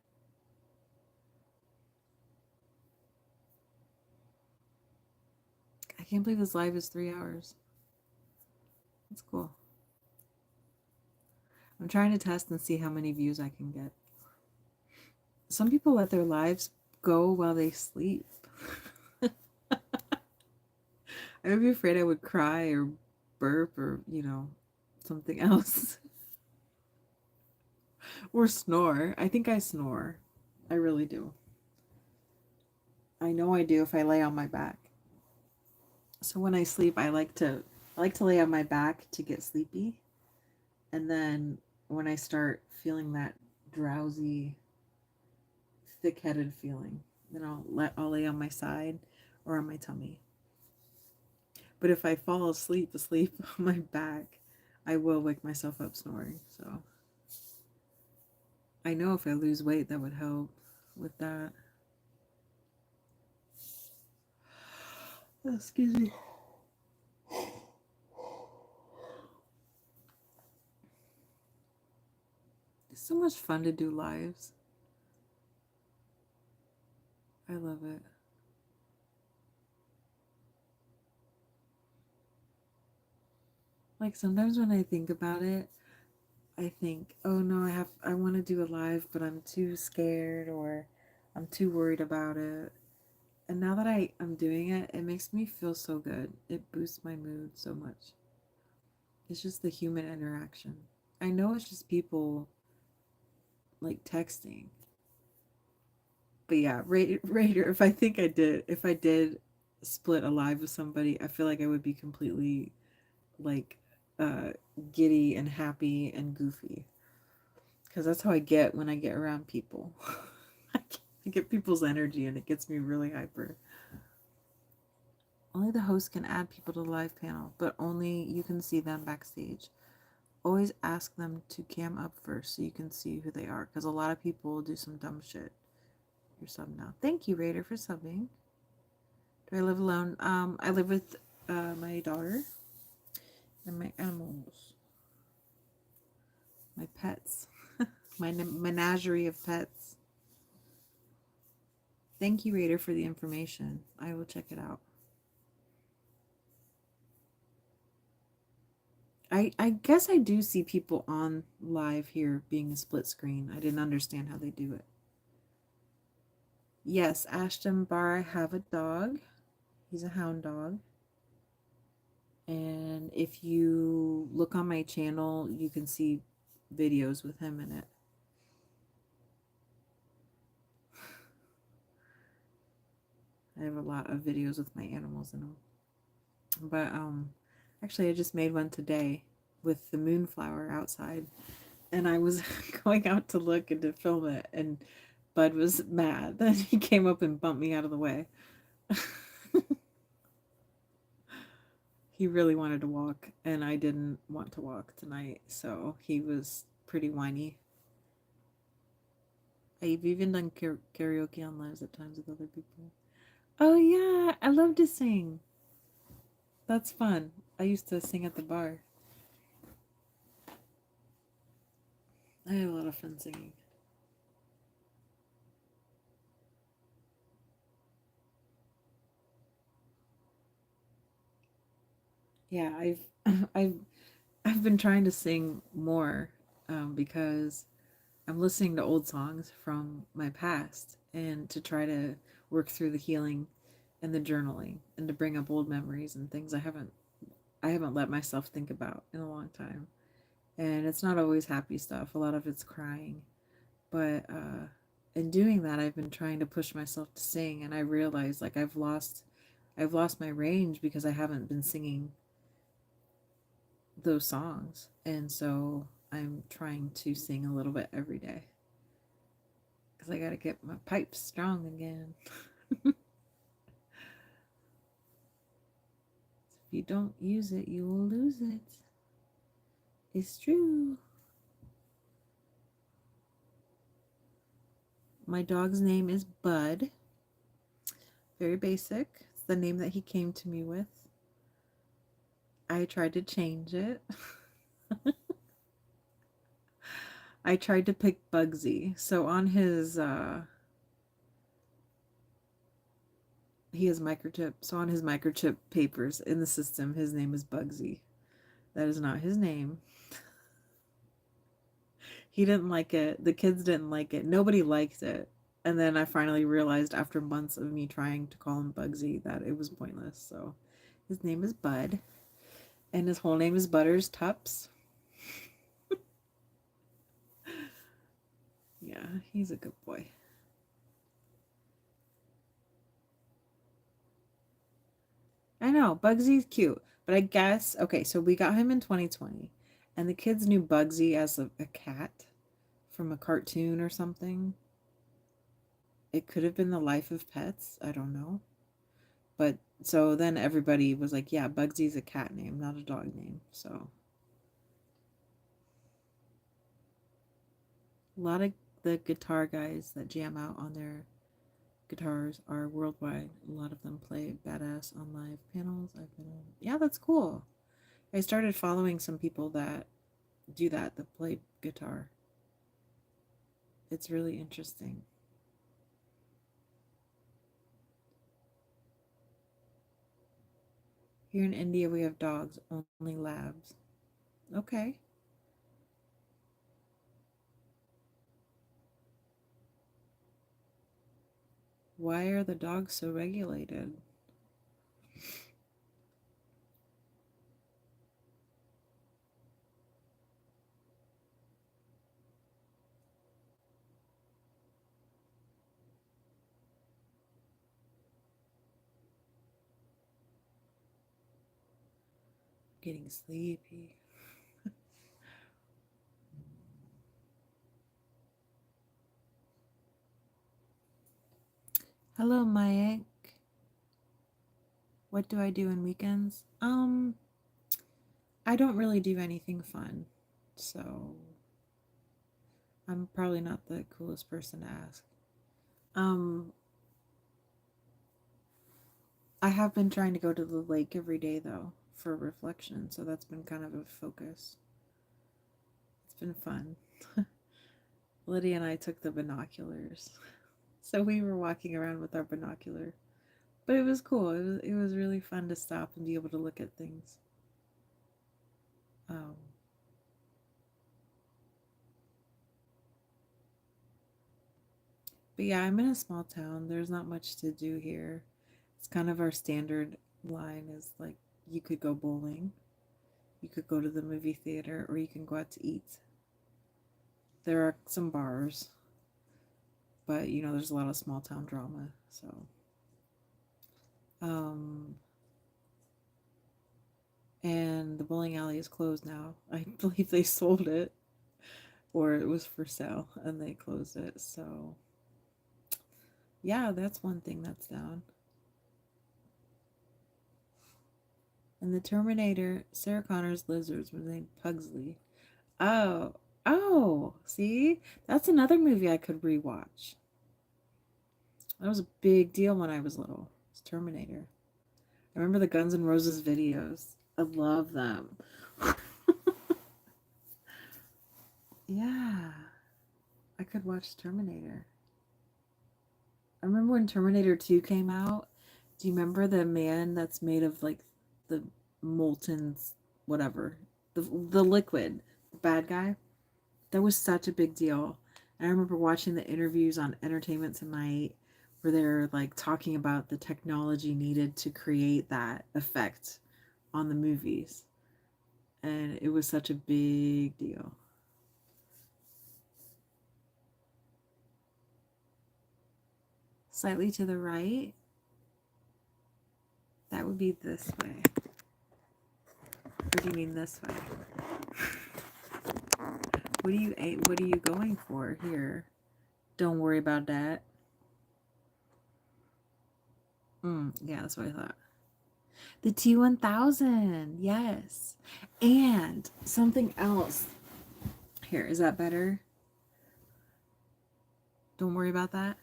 S3: I can't believe this live is 3 hours. That's cool. I'm trying to test and see how many views I can get. Some people let their lives go while they sleep. I would be afraid I would cry or burp or, something else. Or snore. I think I snore. I really do. I know I do if I lay on my back. So when I sleep, I like to lay on my back to get sleepy. And then when I start feeling that drowsy, thick-headed feeling, then I'll lay on my side or on my tummy. But if I fall asleep on my back, I will wake myself up snoring. So I know if I lose weight, that would help with that. Oh, excuse me. It's so much fun to do lives. I love it. Like sometimes when I think about it, I think, oh no, I want to do a live, but I'm too scared or I'm too worried about it. And now that I'm doing it, it makes me feel so good. It boosts my mood so much. It's just the human interaction. I know it's just people like texting. But yeah, Raider, if I did split a live with somebody, I feel like I would be completely like uh giddy and happy and goofy. Because that's how I get when I get around people. I get people's energy and it gets me really hyper. Only the host can add people to the live panel, but only you can see them backstage. Always ask them to cam up first so you can see who they are, because a lot of people do some dumb shit. You're sub now. Thank you, Raider, for subbing. Do I live alone? I live with my daughter and my animals, my pets, my menagerie of pets. Thank you, Raider, for the information. I will check it out. I guess I do see people on live here being a split screen. I didn't understand how they do it. Yes, Ashton Bar, I have a dog. He's a hound dog. And if you look on my channel, you can see videos with him in it. I have a lot of videos with my animals in them. But actually I just made one today with the moonflower outside. And I was going out to look and to film it, and Bud was mad that he came up and bumped me out of the way. He really wanted to walk, and I didn't want to walk tonight, so he was pretty whiny. I've even done karaoke on lives at times with other people. Oh yeah, I love to sing. That's fun. I used to sing at the bar. I had a lot of fun singing. Yeah, I've been trying to sing more because I'm listening to old songs from my past and to try to work through the healing and the journaling and to bring up old memories and things I haven't let myself think about in a long time. And it's not always happy stuff. A lot of it's crying. But in doing that, I've been trying to push myself to sing, and I realized like I've lost my range because I haven't been singing those songs. And so I'm trying to sing a little bit every day because I got to get my pipes strong again. If you don't use it, you will lose it. It's true. my dog's name is Bud. Very basic. It's the name that he came to me with. I tried to change it. I tried to pick Bugsy. So on his he has microchip. So on his microchip papers in the system, his name is Bugsy. That is not his name. He didn't like it. The kids didn't like it. Nobody liked it. And then I finally realized after months of me trying to call him Bugsy that it was pointless. So his name is Bud. And his whole name is Butters Tups. Yeah, he's a good boy. I know, Bugsy's cute. But I guess, okay, so we got him in 2020. And the kids knew Bugsy as a cat from a cartoon or something. It could have been The Life of Pets. I don't know. But so then everybody was like, yeah, Bugsy's a cat name, not a dog name. So a lot of the guitar guys that jam out on their guitars are worldwide. A lot of them play badass on live panels. I've been on. Yeah, that's cool. I started following some people that do that play guitar. It's really interesting. Here in India, we have dogs, only labs. Okay. Why are the dogs so regulated? Getting sleepy. Hello, Mayank. What do I do in weekends? I don't really do anything fun, so I'm probably not the coolest person to ask. I have been trying to go to the lake every day though for reflection, so that's been kind of a focus. It's been fun. Lydia and I took the binoculars, so we were walking around with our binocular, but it was cool. It was really fun to stop and be able to look at things. Um, but yeah, I'm in a small town. There's not much to do here. It's kind of our standard line is like you could go bowling, you could go to the movie theater, or you can go out to eat. There are some bars, but you know, there's a lot of small town drama. So, and the bowling alley is closed now. I believe they sold it, or it was for sale and they closed it. So, yeah, that's one thing that's down. And the Terminator, Sarah Connor's lizards were named Pugsley. Oh, see? That's another movie I could rewatch. That was a big deal when I was little. It's Terminator. I remember the Guns N' Roses videos. I love them. Yeah. I could watch Terminator. I remember when Terminator 2 came out. Do you remember the man that's made of like the molten whatever? The liquid, the bad guy? That was such a big deal. And I remember watching the interviews on Entertainment Tonight where they're like talking about the technology needed to create that effect on the movies. And it was such a big deal. Slightly to the right, that would be this way. Or do you mean this way? What are you going for here? Don't worry about that. Yeah, that's what I thought. The T1000, yes. And something else. Here, is that better? Don't worry about that.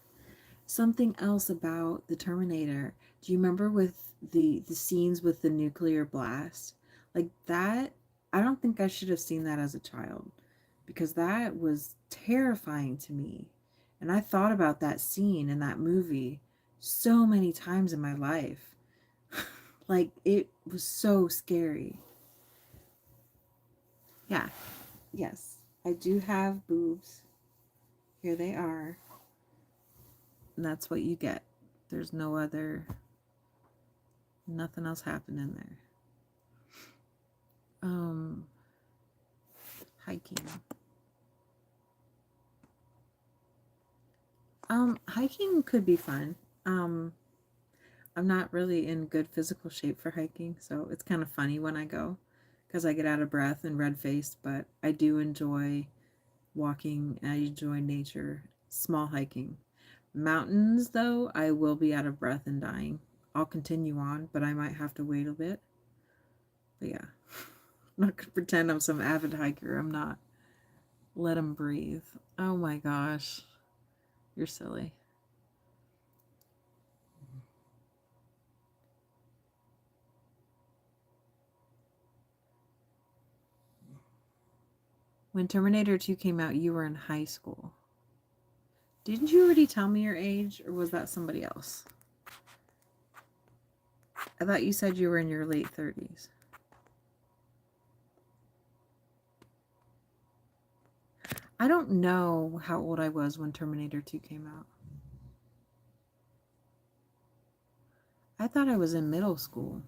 S3: Something else about the Terminator. Do you remember with the scenes with the nuclear blast? Like that, I don't think I should have seen that as a child because that was terrifying to me. And I thought about that scene in that movie so many times in my life. Like it was so scary. Yeah. Yes. I do have boobs. Here they are. And that's what you get. There's no other, nothing else happened in there. Hiking. Hiking could be fun. I'm not really in good physical shape for hiking, so it's kind of funny when I go because I get out of breath and red faced, but I do enjoy walking. I enjoy nature, small hiking. Mountains, though, I will be out of breath and dying. I'll continue on, but I might have to wait a bit. But yeah, I'm not gonna pretend I'm some avid hiker. I'm not. Let them breathe. Oh my gosh. You're silly. When Terminator 2 came out, you were in high school. Didn't you already tell me your age, or was that somebody else? I thought you said you were in your late 30s. I don't know how old I was when Terminator 2 came out. I thought I was in middle school.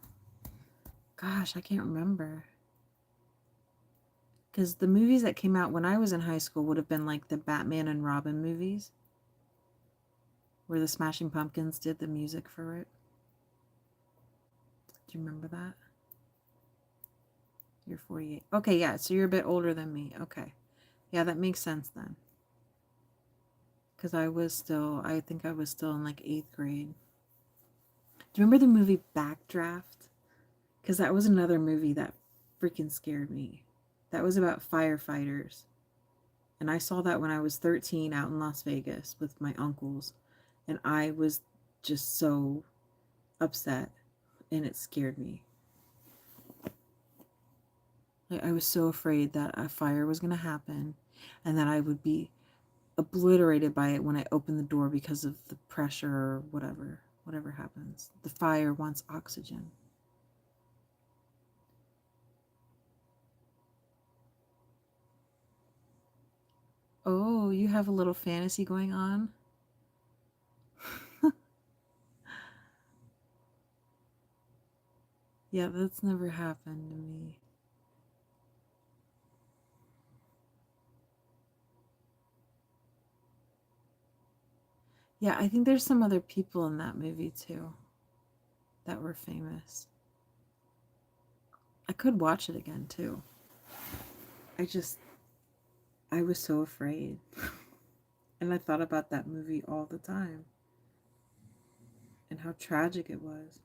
S3: Gosh, I can't remember. Because the movies that came out when I was in high school would have been like the Batman and Robin movies, where the Smashing Pumpkins did the music for it. Do you remember that? You're 48. Okay, yeah, so you're a bit older than me. Okay. Yeah, that makes sense then. Because I think I was still in like 8th grade. Do you remember the movie Backdraft? Because that was another movie that freaking scared me. That was about firefighters. And I saw that when I was 13 out in Las Vegas with my uncles. And I was just so upset. And it scared me. Like, I was so afraid that a fire was going to happen. And that I would be obliterated by it when I opened the door because of the pressure or whatever happens. The fire wants oxygen. Oh, you have a little fantasy going on? Yeah, that's never happened to me. Yeah, I think there's some other people in that movie too that were famous. I could watch it again too. I was so afraid. And I thought about that movie all the time and how tragic it was.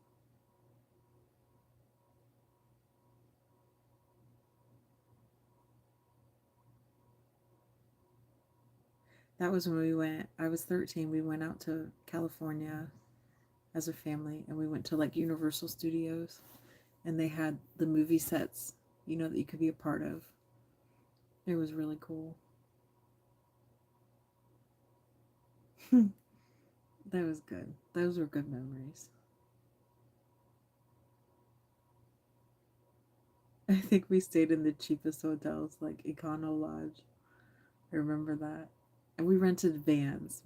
S3: That was when I was 13, we went out to California as a family and we went to like Universal Studios and they had the movie sets, that you could be a part of. It was really cool. That was good. Those were good memories. I think we stayed in the cheapest hotels, like Econo Lodge. I remember that. And we rented vans.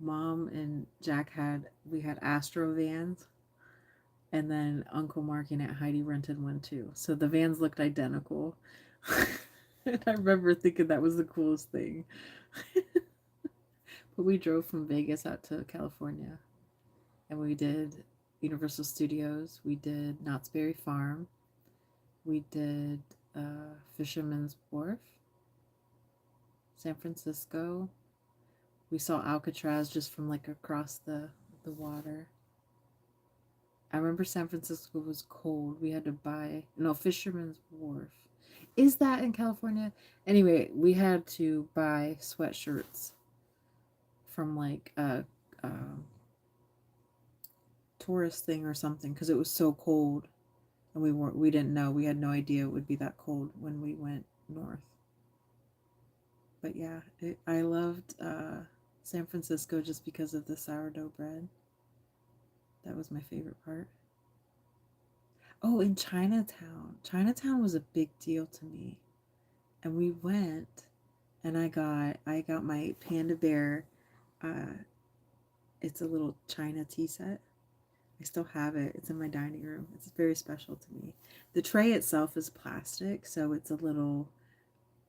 S3: Mom and Jack we had Astro vans. And then Uncle Mark and Aunt Heidi rented one too. So the vans looked identical. And I remember thinking that was the coolest thing. But we drove from Vegas out to California. And we did Universal Studios. We did Knott's Berry Farm. We did Fisherman's Wharf. San Francisco. We saw Alcatraz just from like across the water. I remember San Francisco was cold. We had to Fisherman's Wharf. Is that in California? Anyway, we had to buy sweatshirts from like a tourist thing or something because it was so cold, and we didn't know, we had no idea it would be that cold when we went north. But yeah, I loved San Francisco just because of the sourdough bread. That was my favorite part. Oh, in Chinatown. Chinatown was a big deal to me. And we went, and I got my Panda Bear. It's a little China tea set. I still have it. It's in my dining room. It's very special to me. The tray itself is plastic, so it's a little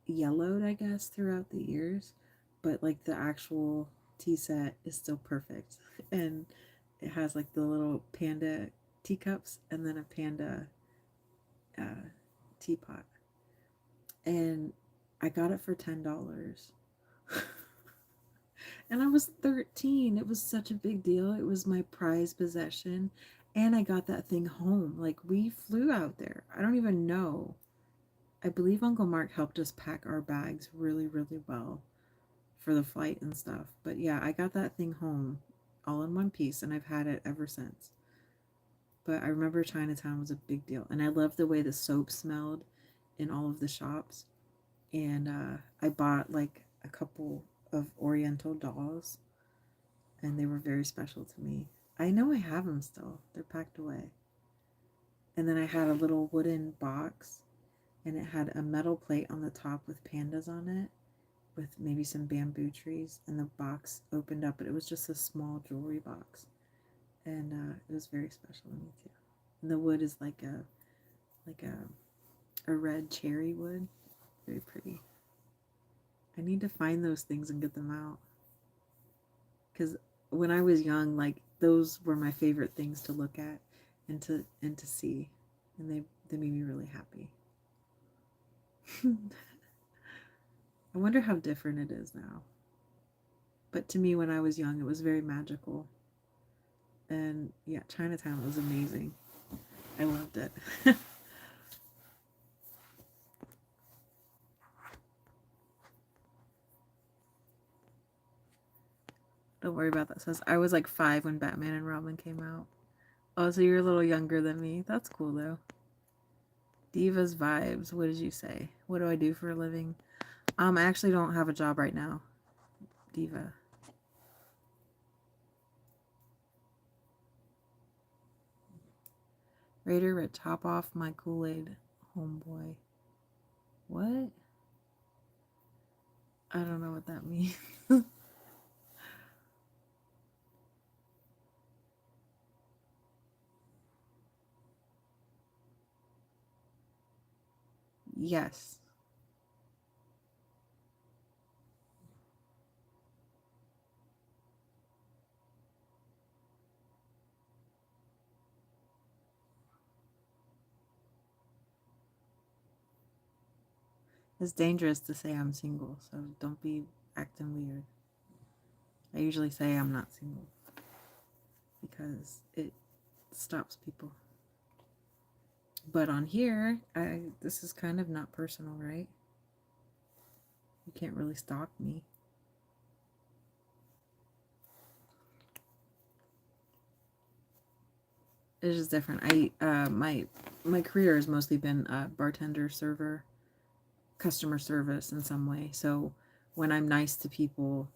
S3: yellowed, I guess, throughout the years. But like the actual tea set is still perfect. And it has like the little panda teacups and then a panda teapot. And I got it for $10. And I was 13. It was such a big deal. It was my prized possession. And I got that thing home. Like, we flew out there. I don't even know. I believe Uncle Mark helped us pack our bags really, really well for the flight and stuff. But yeah, I got that thing home all in one piece, and I've had it ever since. But I remember Chinatown was a big deal. And I loved the way the soap smelled in all of the shops. And I bought like a couple of Oriental dolls, and they were very special to me. I know I have them still. They're packed away. And then I had a little wooden box, and it had a metal plate on the top with pandas on it, with maybe some bamboo trees, and the box opened up, but it was just a small jewelry box. And it was very special to me too. And the wood is like a red cherry wood. Very pretty. I need to find those things and get them out. Because when I was young, like, those were my favorite things to look at and to see. And they made me really happy. I wonder how different it is now. But to me, when I was young, it was very magical. And yeah, Chinatown was amazing. I loved it. Don't worry about that. Says I was like 5 when Batman and Robin came out. Oh, so you're a little younger than me. That's cool though. Divas vibes. What did you say? What do I do for a living? I actually don't have a job right now. Diva. Raider, top off my Kool-Aid, homeboy. What? I don't know what that means. Yes. It's dangerous to say I'm single, so don't be acting weird. I usually say I'm not single because it stops people. But on here, this is kind of not personal, right? You can't really stalk me. It's just different. My career has mostly been bartender, server, customer service in some way. So when I'm nice to people,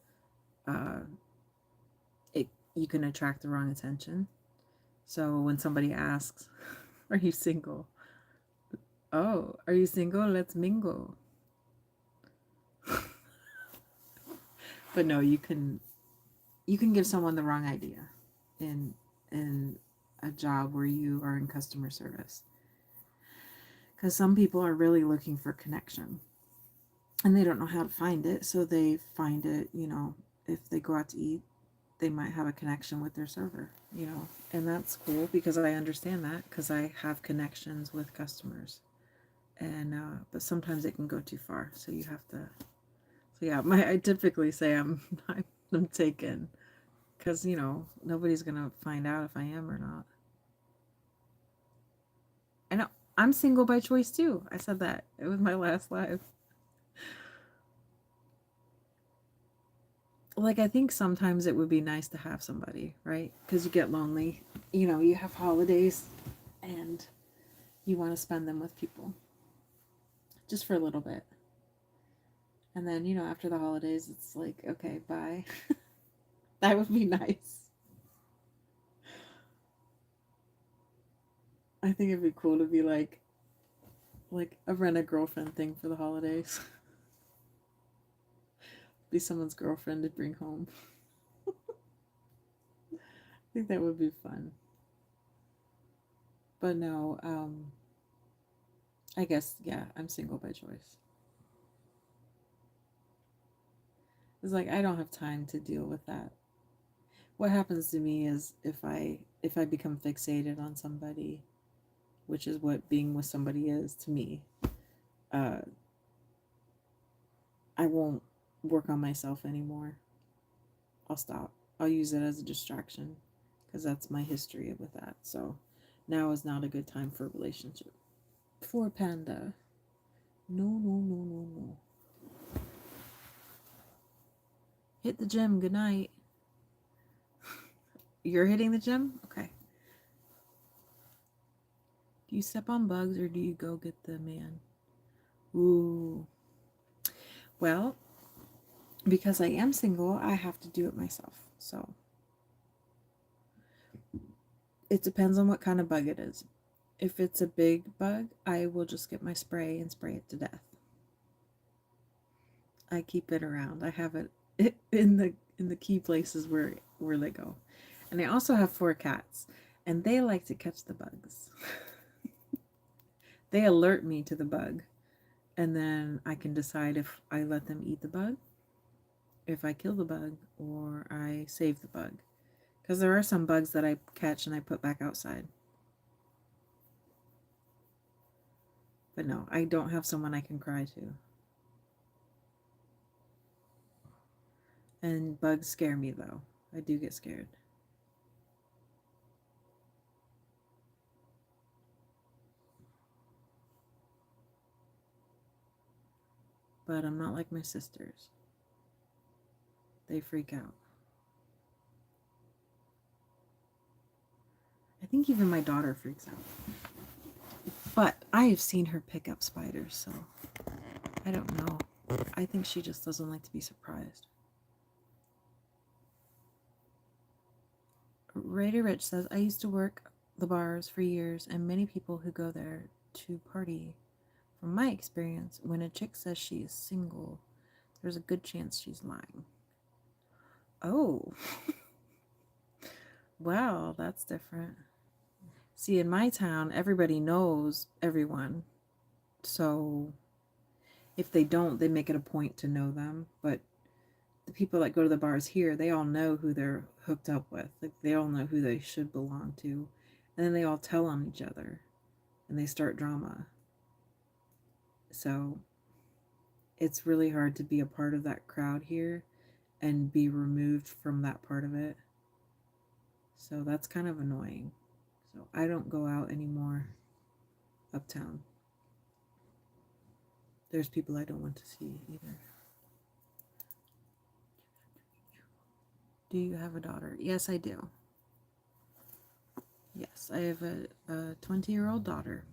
S3: you can attract the wrong attention. So when somebody asks, "Are you single?" "Oh, are you single? Let's mingle." But no, you can give someone the wrong idea in a job where you are in customer service. Because some people are really looking for connection and they don't know how to find it. So they find it, if they go out to eat, they might have a connection with their server, and that's cool because I understand that because I have connections with customers. And, but sometimes it can go too far. So you have to, so yeah, I typically say I'm taken because, nobody's going to find out if I am or not. I know. I'm single by choice too. I said that. It was my last live. like, I think sometimes it would be nice to have somebody, right? Because you get lonely. You know, you have holidays and you want to spend them with people just for a little bit. And then, you know, after the holidays, it's like, okay, bye. That would be nice. I think it'd be cool to be like a rent a girlfriend thing for the holidays. Be someone's girlfriend to bring home. I think that would be fun. But no, I guess, yeah, I'm single by choice. It's like I don't have time to deal with that. What happens to me is if I become fixated on somebody, which is what being with somebody is to me, uh, I won't work on myself anymore. I'll stop. I'll use it as a distraction because that's my history with that. So now is not a good time for a relationship. For Panda. No, no, no, no, no. Hit the gym. Good night. You're hitting the gym? Okay. Do you step on bugs or do you go get the man? Ooh. Well, because I am single, I have to do it myself. So it depends on what kind of bug it is. If it's a big bug, I will just get my spray and spray it to death. I keep it around. I have it in the key places where they go. And I also have 4 cats, and they like to catch the bugs. They alert me to the bug, and then I can decide if I let them eat the bug, if I kill the bug, or I save the bug. Because there are some bugs that I catch and I put back outside. But no, I don't have someone I can cry to. And bugs scare me, though. I do get scared. But I'm not like my sisters. They freak out. I think even my daughter freaks out. But I have seen her pick up spiders, so I don't know. I think she just doesn't like to be surprised. Raider Rich says, I used to work the bars for years, and many people who go there to party. From my experience, when a chick says she is single, there's a good chance she's lying. Oh. Wow, that's different. See, in my town, everybody knows everyone. So if they don't, they make it a point to know them. But the people that go to the bars here, they all know who they're hooked up with. Like, they all know who they should belong to. And then they all tell on each other. And they start drama. So it's really hard to be a part of that crowd here and be removed from that part of it. So that's kind of annoying. So I don't go out anymore uptown. There's people I don't want to see either. Do you have a daughter? Yes, I do. Yes, I have a 20-year-old daughter.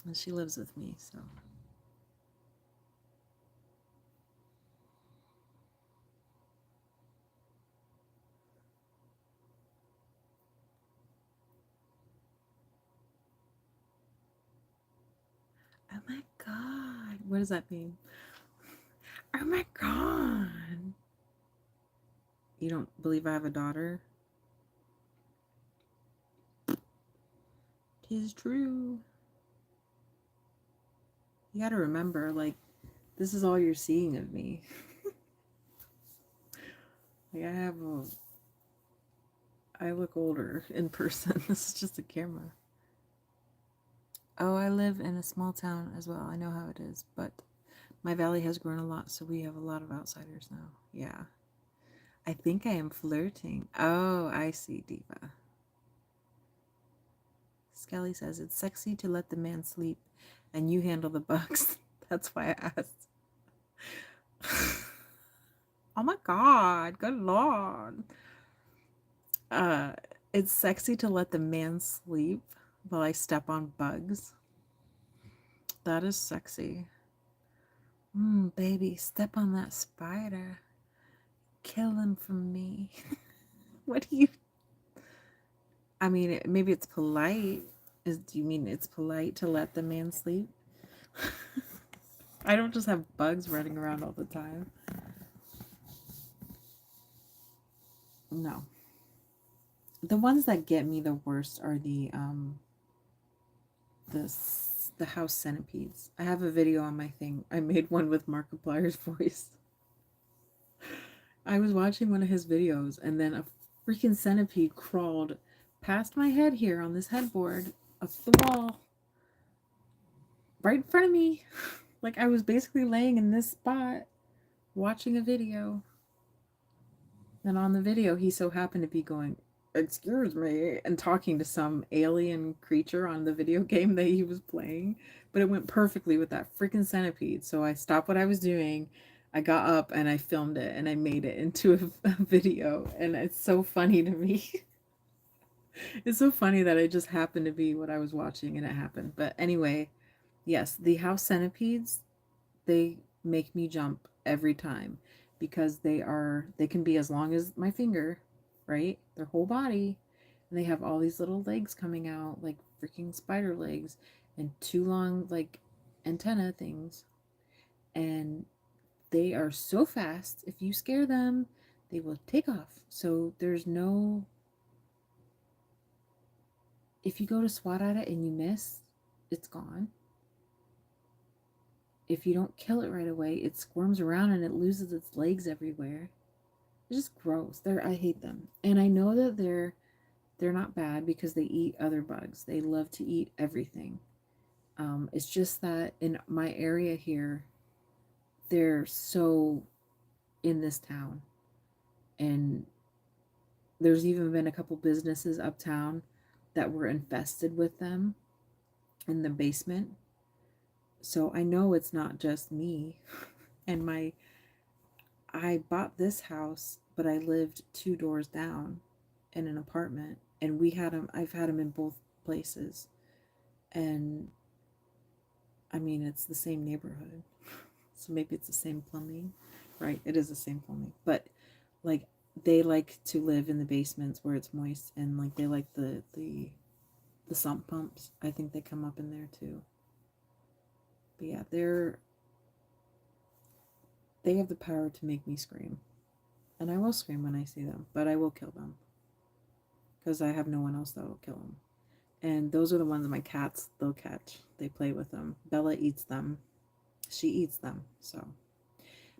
S3: And she lives with me, so. Oh my God. What does that mean? Oh my God. You don't believe I have a daughter? 'Tis true. You gotta remember, like, this is all you're seeing of me. Like, I look older in person. This is just a camera. Oh, I live in a small town as well. I know how it is, but my valley has grown a lot, so we have a lot of outsiders now. Yeah. I think I am flirting. Oh, I see, Diva. Skelly says, it's sexy to let the man sleep and you handle the bugs. That's why I asked. Oh my God, good Lord. Uh, it's sexy to let the man sleep while I step on bugs. That is sexy. Baby, step on that spider. Kill him for me. What do you... I mean, maybe it's polite. Do you mean it's polite to let the man sleep? I don't just have bugs running around all the time. No. The ones that get me the worst are the house centipedes. I have a video on my thing. I made one with Markiplier's voice. I was watching one of his videos and then a freaking centipede crawled past my head here on this headboard up the wall right in front of me. Like I was basically laying in this spot watching a video. And on the video, he so happened to be going, "Excuse me," and talking to some alien creature on the video game that he was playing. But it went perfectly with that freaking centipede. So I stopped what I was doing. I got up and I filmed it and I made it into a video. And it's so funny to me. It's so funny that it just happened to be what I was watching and it happened. But anyway, yes, the house centipedes, they make me jump every time because they can be as long as my finger, right? Their whole body, and they have all these little legs coming out like freaking spider legs and two long like antenna things, and they are so fast. If you scare them, they will take off. So there's no... if you go to swat at it and you miss, it's gone. If you don't kill it right away, it squirms around and it loses its legs everywhere. It's just gross. I hate them. And I know that they're not bad because they eat other bugs. They love to eat everything. It's just that in my area here, they're so in this town. And there's even been a couple businesses uptown that were infested with them in the basement. So I know it's not just me. And I bought this house, but I lived 2 doors down in an apartment, and I've had them in both places. And I mean, it's the same neighborhood. So maybe it's the same plumbing. Right, it is the same plumbing. But like they like to live in the basements where it's moist, and like they like the sump pumps. I think they come up in there too. But yeah, they have the power to make me scream. And I will scream when I see them, but I will kill them. Because I have no one else that will kill them. And those are the ones my cats, they'll catch. They play with them. Bella eats them. She eats them. So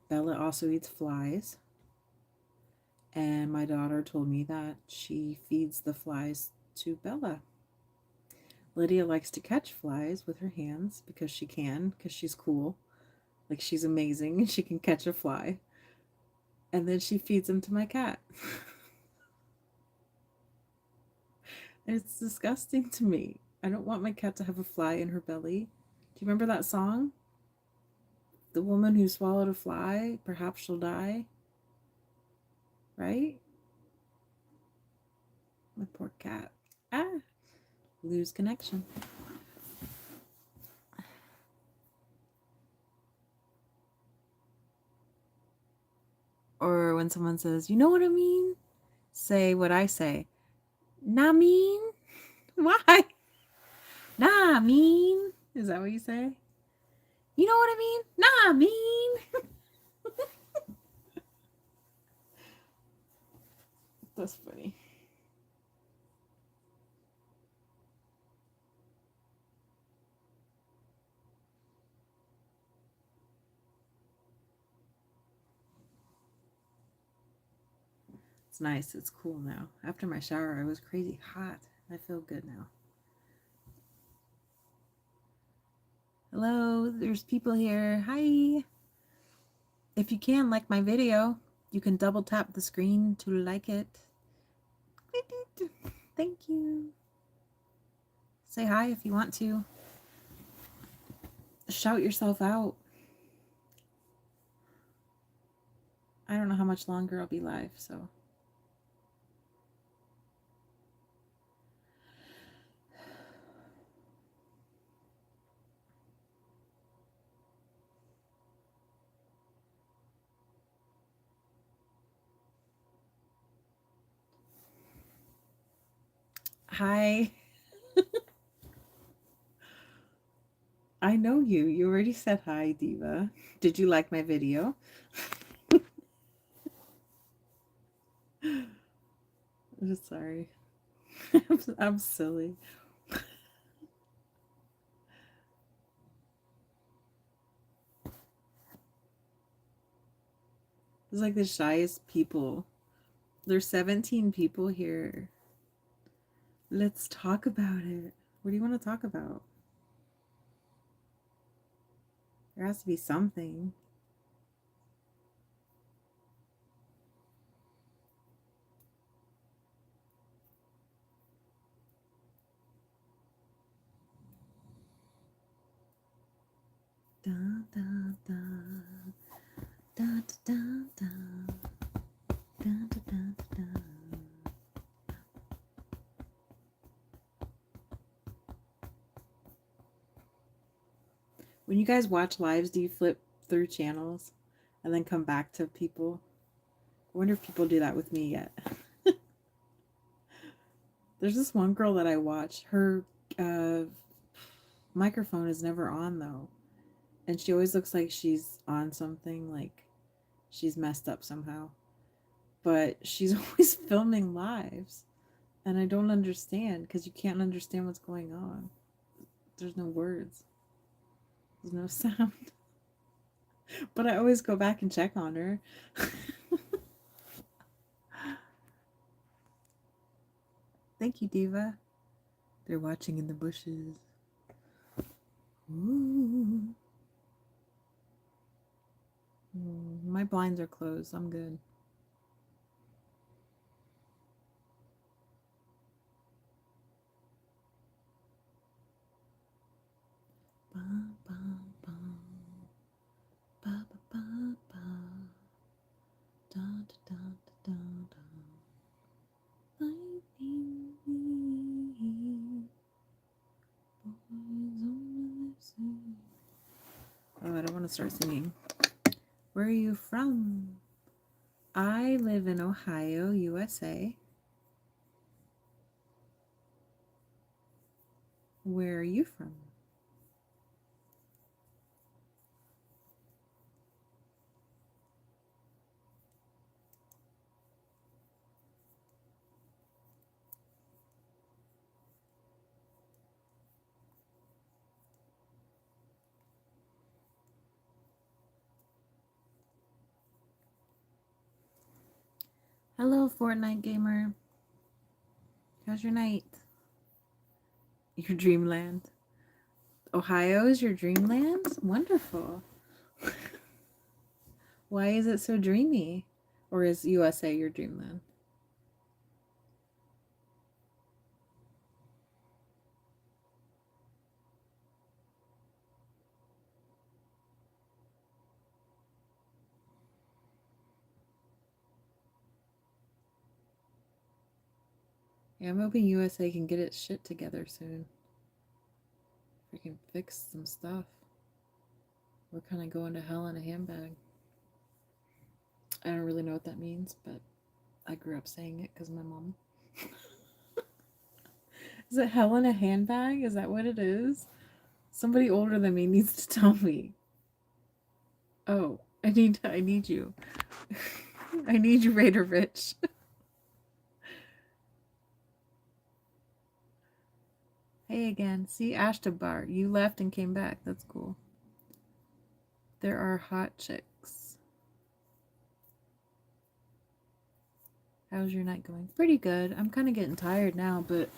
S3: Bella also eats flies. And my daughter told me that she feeds the flies to Bella. Lydia likes to catch flies with her hands because she's cool. Like she's amazing and she can catch a fly. And then she feeds them to my cat. It's disgusting to me. I don't want my cat to have a fly in her belly. Do you remember that song? The woman who swallowed a fly, perhaps she'll die. Right? My poor cat. Lose connection. Or when someone says, "You know what I mean?" Say what I say. "Nah mean?" Why? "Nah mean." Is that what you say? "You know what I mean?" "Nah mean." That's funny. It's nice. It's cool now. After my shower, I was crazy hot. I feel good now. Hello, there's people here. Hi. If you can like my video, you can double tap the screen to like it. Thank you. Say hi if you want to. Shout yourself out. I don't know how much much longer I'll be live, so. Hi. I know you. You already said hi, Diva. Did you like my video? I'm just sorry. I'm silly. It's like the shyest people. There's 17 people here. Let's talk about it. What do you want to talk about? There has to be something. Da da da da da da da da da da. When you guys watch lives, do you flip through channels and then come back to people? I wonder if people do that with me yet. There's this one girl that I watch. Her microphone is never on though. And she always looks like she's on something, like she's messed up somehow. But she's always filming lives. And I don't understand because you can't understand what's going on. There's no words. There's no sound. But I always go back and check on her. Thank you, Diva. They're watching in the bushes. Ooh. My blinds are closed. I'm good. Ba, ba, ba. Ba, ba, ba, ba. Da, da, da, da, da. Lightning, boys on the sea. Oh, I don't want to start singing. Where are you from? I live in Ohio, USA. Where are you from? Hello, Fortnite gamer. How's your night? Your dreamland. Ohio is your dreamland? Wonderful. Why is it so dreamy? Or is USA your dreamland? Yeah, I'm hoping USA can get its shit together soon. We can fix some stuff. We're kind of going to hell in a handbag. I don't really know what that means, but I grew up saying it because my mom. Is it hell in a handbag? Is that what it is? Somebody older than me needs to tell me. Oh, I need you. I need you, Raider Rich. Hey again. See, Ashtabar, you left and came back. That's cool. There are hot chicks. How's your night going? Pretty good. I'm kind of getting tired now, but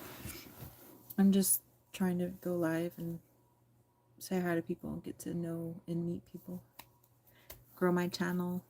S3: I'm just trying to go live and say hi to people and get to know and meet people. Grow my channel.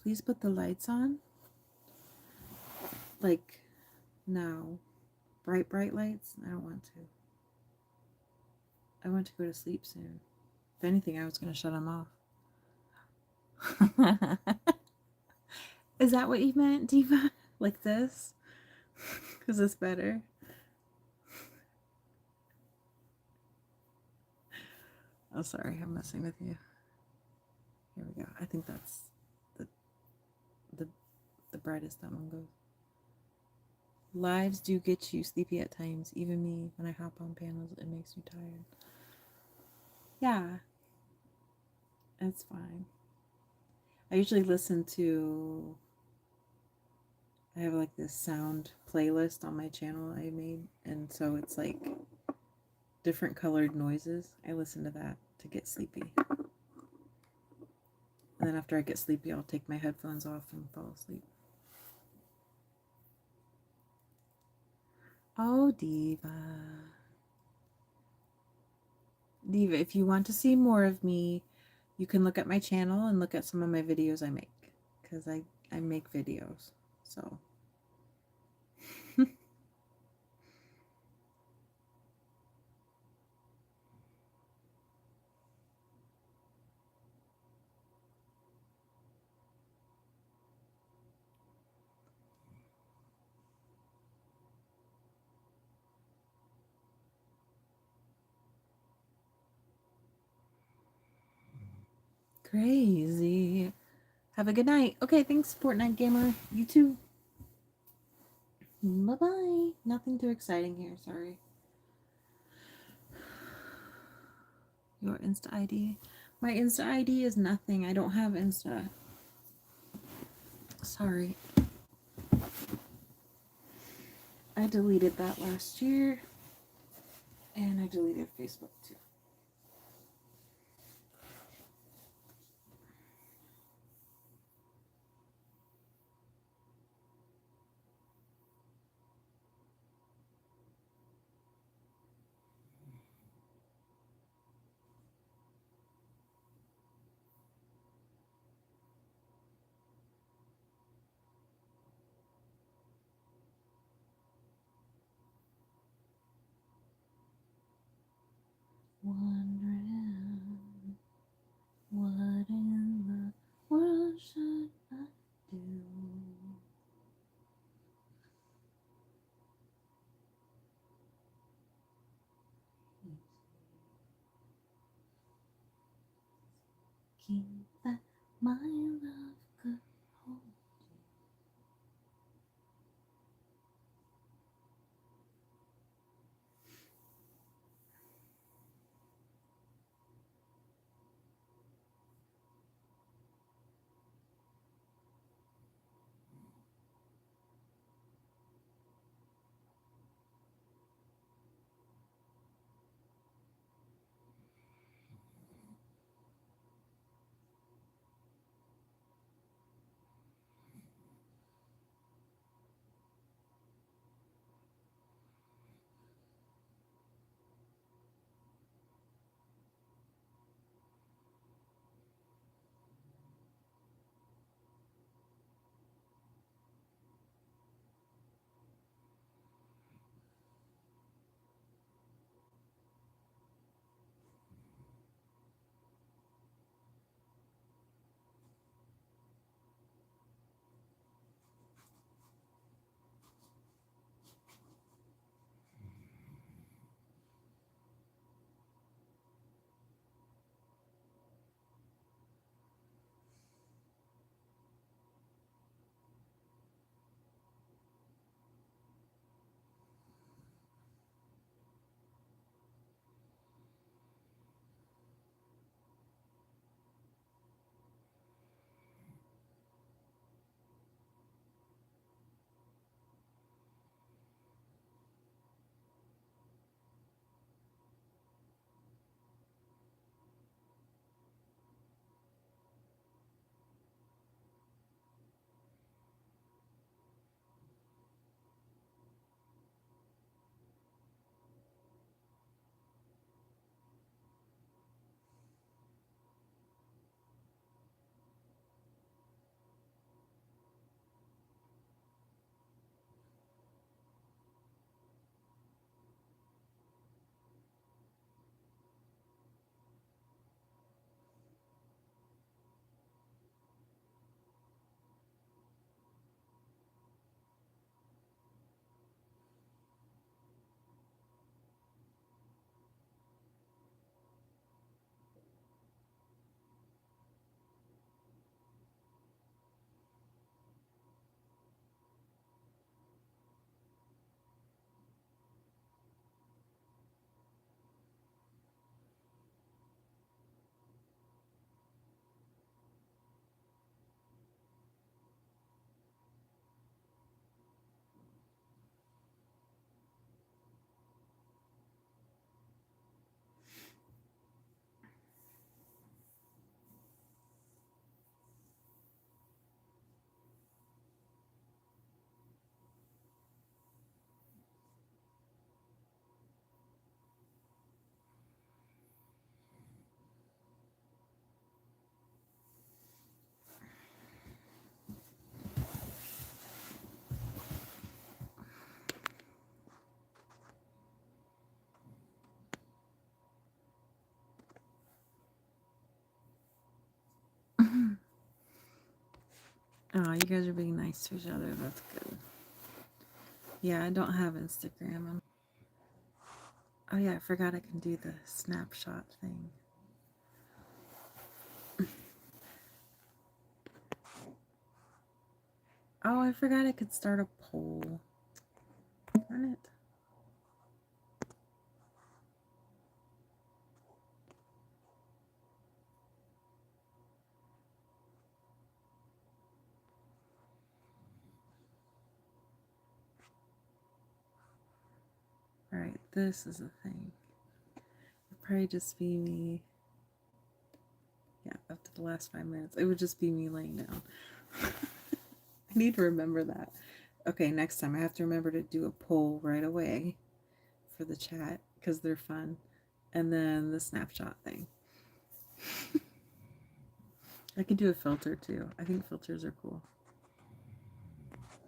S3: Please put the lights on. Like now. Bright, bright lights? I don't want to. I want to go to sleep soon. If anything, I was going to shut them off. Is that what you meant, Diva? Like this? Is this better? Oh, sorry, I'm messing with you. Here we go. I think that's the brightest that one goes. Lives do get you sleepy at times. Even me, when I hop on panels, it makes me tired. Yeah, it's fine. I usually listen to, I have like this sound playlist on my channel I made, and so it's like different colored noises. I listen to that to get sleepy. And then after I get sleepy, I'll take my headphones off and fall asleep. Oh, Diva. Diva, if you want to see more of me, you can look at my channel and look at some of my videos I make. Because I make videos. So. Crazy. Have a good night. Okay, thanks, Fortnite Gamer. You too. Bye-bye. Nothing too exciting here, sorry. Your Insta ID. My Insta ID is nothing. I don't have Insta. Sorry. I deleted that last year. And I deleted Facebook too. Wondering what in the world should I do? Keep that my love could hold Oh, you guys are being nice to each other. That's good. Yeah, I don't have Instagram. Oh yeah, I forgot I can do the snapshot thing. Oh, I forgot I could start a poll. Darn it. Alright, this is a thing. It'd probably just be me. Yeah, up to the last 5 minutes. It would just be me laying down. I need to remember that. Okay, next time I have to remember to do a poll right away for the chat because they're fun. And then the snapshot thing. I could do a filter too. I think filters are cool.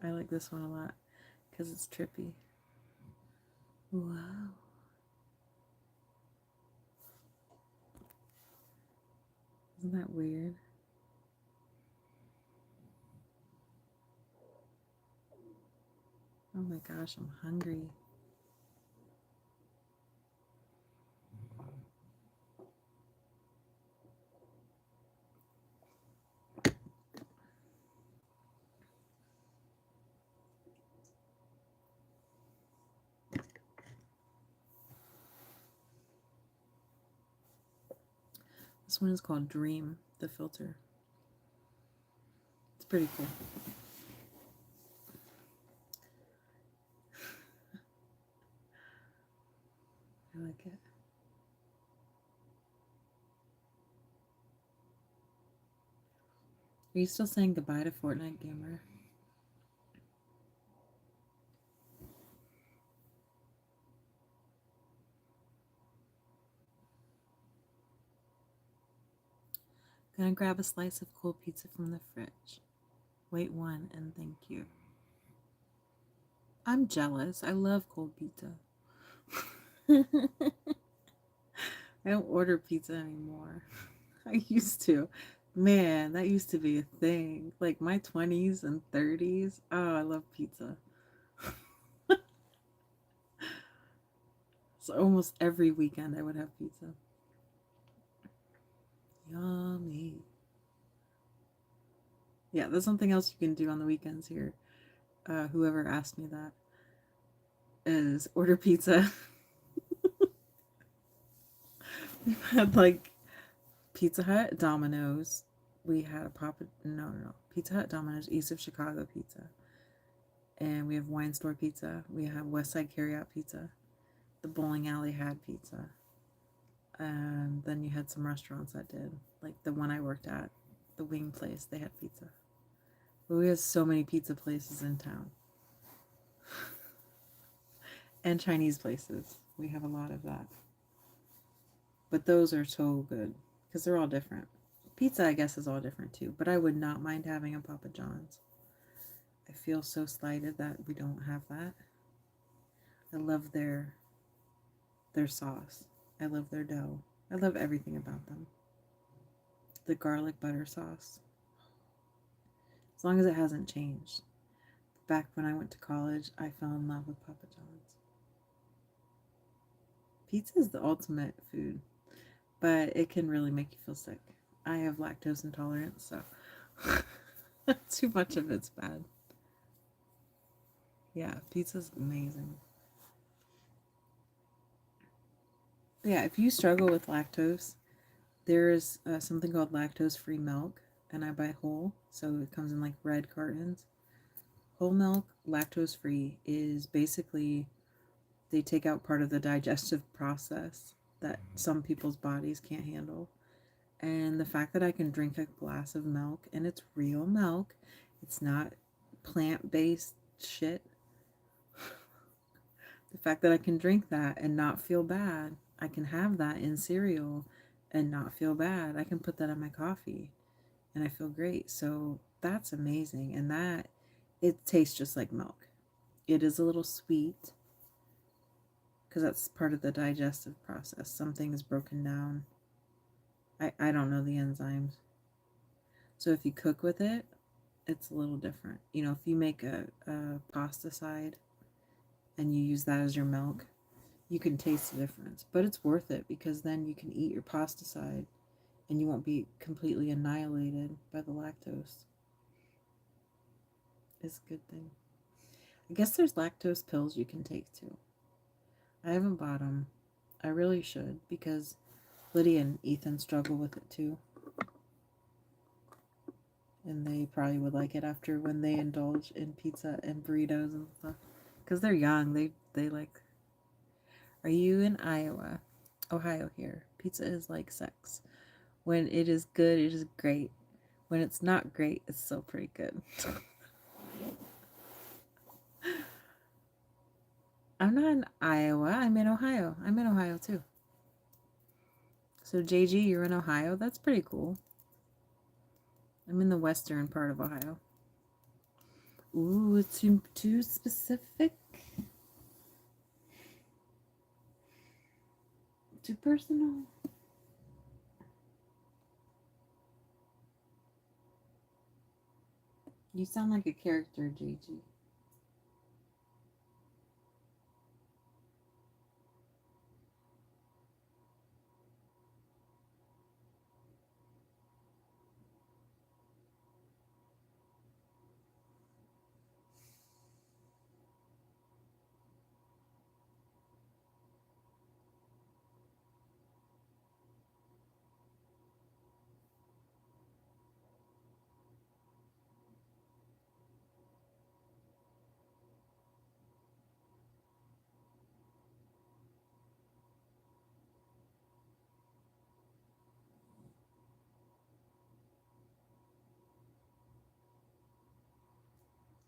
S3: I like this one a lot because it's trippy. Wow. Isn't that weird? Oh my gosh, I'm hungry. This one is called Dream, the filter. It's pretty cool. I like it. Are you still saying goodbye to Fortnite Gamer? Gonna grab a slice of cold pizza from the fridge. Wait one and thank you. I'm jealous. I love cold pizza. I don't order pizza anymore. I used to. Man, that used to be a thing. Like my 20s and 30s. Oh, I love pizza. So almost every weekend I would have pizza. Yummy. Yeah, there's something else you can do on the weekends here. Whoever asked me that is order pizza. We've had like Pizza Hut, Domino's. We had Pizza Hut, Domino's, East of Chicago Pizza. And we have Wine Store Pizza. We have West Side Carryout Pizza. The bowling alley had pizza. And then you had some restaurants that did. Like the one I worked at, the wing place, they had pizza. But we have so many pizza places in town. And Chinese places. We have a lot of that. But those are so good because they're all different. Pizza, I guess, is all different too. But I would not mind having a Papa John's. I feel so slighted that we don't have that. I love their sauce. I love their dough. I love everything about them. The garlic butter sauce. As long as it hasn't changed. Back when I went to college, I fell in love with Papa John's. Pizza is the ultimate food, but it can really make you feel sick. I have lactose intolerance, so too much of it's bad. Yeah, pizza's amazing. Yeah, if you struggle with lactose, there's something called lactose-free milk, and I buy whole, so it comes in like red cartons. Whole milk, lactose-free, is basically they take out part of the digestive process that some people's bodies can't handle. And the fact that I can drink a glass of milk, and it's real milk, it's not plant-based shit. The fact that I can drink that and not feel bad, I can have that in cereal and not feel bad. I can put that in my coffee and I feel great. So that's amazing. And that, it tastes just like milk. It is a little sweet because that's part of the digestive process. Something is broken down. I don't know the enzymes. So if you cook with it, it's a little different. You know, if you make a pasta side and you use that as your milk, you can taste the difference. But it's worth it because then you can eat your pasta side and you won't be completely annihilated by the lactose. It's a good thing. I guess there's lactose pills you can take too. I haven't bought them. I really should because Lydia and Ethan struggle with it too. And they probably would like it after when they indulge in pizza and burritos and stuff. Because they're young. They like... Are you in Iowa? Ohio here. Pizza is like sex. When it is good, it is great. When it's not great, it's still pretty good. I'm not in Iowa. I'm in Ohio. I'm in Ohio too. So JG, you're in Ohio? That's pretty cool. I'm in the western part of Ohio. Ooh, it's too specific. Too personal. You sound like a character, JG.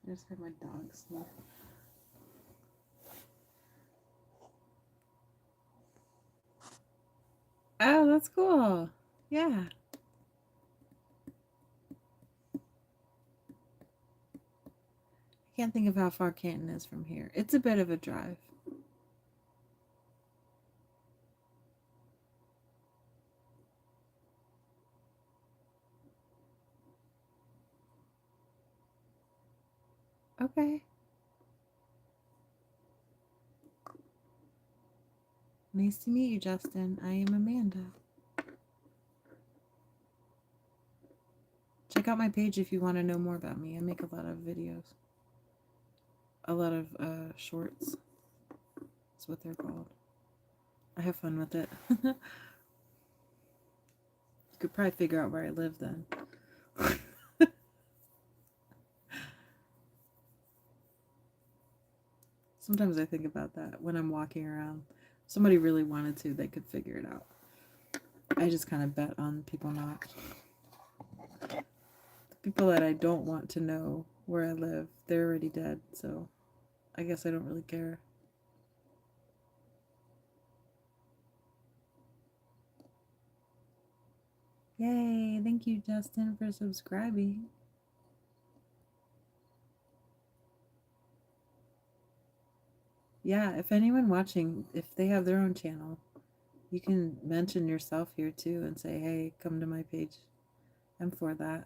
S3: I just heard my dog sniff. Oh, that's cool. Yeah. I can't think of how far Canton is from here. It's a bit of a drive. Okay. Nice to meet you, Justin. I am Amanda. Check out my page if you want to know more about me. I make a lot of videos. A lot of shorts. That's what they're called. I have fun with it. You could probably figure out where I live then. Sometimes I think about that when I'm walking around. If somebody really wanted to, they could figure it out. I just kind of bet on people not. The people that I don't want to know where I live, they're already dead, so I guess I don't really care. Yay, thank you, Justin, for subscribing. Yeah, if anyone watching, if they have their own channel, you can mention yourself here too and say, hey, come to my page. I'm for that.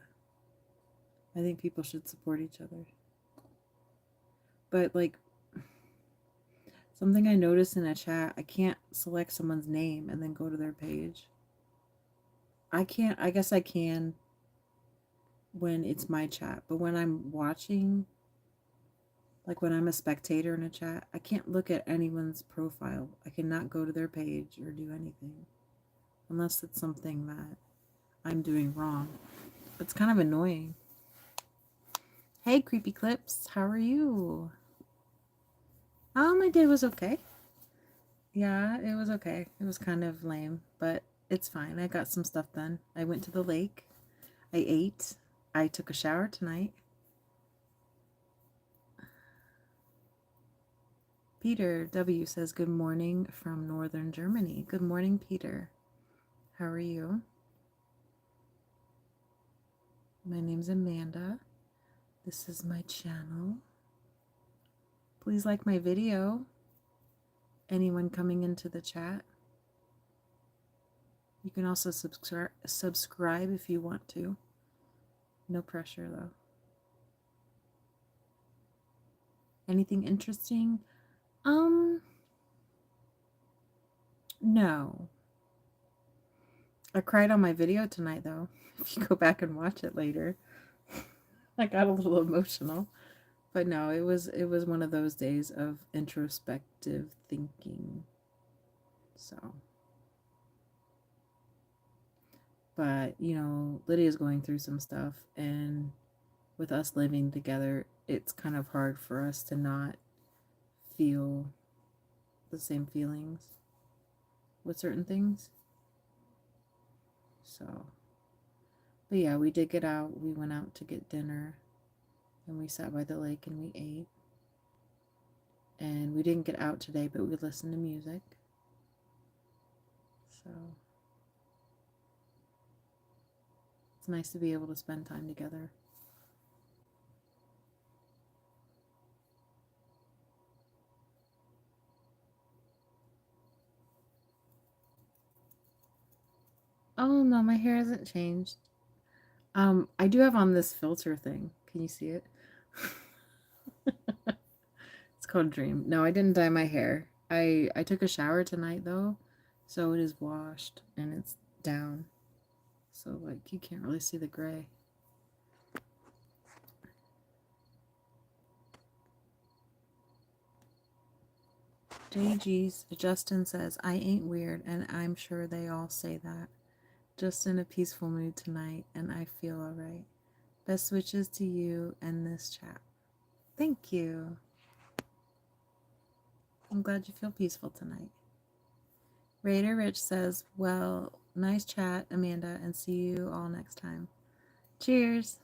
S3: I think people should support each other. But like, something I noticed in a chat, I can't select someone's name and then go to their page. I guess I can when it's my chat, but when I'm watching, like when I'm a spectator in a chat, I can't look at anyone's profile. I cannot go to their page or do anything unless it's something that I'm doing wrong. It's kind of annoying. Hey, Creepy Clips, how are you? Oh, my day was okay. Yeah, it was okay. It was kind of lame, but it's fine. I got some stuff done. I went to the lake. I ate. I took a shower tonight. Peter W. says, good morning from northern Germany. Good morning, Peter. How are you? My name's Amanda. This is my channel. Please like my video. Anyone coming into the chat. You can also subscribe if you want to. No pressure though. Anything interesting? No. I cried on my video tonight, though. If you go back and watch it later, I got a little emotional. But no, it was one of those days of introspective thinking. So, but you know, Lydia's going through some stuff, and with us living together, it's kind of hard for us to not feel the same feelings with certain things. So, but yeah, we did get out. We went out to get dinner, and we sat by the lake and we ate. And we didn't get out today, but we listened to music. So it's nice to be able to spend time together. Oh no, my hair hasn't changed. I do have on this filter thing. Can you see it? It's called Dream. No, I didn't dye my hair. I took a shower tonight though, so it is washed and it's down. So like you can't really see the gray. JG's Justin says, I ain't weird, and I'm sure they all say that. Just in a peaceful mood tonight, and I feel alright. Best wishes to you and this chat. Thank you. I'm glad you feel peaceful tonight. Raider Rich says, well, nice chat, Amanda, and see you all next time. Cheers.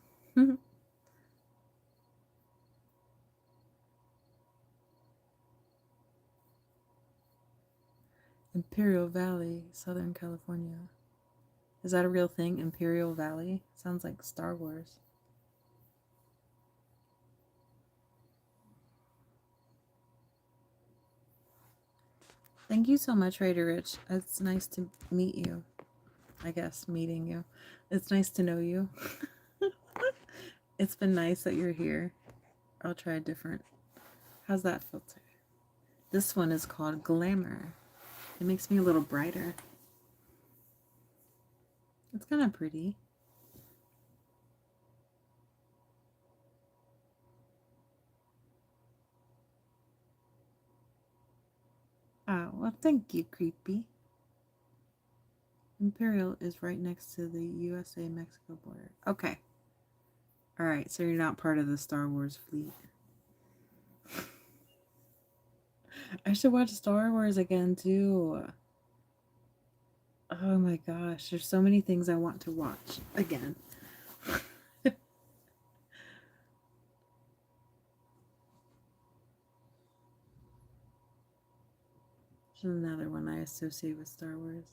S3: Imperial Valley, Southern California. Is that a real thing? Imperial Valley? Sounds like Star Wars. Thank you so much, Raider Rich. It's nice to meet you. I guess, meeting you. It's nice to know you. It's been nice that you're here. I'll try a different. How's that filter? This one is called Glamour. It makes me a little brighter. It's kind of pretty. Oh, well, thank you, Creepy. Imperial is right next to the USA-Mexico border. Okay. Alright, so you're not part of the Star Wars fleet. I should watch Star Wars again, too. Oh my gosh, there's so many things I want to watch again. There's another one I associate with Star Wars.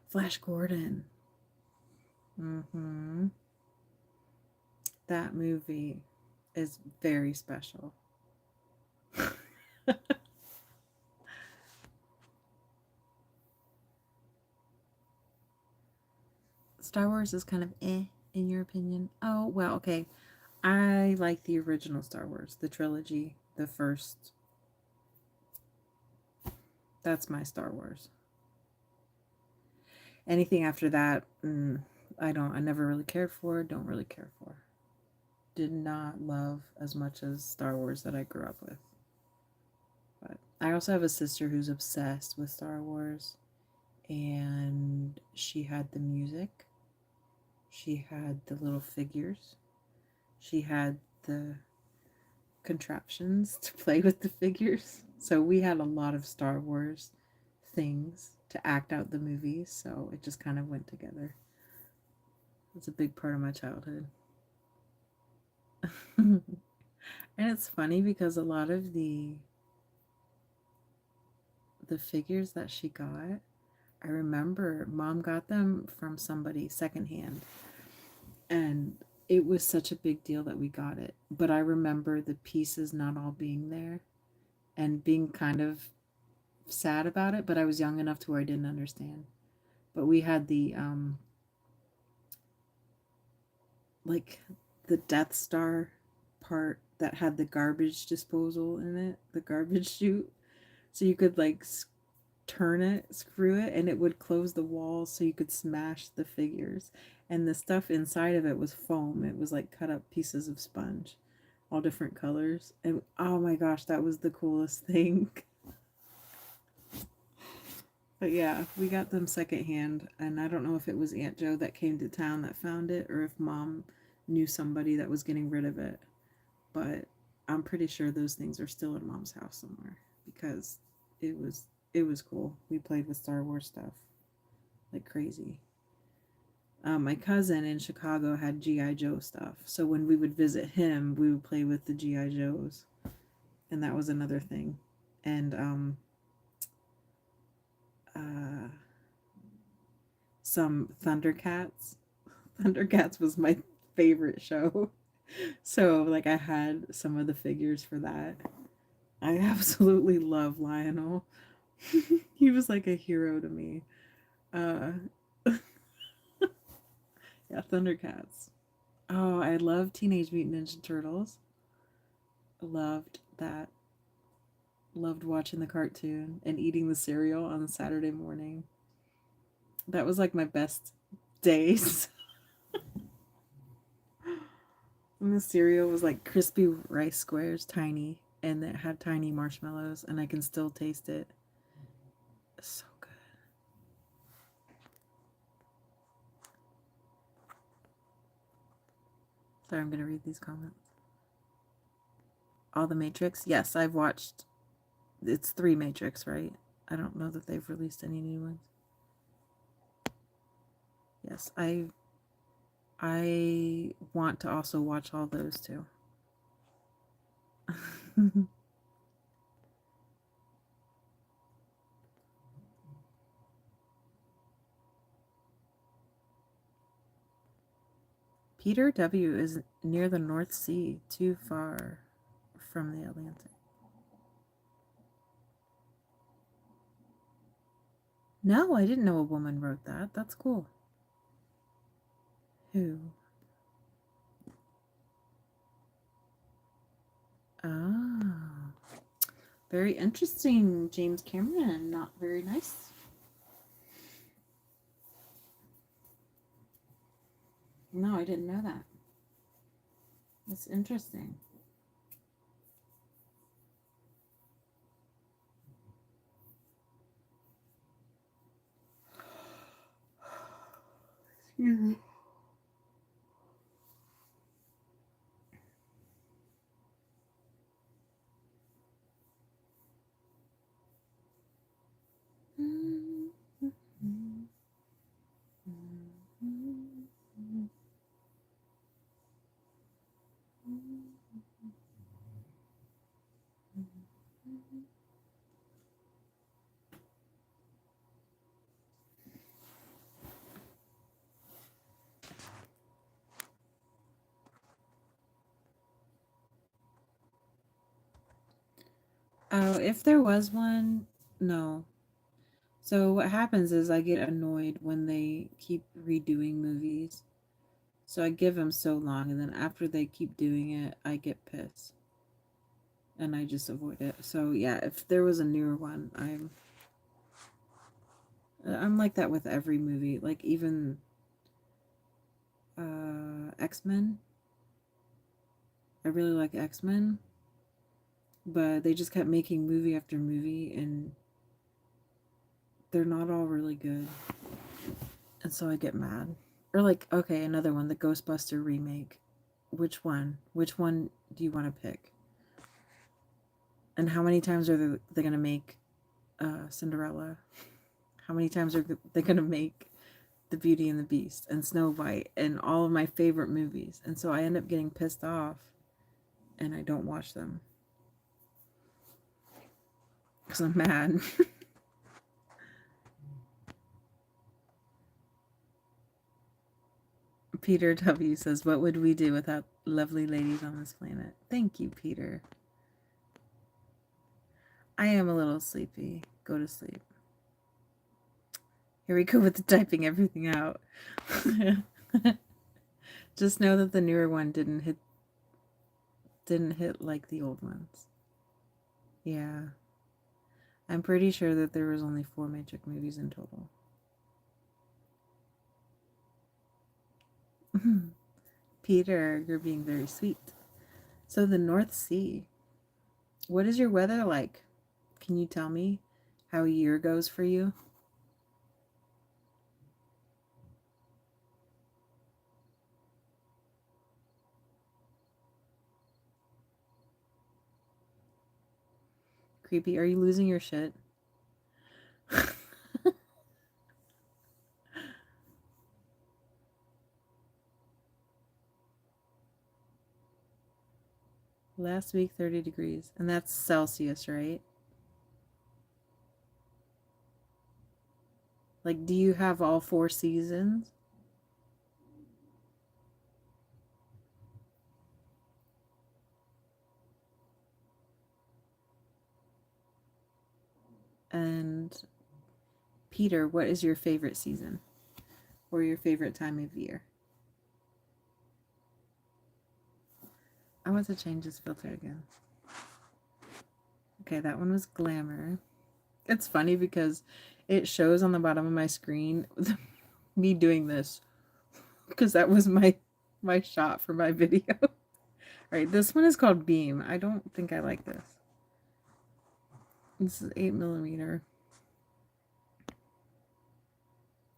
S3: Flash Gordon. That movie is very special. Star Wars is kind of in your opinion? Oh, well, okay. I like the original Star Wars, the trilogy, the first. That's my Star Wars. Anything after that, I never really cared for, don't really care for. Did not love as much as Star Wars that I grew up with. But I also have a sister who's obsessed with Star Wars, and she had the music. She had the little figures. She had the contraptions to play with the figures. So we had a lot of Star Wars things to act out the movies, so it just kind of went together. It's a big part of my childhood. And it's funny because a lot of the figures that she got, I remember Mom got them from somebody secondhand, and it was such a big deal that we got it. But I remember the pieces not all being there and being kind of sad about it, but I was young enough to where I didn't understand. But we had the like the Death Star part that had the garbage disposal in it, the garbage chute. So you could like turn it, screw it, and it would close the walls so you could smash the figures. And the stuff inside of it was foam. It was like cut up pieces of sponge, all different colors. And oh my gosh, that was the coolest thing. But yeah, we got them secondhand, and I don't know if it was Aunt Jo that came to town that found it or if Mom knew somebody that was getting rid of it. But I'm pretty sure those things are still in Mom's house somewhere because it was cool. We played with Star Wars stuff like crazy. My cousin in Chicago had G.I. Joe stuff, so when we would visit him, we would play with the G.I. Joes, and that was another thing. And some Thundercats. Thundercats was my favorite show. So, like, I had some of the figures for that. I absolutely love Lionel. He was like a hero to me. Yeah, Thundercats. Oh, I love Teenage Mutant Ninja Turtles. Loved that. Loved watching the cartoon and eating the cereal on Saturday morning. That was like my best days. And the cereal was like crispy rice squares, tiny, and it had tiny marshmallows, and I can still taste it. It's so good. Sorry, I'm going to read these comments. All the Matrix? Yes, I've watched. It's 3 Matrix, right? I don't know that they've released any new ones. Yes, I want to also watch all those too. Peter W. is near the North Sea, too far from the Atlantic. No, I didn't know a woman wrote that. That's cool. Who? Ah, very interesting, James Cameron. Not very nice. No, I didn't know that. That's interesting. Excuse me. Oh, if there was one, no. So what happens is I get annoyed when they keep redoing movies. So I give them so long, and then after they keep doing it, I get pissed. And I just avoid it. So yeah, if there was a newer one, I'm like that with every movie. Like even X-Men. I really like X-Men. But they just kept making movie after movie, and they're not all really good. And so I get mad. Or like, okay, another one, the Ghostbuster remake. Which one? Which one do you want to pick? And how many times are they going to make Cinderella? How many times are they going to make The Beauty and the Beast and Snow White and all of my favorite movies? And so I end up getting pissed off and I don't watch them. Because I'm mad. Peter W. says, what would we do without lovely ladies on this planet? Thank you, Peter. I am a little sleepy. Go to sleep. Here we go with the typing everything out. Just know that the newer one didn't hit didn't hit like the old ones. Yeah. I'm pretty sure that there was only 4 Magic movies in total. Peter, you're being very sweet. So the North Sea. What is your weather like? Can you tell me how a year goes for you? Creepy, are you losing your shit? Last week, 30 degrees. And that's Celsius, right? Like, do you have all 4 seasons? And Peter, what is your favorite season? Or your favorite time of year? I want to change this filter again. Okay, that one was glamour. It's funny because it shows on the bottom of my screen me doing this because that was my shot for my video. All right, this one is called Beam. I don't think I like this. This is 8mm.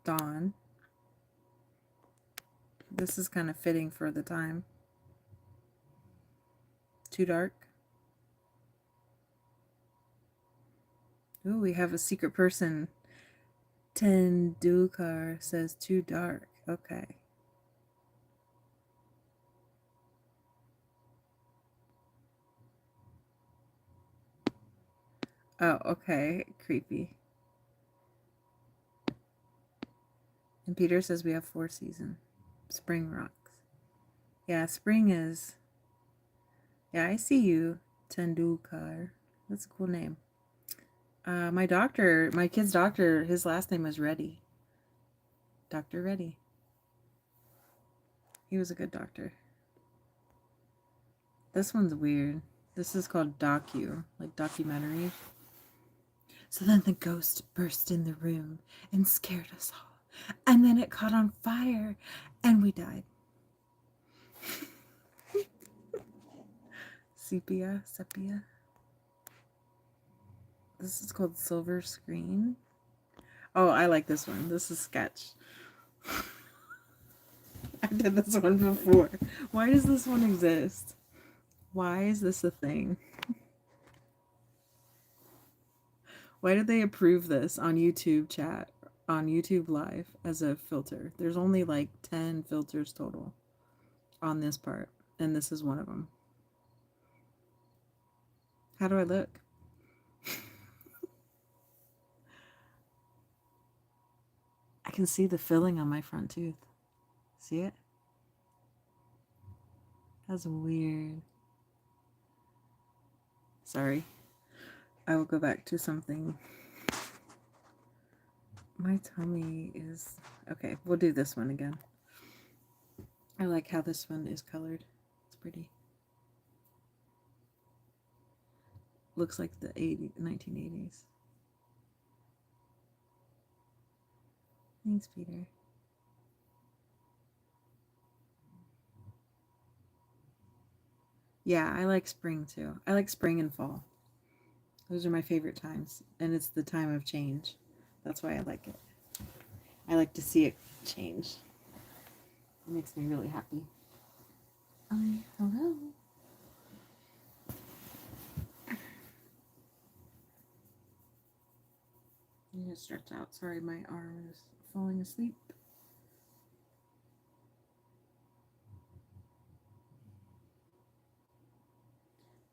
S3: Dawn. This is kind of fitting for the time. Too dark. Ooh, we have a secret person. Tendulkar says too dark. Okay. Oh, okay. Creepy. And Peter says we have 4 seasons. Spring rocks. Yeah, spring is... Yeah, I see you, Tendulkar. That's a cool name. My doctor, my kid's doctor, his last name was Reddy. Dr. Reddy. He was a good doctor. This one's weird. This is called docu, like documentary. So then the ghost burst in the room and scared us all. And then it caught on fire and we died. Sepia. This is called Silver Screen. Oh, I like this one. This is sketch. I did this one before. Why does this one exist? Why is this a thing? Why did they approve this on YouTube chat, on YouTube Live as a filter? There's only like 10 filters total on this part, and this is one of them. How do I look? I can see the filling on my front tooth. See it? That's weird. Sorry. I will go back to something. My tummy is... Okay, we'll do this one again. I like how this one is colored. It's pretty. Looks like the 1980s. Thanks, Peter. Yeah, I like spring too. I like spring and fall. Those are my favorite times. And it's the time of change. That's why I like it. I like to see it change. It makes me really happy. Hello. I'm gonna stretch out. Sorry, my arm is falling asleep.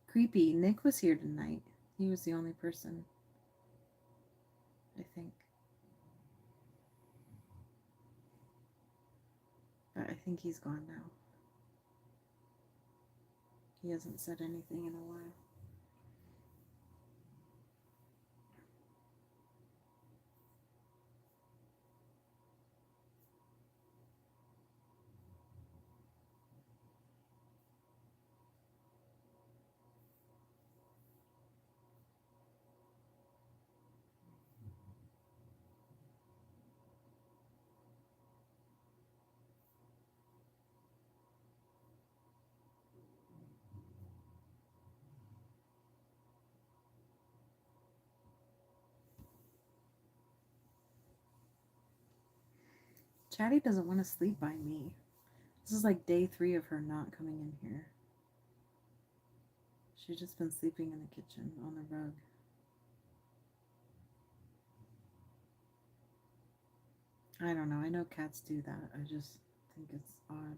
S3: Creepy. Nick was here tonight. He was the only person, I think. But I think he's gone now. He hasn't said anything in a while. Chatty doesn't want to sleep by me. This is like day 3 of her not coming in here. She's just been sleeping in the kitchen on the rug. I don't know. I know cats do that. I just think it's odd.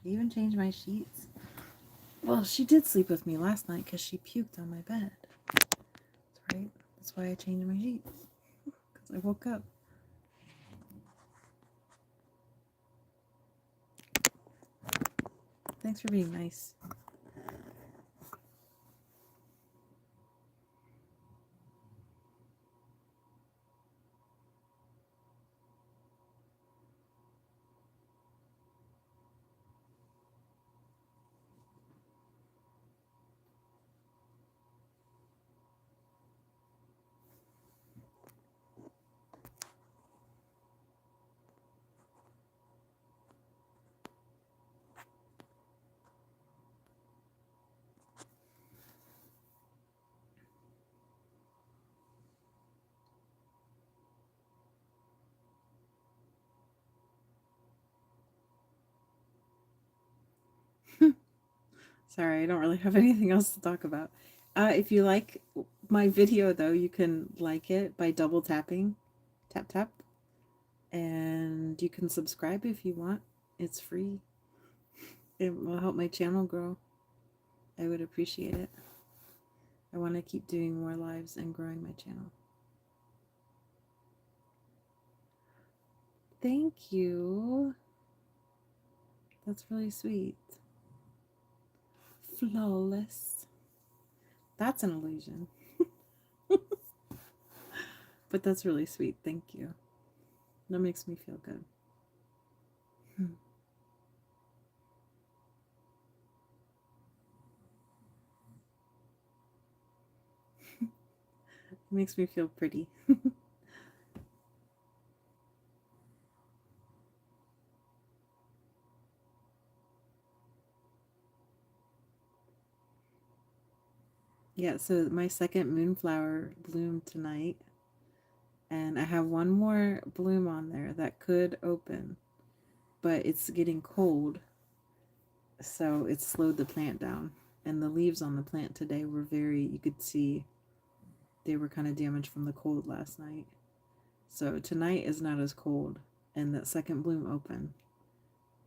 S3: I even changed my sheets. Well, she did sleep with me last night because she puked on my bed. That's right. That's why I changed my sheets. Because I woke up. Thanks for being nice. Sorry, I don't really have anything else to talk about. If you like my video, though, you can like it by double tapping. Tap, tap. And you can subscribe if you want. It's free. It will help my channel grow. I would appreciate it. I want to keep doing more lives and growing my channel. Thank you. That's really sweet. Flawless. That's an illusion. But that's really sweet. Thank you. That makes me feel good. It makes me feel pretty. Yeah, so my second moonflower bloomed tonight. And I have one more bloom on there that could open. But it's getting cold. So it slowed the plant down. And the leaves on the plant today were you could see they were kind of damaged from the cold last night. So tonight is not as cold. And that second bloom opened.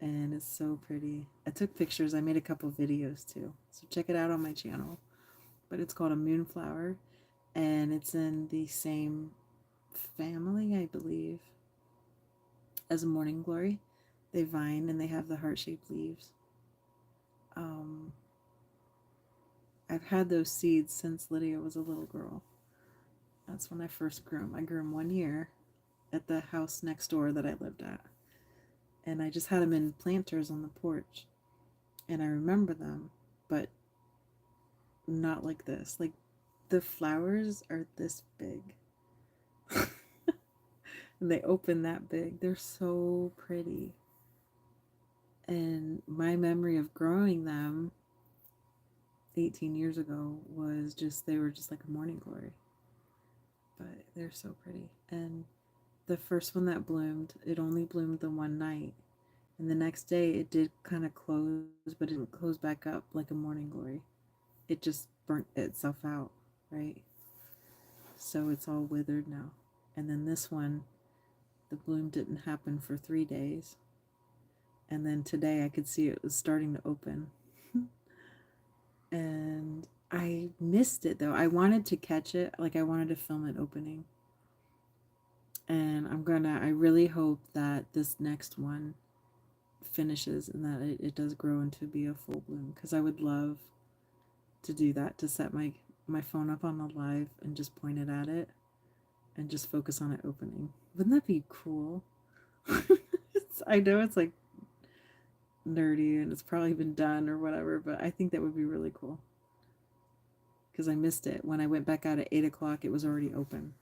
S3: And it's so pretty. I took pictures. I made a couple videos too. So check it out on my channel. But it's called a moonflower. And it's in the same family, I believe, as a morning glory. They vine and they have the heart-shaped leaves. I've had those seeds since Lydia was a little girl. That's when I first grew them. I grew them 1 year at the house next door that I lived at. And I just had them in planters on the porch. And I remember them, but not like this. Like, the flowers are this big. And they open that big. They're so pretty. And my memory of growing them 18 years ago was they were just like a morning glory. But they're so pretty. And the first one that bloomed, it only bloomed the one night. And the next day it did kind of close, but it didn't close back up like a morning glory. It just burnt itself out, right? So it's all withered now. And then this one, the bloom didn't happen for 3 days. And then today I could see it was starting to open. And I missed it though. I wanted to catch it. Like, I wanted to film it opening. And I really hope that this next one finishes and that it does grow into be a full bloom. Because I would love to do that, to set my phone up on the live and just point it at it and just focus on it opening. Wouldn't that be cool? I know it's like nerdy and it's probably been done or whatever, but I think that would be really cool. Because I missed it. When I went back out at 8 o'clock, it was already open.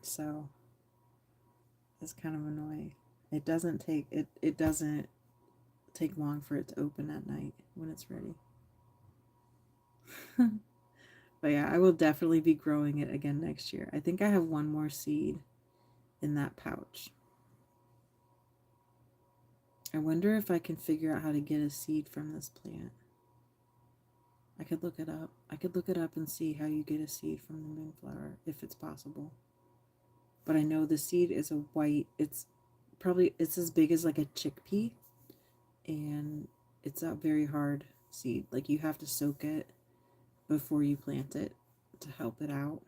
S3: So it's kind of annoying. It doesn't take long for it to open at night when it's ready. But yeah, I will definitely be growing it again next year. I think I have one more seed in that pouch. I wonder if I can figure out how to get a seed from this plant. I could look it up. I could look it up and see how you get a seed from the moonflower, if it's possible. But I know the seed is a white, it's as big as like a chickpea, and it's a very hard seed. Like you have to soak it before you plant it to help it out.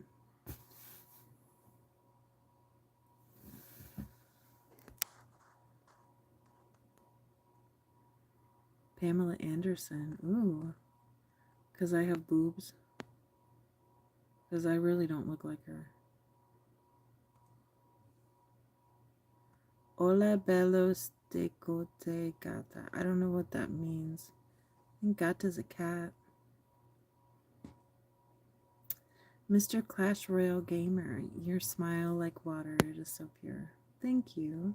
S3: Pamela Anderson. Ooh. Because I have boobs. Because I really don't look like her. Hola bellos de cote gata. I don't know what that means. I think gata's a cat. Mr. Clash Royale Gamer, your smile like water, it is so pure. Thank you.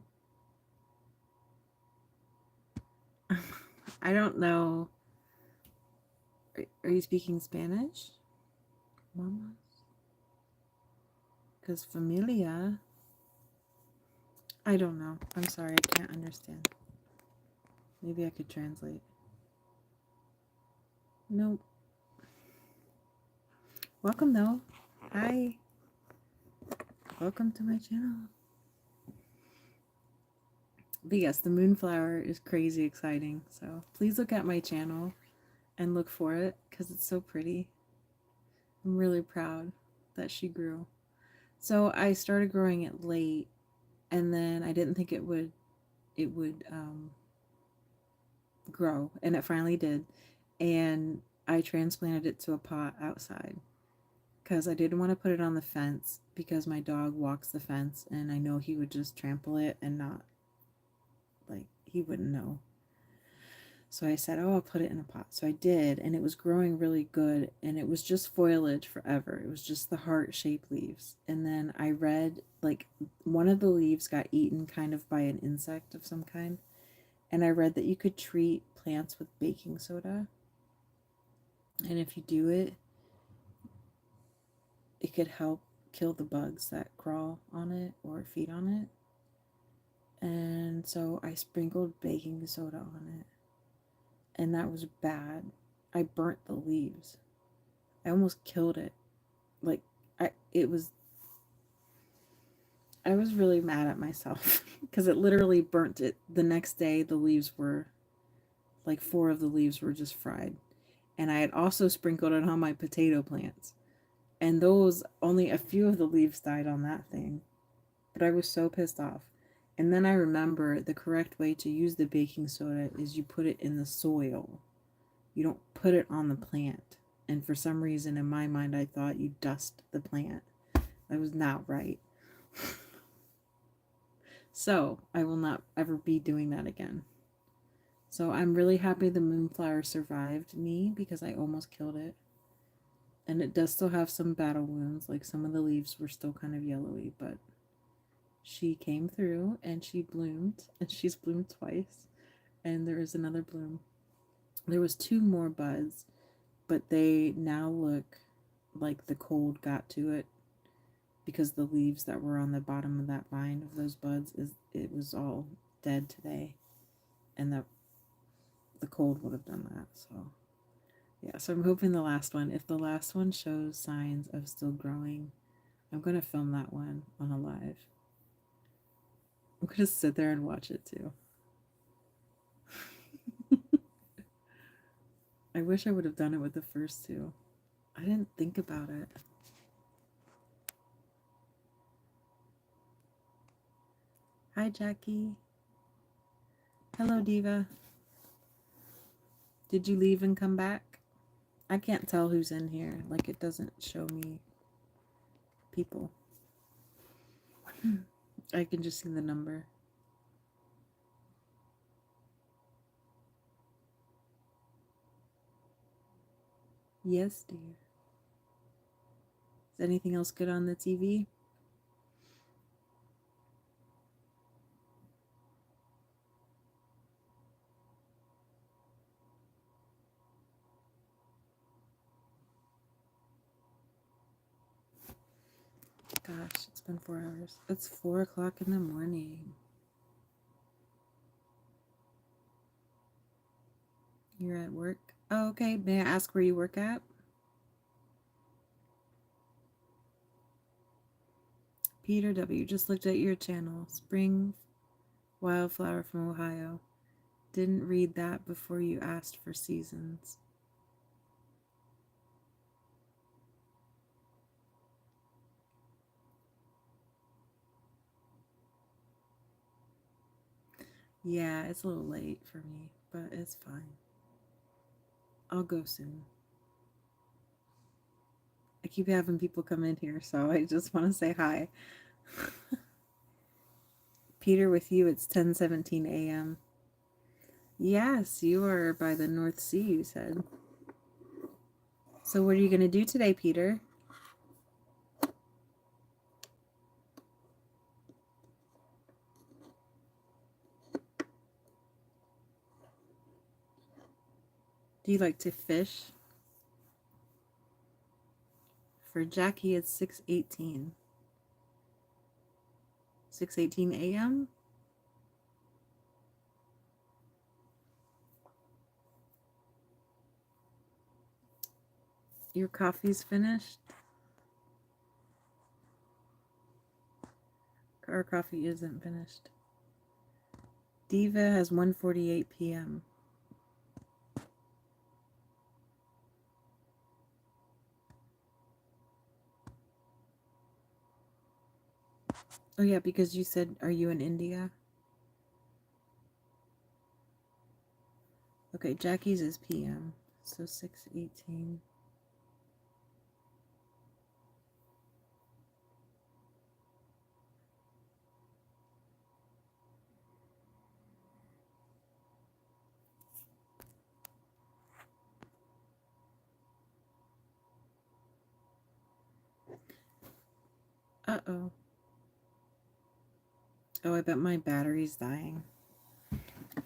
S3: I don't know. Are you speaking Spanish? Mamas? Because familia. I don't know. I'm sorry, I can't understand. Maybe I could translate. Nope. Welcome though. Hi. Welcome to my channel. But yes, the moonflower is crazy exciting. So please look at my channel and look for it because it's so pretty. I'm really proud that she grew. So I started growing it late, and then I didn't think it would grow, and it finally did. And I transplanted it to a pot outside because I didn't want to put it on the fence because my dog walks the fence, and I know he would just trample it and not, like, he wouldn't know. So I said, oh, I'll put it in a pot. So I did, and it was growing really good, and it was just foliage forever. It was just the heart-shaped leaves. And then I read, like, one of the leaves got eaten kind of by an insect of some kind, and I read that you could treat plants with baking soda, and if you do it, it could help kill the bugs that crawl on it or feed on it. And so I sprinkled baking soda on it. And that was bad. I burnt the leaves. I almost killed it. Like, I was really mad at myself because it literally burnt it. The next day, the leaves were, like 4 of the leaves were just fried. And I had also sprinkled it on my potato plants. And those, only a few of the leaves died on that thing. But I was so pissed off. And then I remember the correct way to use the baking soda is you put it in the soil. You don't put it on the plant. And for some reason in my mind I thought you dust the plant. That was not right. So I will not ever be doing that again. So I'm really happy the moonflower survived me because I almost killed it. And it does still have some battle wounds, like some of the leaves were still kind of yellowy, but she came through and she bloomed, and she's bloomed twice, and there is another bloom. There was 2 more buds, but they now look like the cold got to it because the leaves that were on the bottom of that vine of those buds, it was all dead today, and the cold would have done that. So yeah, so I'm hoping the last one, if the last one shows signs of still growing, I'm going to film that one on a live. I'm going to sit there and watch it too. I wish I would have done it with the first 2. I didn't think about it. Hi, Jackie. Hello, Diva. Did you leave and come back? I can't tell who's in here. Like, it doesn't show me people. I can just see the number. Yes, dear. Is anything else good on the TV? gosh, it's been 4 hours. It's 4 o'clock in the morning. You're at work? Oh, okay. May I ask where you work at? Peter W. Just looked at your channel. Spring Wildflower from Ohio. Didn't read that before you asked for seasons. Yeah, it's a little late for me, but it's fine. I'll go soon. I keep having people come in here, so I just want to say hi. Peter, with you, it's 10:17 a.m. Yes, you are by the North Sea, you said. So what are you going to do today, Peter? Do you like to fish? For Jackie, it's 6:18. 6:18 a.m.? Your coffee's finished? Our coffee isn't finished. Diva has 1:48 p.m. Oh yeah, because you said, are you in India? Okay, Jackie's is p.m. So 6:18. Uh-oh. Oh, I bet my battery's dying.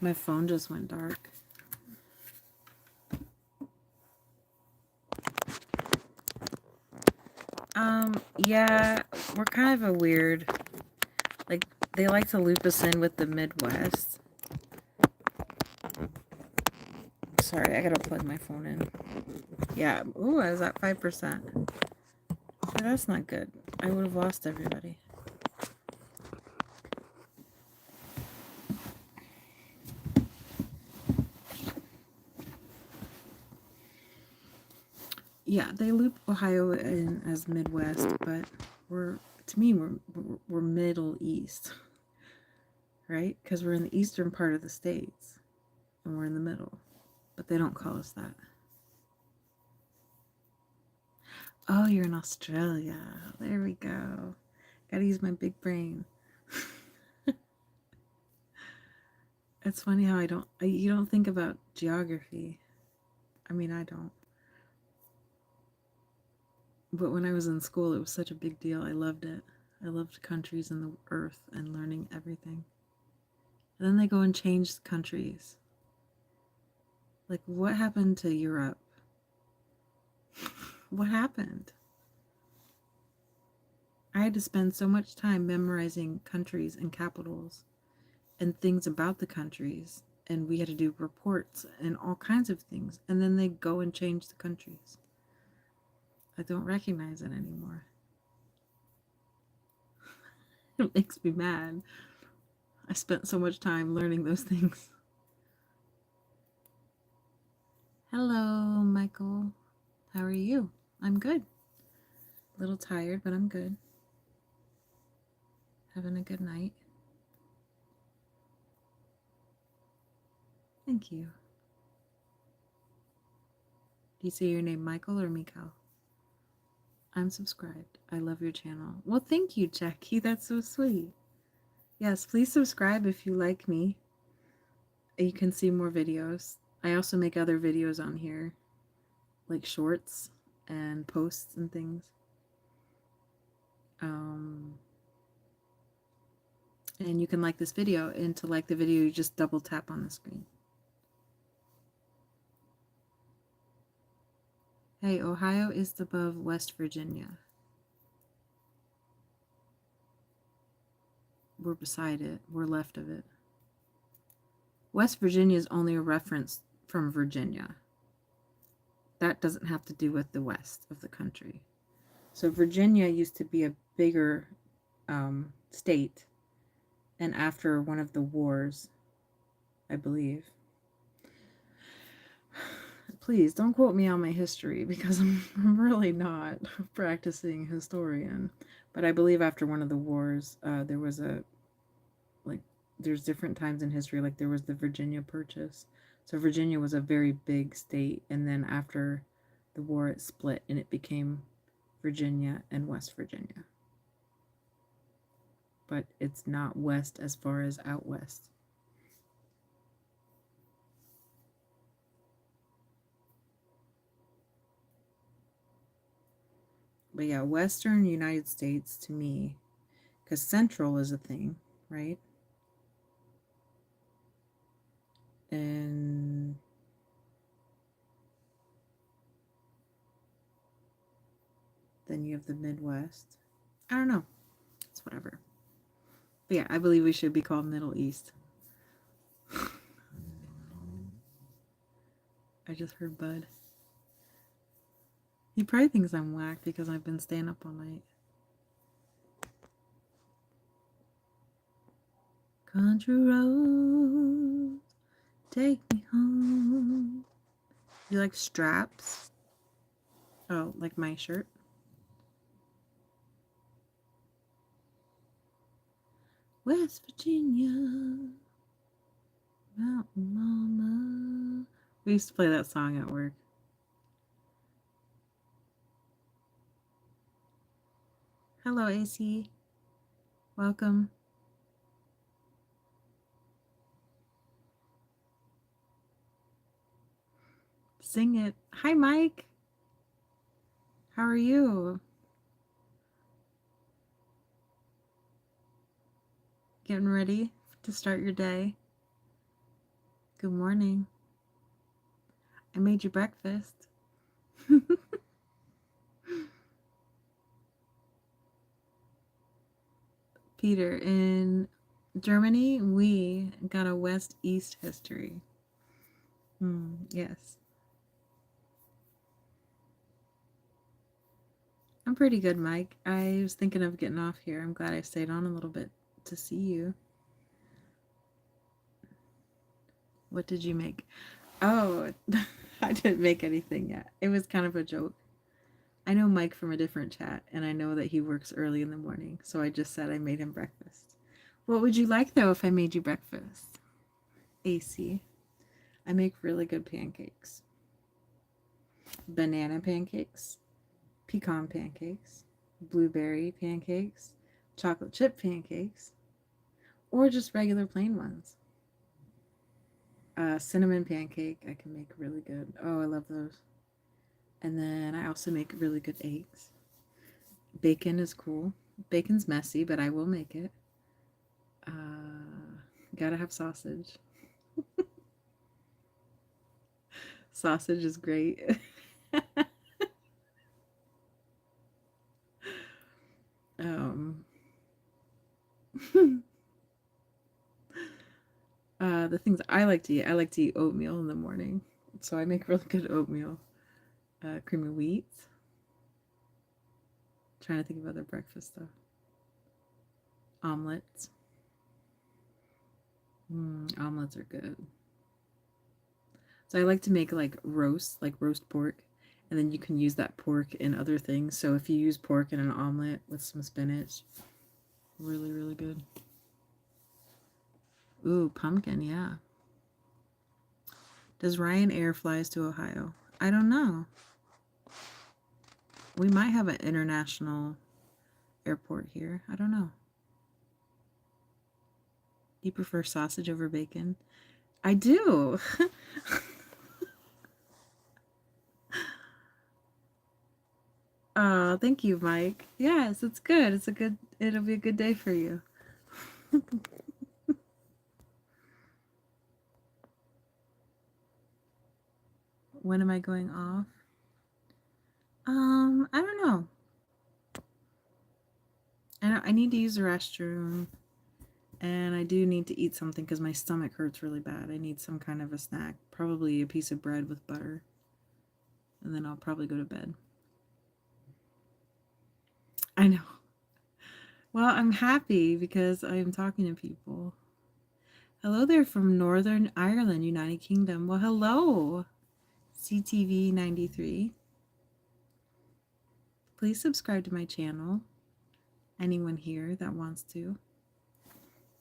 S3: My phone just went dark. Yeah, we're kind of a weird, like, they like to loop us in with the Midwest. Sorry, I gotta plug my phone in. Yeah, ooh, I was at 5%. That's not good. I would have lost everybody. Yeah, they loop Ohio in as Midwest, but to me, we're Middle East, right? Because we're in the eastern part of the states, and we're in the middle, but they don't call us that. Oh, you're in Australia. There we go. Gotta use my big brain. It's funny how you don't think about geography. I mean, I don't. But when I was in school, it was such a big deal. I loved it. I loved countries and the earth and learning everything. And then they go and change countries. Like, what happened to Europe? What happened? I had to spend so much time memorizing countries and capitals and things about the countries. And we had to do reports and all kinds of things. And then they go and change the countries. I don't recognize it anymore. It makes me mad. I spent so much time learning those things. Hello, Michael. How are you? I'm good. A little tired, but I'm good. Having a good night. Thank you. Do you say your name Michael or Mikal? I'm subscribed. I love your channel. Well, thank you, Jackie. That's so sweet. Yes, please subscribe if you like me. You can see more videos. I also make other videos on here, like shorts and posts and things. And you can like this video, and to like the video, you just double tap on the screen. Hey, Ohio is above West Virginia. we're beside it. We're left of it. West Virginia is only a reference from Virginia. That doesn't have to do with the west of the country. So Virginia used to be a bigger state. And after one of the wars, I believe. Please don't quote me on my history because I'm really not a practicing historian. But I believe after one of the wars, there was there's different times in history, like there was the Virginia Purchase. So Virginia was a very big state, and then after the war it split and it became Virginia and West Virginia. But it's not west as far as out west. But yeah, Western United States to me, because Central is a thing, right? And then you have the Midwest. I don't know. It's whatever. But yeah, I believe we should be called Middle East. I just heard Bud. He probably thinks I'm whack because I've been staying up all night. Country roads, take me home. You like straps? Oh, like my shirt? West Virginia, Mountain Mama. We used to play that song at work. Hello, AC. Welcome. Sing it. Hi, Mike. How are you? Getting ready to start your day? Good morning. I made you breakfast. Peter, in Germany, we got a West-East history. Yes. I'm pretty good, Mike. I was thinking of getting off here. I'm glad I stayed on a little bit to see you. What did you make? Oh, I didn't make anything yet. It was kind of a joke. I know Mike from a different chat, and I know that he works early in the morning, so I just said I made him breakfast. What would you like, though, if I made you breakfast? AC. I make really good pancakes. Banana pancakes, pecan pancakes, blueberry pancakes, chocolate chip pancakes, or just regular plain ones. Cinnamon pancake I can make really good. Oh, I love those. And then I also make really good eggs. Bacon is cool. Bacon's messy, but I will make it. Gotta have sausage. Sausage is great. The things I like to eat oatmeal in the morning. So I make really good oatmeal. Cream of wheat. Trying to think of other breakfast stuff. Omelets. Omelets are good. So I like to make like roast pork, and then you can use that pork in other things. So if you use pork in an omelet with some spinach, really, really good. Ooh, pumpkin, yeah. Does Ryanair flies to Ohio? I don't know. We might have an international airport here. I don't know. Do you prefer sausage over bacon? I do. Oh, thank you, Mike. Yes, it's good. It'll be a good day for you. When am I going off? I don't know. I need to use the restroom. And I do need to eat something because my stomach hurts really bad. I need some kind of a snack, probably a piece of bread with butter. And then I'll probably go to bed. I know. Well, I'm happy because I am talking to people. Hello there from Northern Ireland, United Kingdom. Well, hello, CTV 93. Please subscribe to my channel. Anyone here that wants to.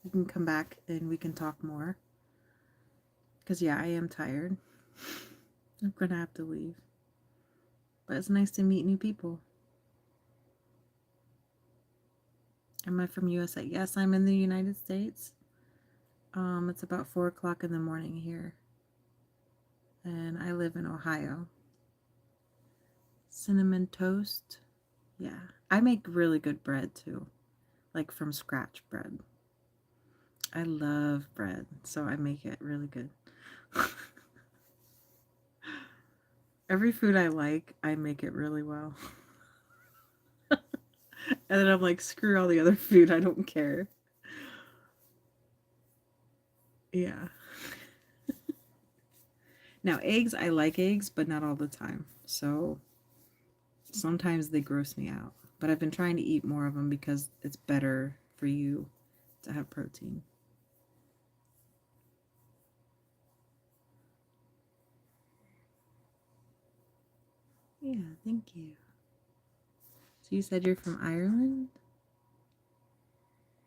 S3: You can come back and we can talk more. Because, yeah, I am tired. I'm going to have to leave. But it's nice to meet new people. Am I from USA? Yes, I'm in the United States. It's about 4 o'clock in the morning here. And I live in Ohio. Cinnamon toast. Yeah. I make really good bread too. Like from scratch bread. I love bread, so I make it really good. Every food I like, I make it really well. And then I'm like, screw all the other food, I don't care. Yeah. Now, eggs, I like eggs, but not all the time. So sometimes they gross me out. But I've been trying to eat more of them because it's better for you to have protein. Yeah, thank you. So you said you're from Ireland?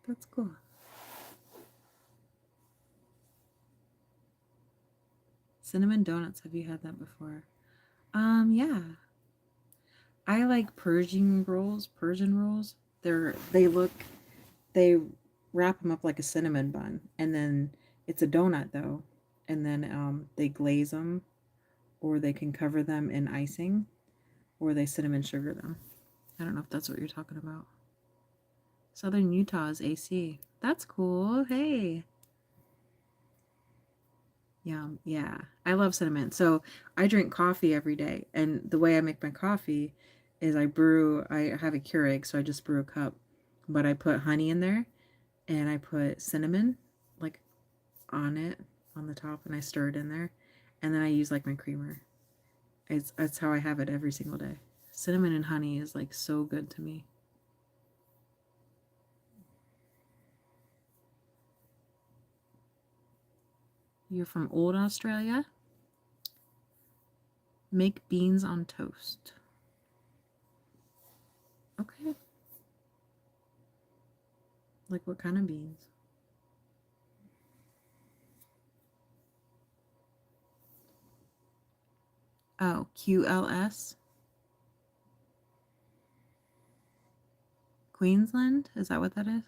S3: That's cool. Cinnamon donuts, have you had that before? Yeah. I like Persian rolls. They wrap them up like a cinnamon bun, and then it's a donut though, and then they glaze them, or they can cover them in icing, or they cinnamon sugar them. I don't know if that's what you're talking about. Southern Utah is AC. That's cool. Hey. Yum. Yeah. I love cinnamon. So I drink coffee every day. And the way I make my coffee is I have a Keurig, so I just brew a cup. But I put honey in there and I put cinnamon like on it, on the top, and I stir it in there. And then I use like my creamer. That's how I have it every single day. Cinnamon and honey is like so good to me. You're from old Australia? Make beans on toast. Okay. Like what kind of beans? Oh, QLS? Queensland? Is that what that is?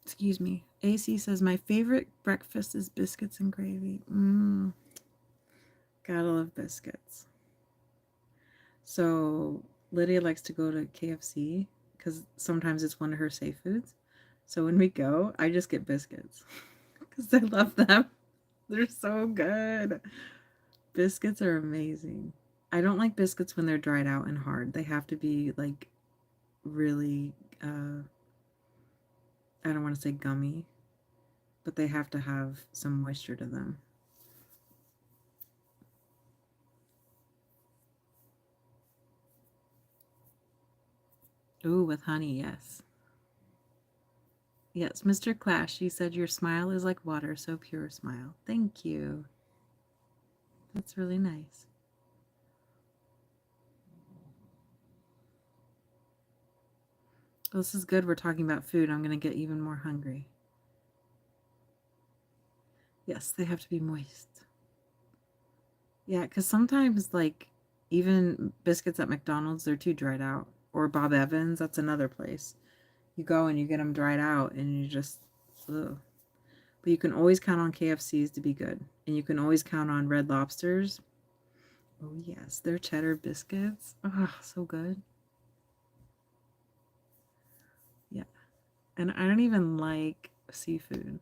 S3: Excuse me. AC says, my favorite breakfast is biscuits and gravy. Gotta love biscuits. So Lydia likes to go to KFC because sometimes it's one of her safe foods. So when we go, I just get biscuits because I love them. They're so good. Biscuits are amazing. I don't like biscuits when they're dried out and hard. They have to be like really, I don't want to say gummy, but they have to have some moisture to them. Ooh, with honey, yes. Yes, Mr. Clash, you said your smile is like water, so pure smile. Thank you. That's really nice. Well, this is good. We're talking about food. I'm going to get even more hungry. Yes, they have to be moist. Yeah, because sometimes, like, even biscuits at McDonald's, they're too dried out. Or Bob Evans, that's another place. You go and you get them dried out and you just, ugh. But you can always count on KFCs to be good. And you can always count on Red Lobsters. Oh, yes, their cheddar biscuits. Oh, so good. Yeah. And I don't even like seafood.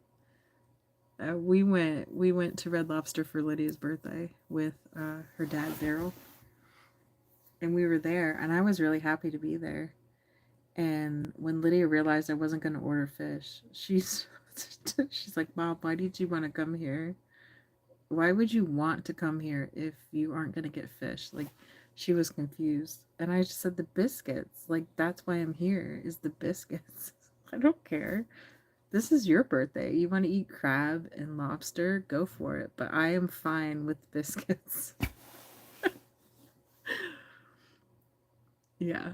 S3: We went to Red Lobster for Lydia's birthday with her dad, Daryl. And we were there, and I was really happy to be there. And when Lydia realized I wasn't going to order fish, she's like, Mom, why did you want to come here? Why would you want to come here if you aren't going to get fish? Like, she was confused. And I just said, the biscuits. Like, that's why I'm here, is the biscuits. I don't care. This is your birthday. You want to eat crab and lobster? Go for it. But I am fine with biscuits. Yeah.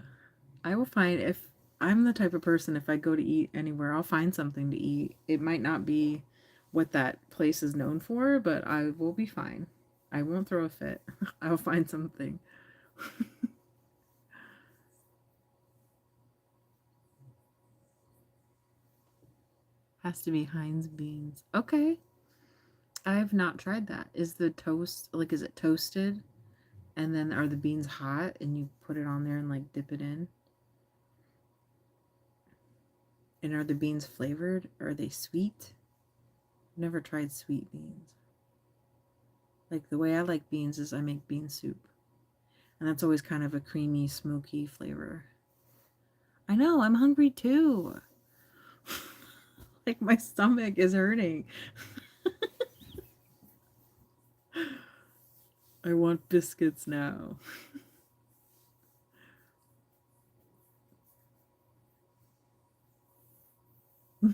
S3: I will find, if I'm the type of person, if I go to eat anywhere, I'll find something to eat. It might not be what that place is known for, but I will be fine. I won't throw a fit. I'll find something. Has to be Heinz beans. Okay. I have not tried that. Is the toast, like, is it toasted? And then are the beans hot and you put it on there and like dip it in? And are the beans flavored? Are they sweet? I've never tried sweet beans. Like, the way I like beans is I make bean soup. And that's always kind of a creamy, smoky flavor. I know, I'm hungry too. Like, my stomach is hurting. I want biscuits now.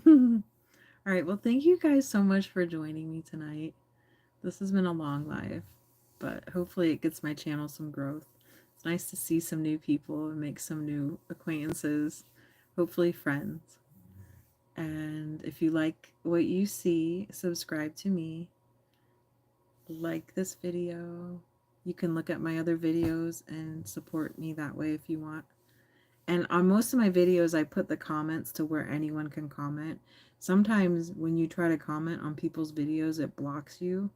S3: All right, well, thank you guys so much for joining me tonight. This has been a long live, but hopefully it gets my channel some growth. It's nice to see some new people and make some new acquaintances, hopefully friends. And if you like what you see, subscribe to me, like this video. You can look at my other videos and support me that way if you want. And on most of my videos, I put the comments to where anyone can comment. Sometimes when you try to comment on people's videos, it blocks you.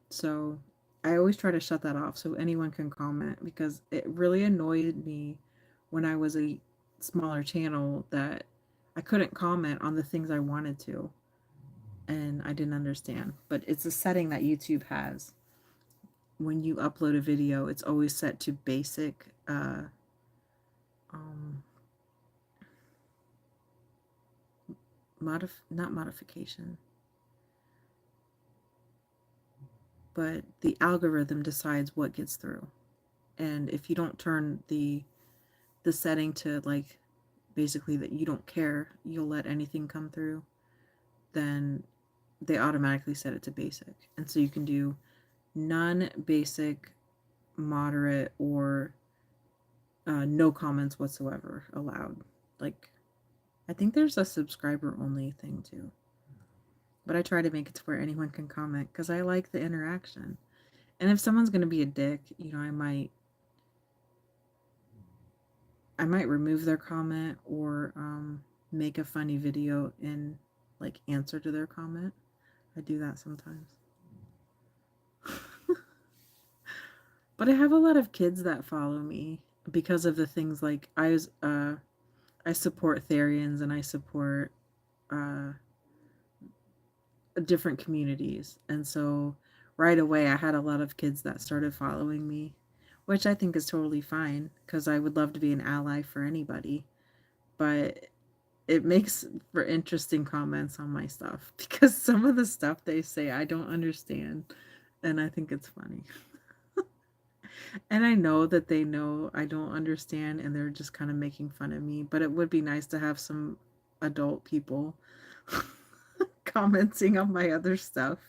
S3: So I always try to shut that off so anyone can comment, because it really annoyed me when I was a smaller channel that I couldn't comment on the things I wanted to. And I didn't understand. But it's a setting that YouTube has. When you upload a video, it's always set to basic not modification, but the algorithm decides what gets through. And if you don't turn the setting to, like, basically that you don't care, you'll let anything come through, then they automatically set it to basic. And so you can do none, basic, moderate, or no comments whatsoever allowed. Like, I think there's a subscriber only thing too. But I try to make it to where anyone can comment because I like the interaction. And if someone's going to be a dick, you know, I might remove their comment or make a funny video in, like, answer to their comment. I do that sometimes. But I have a lot of kids that follow me because of the things, like, I support Therians and I support different communities. And so right away I had a lot of kids that started following me, which I think is totally fine because I would love to be an ally for anybody. But it makes for interesting comments on my stuff because some of the stuff they say I don't understand, and I think it's funny. And I know that they know I don't understand and they're just kind of making fun of me, but it would be nice to have some adult people commenting on my other stuff.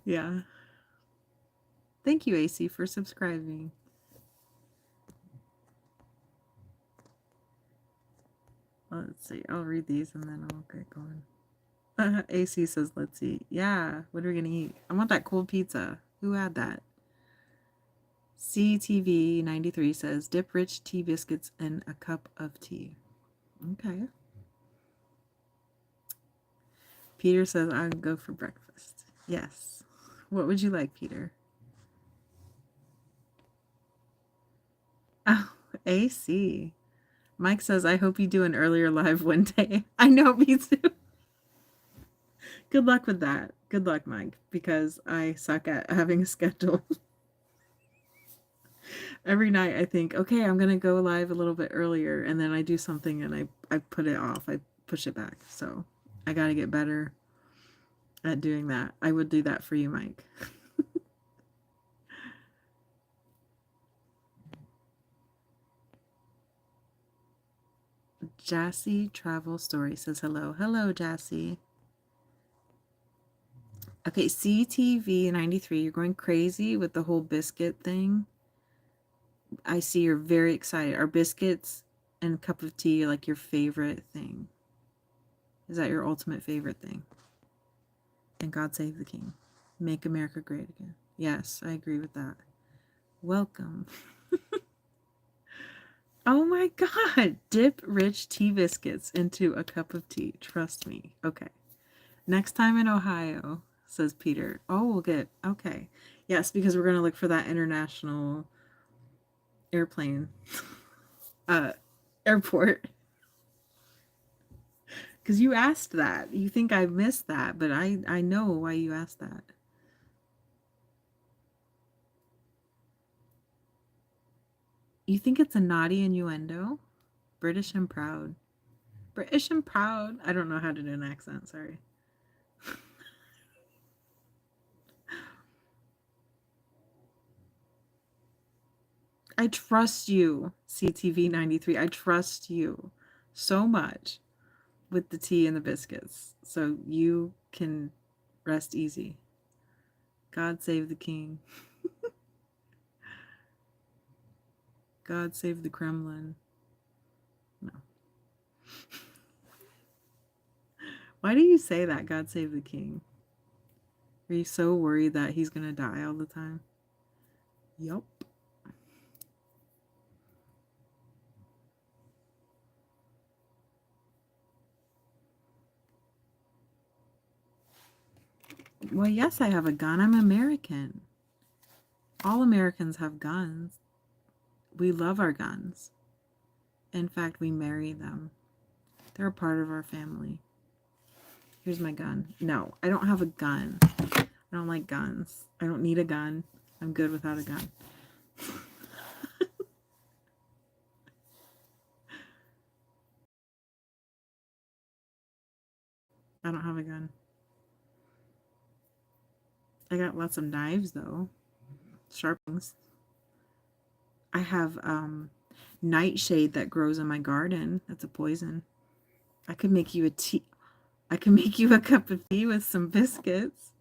S3: Yeah. Thank you, AC, for subscribing. Well, let's see. I'll read these and then I'll get going. AC says, let's eat. Yeah. What are we going to eat? I want that cold pizza. Who had that? CTV93 says, dip rich tea biscuits in a cup of tea. Okay. Peter says, I'll go for breakfast. Yes. What would you like, Peter? Oh, AC. Mike says, I hope you do an earlier live one day. I know, me too. Good luck with that. Good luck, Mike, because I suck at having a schedule. Every night I think, okay, I'm gonna go live a little bit earlier, and then I do something and I put it off. I push it back. So I gotta get better at doing that. I would do that for you, Mike. Jassy Travel Story says hello. Hello, Jassy. Okay, CTV 93, you're going crazy with the whole biscuit thing. I see you're very excited. Are biscuits and a cup of tea like your favorite thing? Is that your ultimate favorite thing? And God Save the King. Make America Great Again. Yes, I agree with that. Welcome. Oh my God. Dip rich tea biscuits into a cup of tea. Trust me. Okay. Next time in Ohio, says Peter. Oh, we'll get, okay. Yes, because we're going to look for that international airplane. Airport. Because you asked that. You think I missed that, but I know why you asked that. You think it's a naughty innuendo? British and proud. British and proud. I don't know how to do an accent, sorry. I trust you, CTV 93. I trust you so much with the tea and the biscuits. So you can rest easy. God save the king. God save the Kremlin. No. Why do you say that, God save the king? Are you so worried that he's going to die all the time? Yup. Well, yes, I have a gun. I'm American. All Americans have guns. We love our guns. In fact, we marry them. They're a part of our family. Here's my gun. No, I don't have a gun. I don't like guns. I don't need a gun. I'm good without a gun. I don't have a gun. I got lots of knives, though. Sharp ones. I have nightshade that grows in my garden. That's a poison. I could make you a tea. I can make you a cup of tea with some biscuits.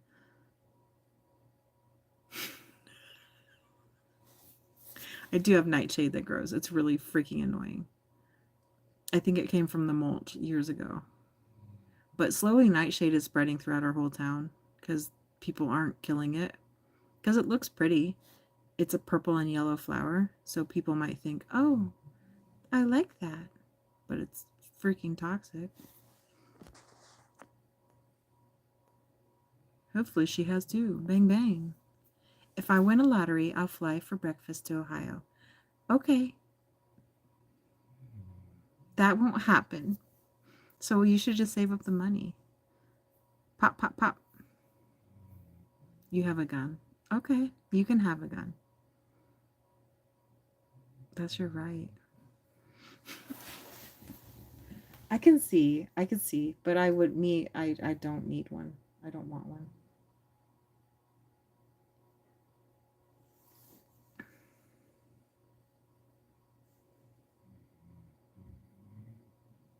S3: I do have nightshade that grows. It's really freaking annoying. I think it came from the mulch years ago. But slowly nightshade is spreading throughout our whole town because people aren't killing it. Because it looks pretty. It's a purple and yellow flower. So people might think, oh, I like that. But it's freaking toxic. Hopefully she has too. Bang, bang. If I win a lottery, I'll fly for breakfast to Ohio. Okay. That won't happen. So you should just save up the money. Pop, pop, pop. You have a gun. Okay, you can have a gun. That's your right. I can see, but I don't need one. I don't want one.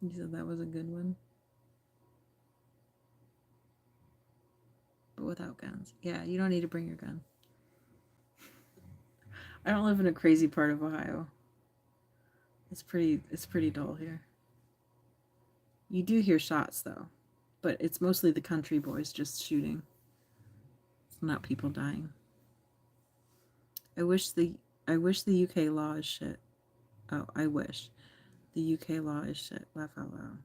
S3: You said that was a good one? But without guns. Yeah, you don't need to bring your gun. I don't live in a crazy part of Ohio. It's pretty dull here. You do hear shots though, but it's mostly the country boys just shooting. It's not people dying. I wish the UK law is shit. Oh, I wish. The UK law is shit. Laugh out loud.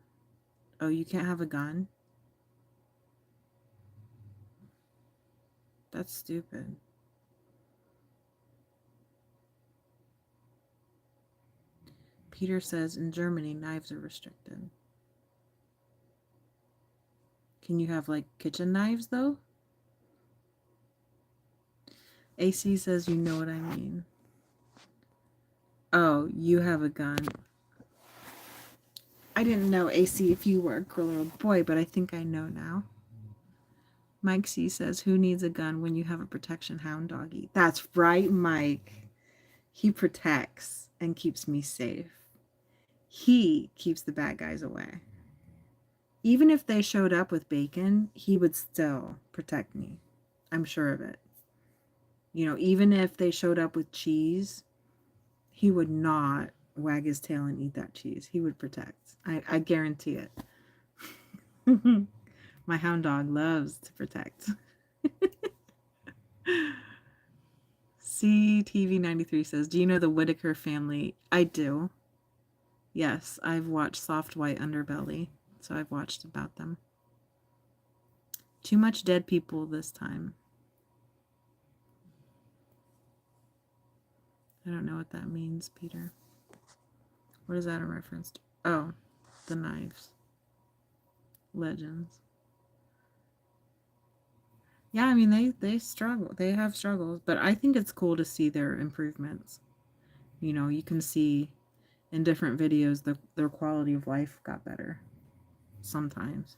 S3: Oh, you can't have a gun? That's stupid. Peter says in Germany, knives are restricted. Can you have like kitchen knives though? AC says you know what I mean. Oh, you have a gun. I didn't know, AC, if you were a girl or a boy, but I think I know now. Mike C says, who needs a gun when you have a protection hound doggy? That's right, Mike. He protects and keeps me safe. He keeps the bad guys away. Even if they showed up with bacon, he would still protect me. I'm sure of it. You know, even if they showed up with cheese, he would not wag his tail and eat that cheese. He would protect. I guarantee it. My hound dog loves to protect. CTV93 says, do you know the Whitaker family? I do. Yes, I've watched Soft White Underbelly, so I've watched about them. Too much dead people this time. I don't know what that means, Peter. What is that a reference to? Oh, the knives. Legends. Yeah, I mean, they struggle. They have struggles, but I think it's cool to see their improvements. You know, you can see in different videos their quality of life got better sometimes.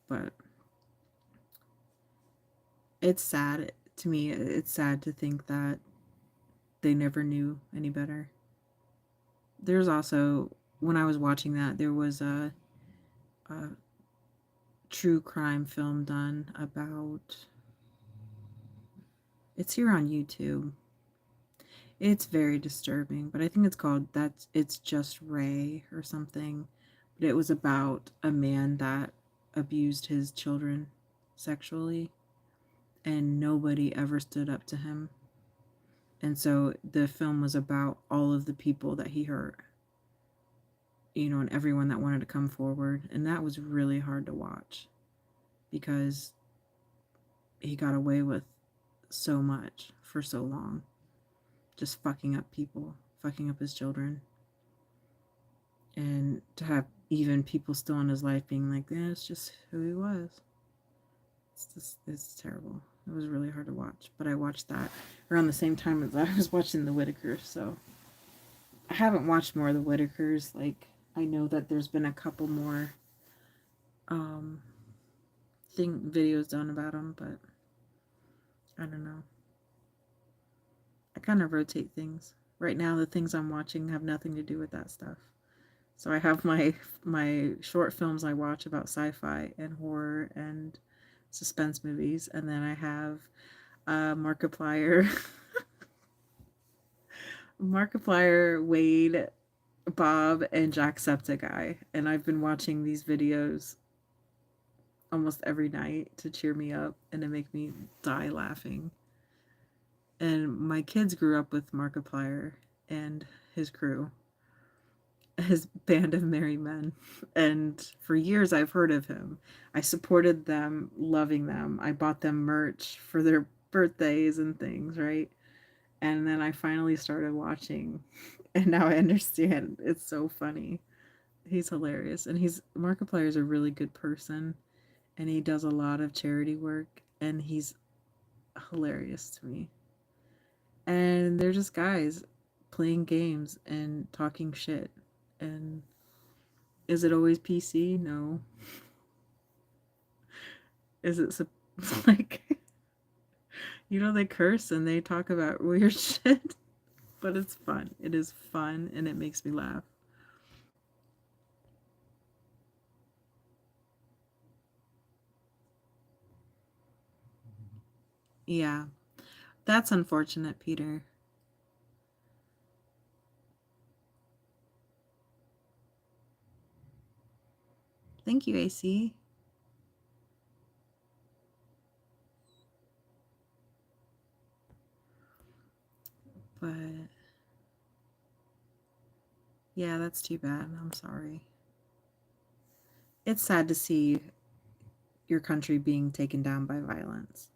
S3: But it's sad to me. It's sad to think that they never knew any better. There's also, when I was watching that, there was a true crime film done about, it's here on YouTube. It's very disturbing, but I think it's called It's Just Ray or something. But it was about a man that abused his children sexually, and nobody ever stood up to him. And so the film was about all of the people that he hurt, you know, and everyone that wanted to come forward. And that was really hard to watch because he got away with so much for so long, just fucking up people, fucking up his children. And to have even people still in his life being like, yeah, it's just who he was. It's terrible. It was really hard to watch. But I watched that around the same time as I was watching the Whitakers. So I haven't watched more of the Whitakers. Like, I know that there's been a couple more videos done about them, but I don't know. I kind of rotate things. Right now, the things I'm watching have nothing to do with that stuff. So I have my short films I watch about sci-fi and horror and suspense movies, and then I have Markiplier, Markiplier, Wade, Bob, and Jacksepticeye, and I've been watching these videos almost every night to cheer me up and to make me die laughing. And my kids grew up with Markiplier and his crew, his band of merry men, and for years I've heard of him. I supported them, loving them. I bought them merch for their birthdays and things, right? And then I finally started watching, and now I understand. It's so funny. He's hilarious, and Markiplier is a really good person, and he does a lot of charity work, and he's hilarious to me. And they're just guys playing games and talking shit. And is it always PC? No. Is it like, you know, they curse and they talk about weird shit, but it's fun. It is fun and it makes me laugh. Yeah, that's unfortunate, Peter. Thank you, AC. But yeah, that's too bad. I'm sorry. It's sad to see your country being taken down by violence.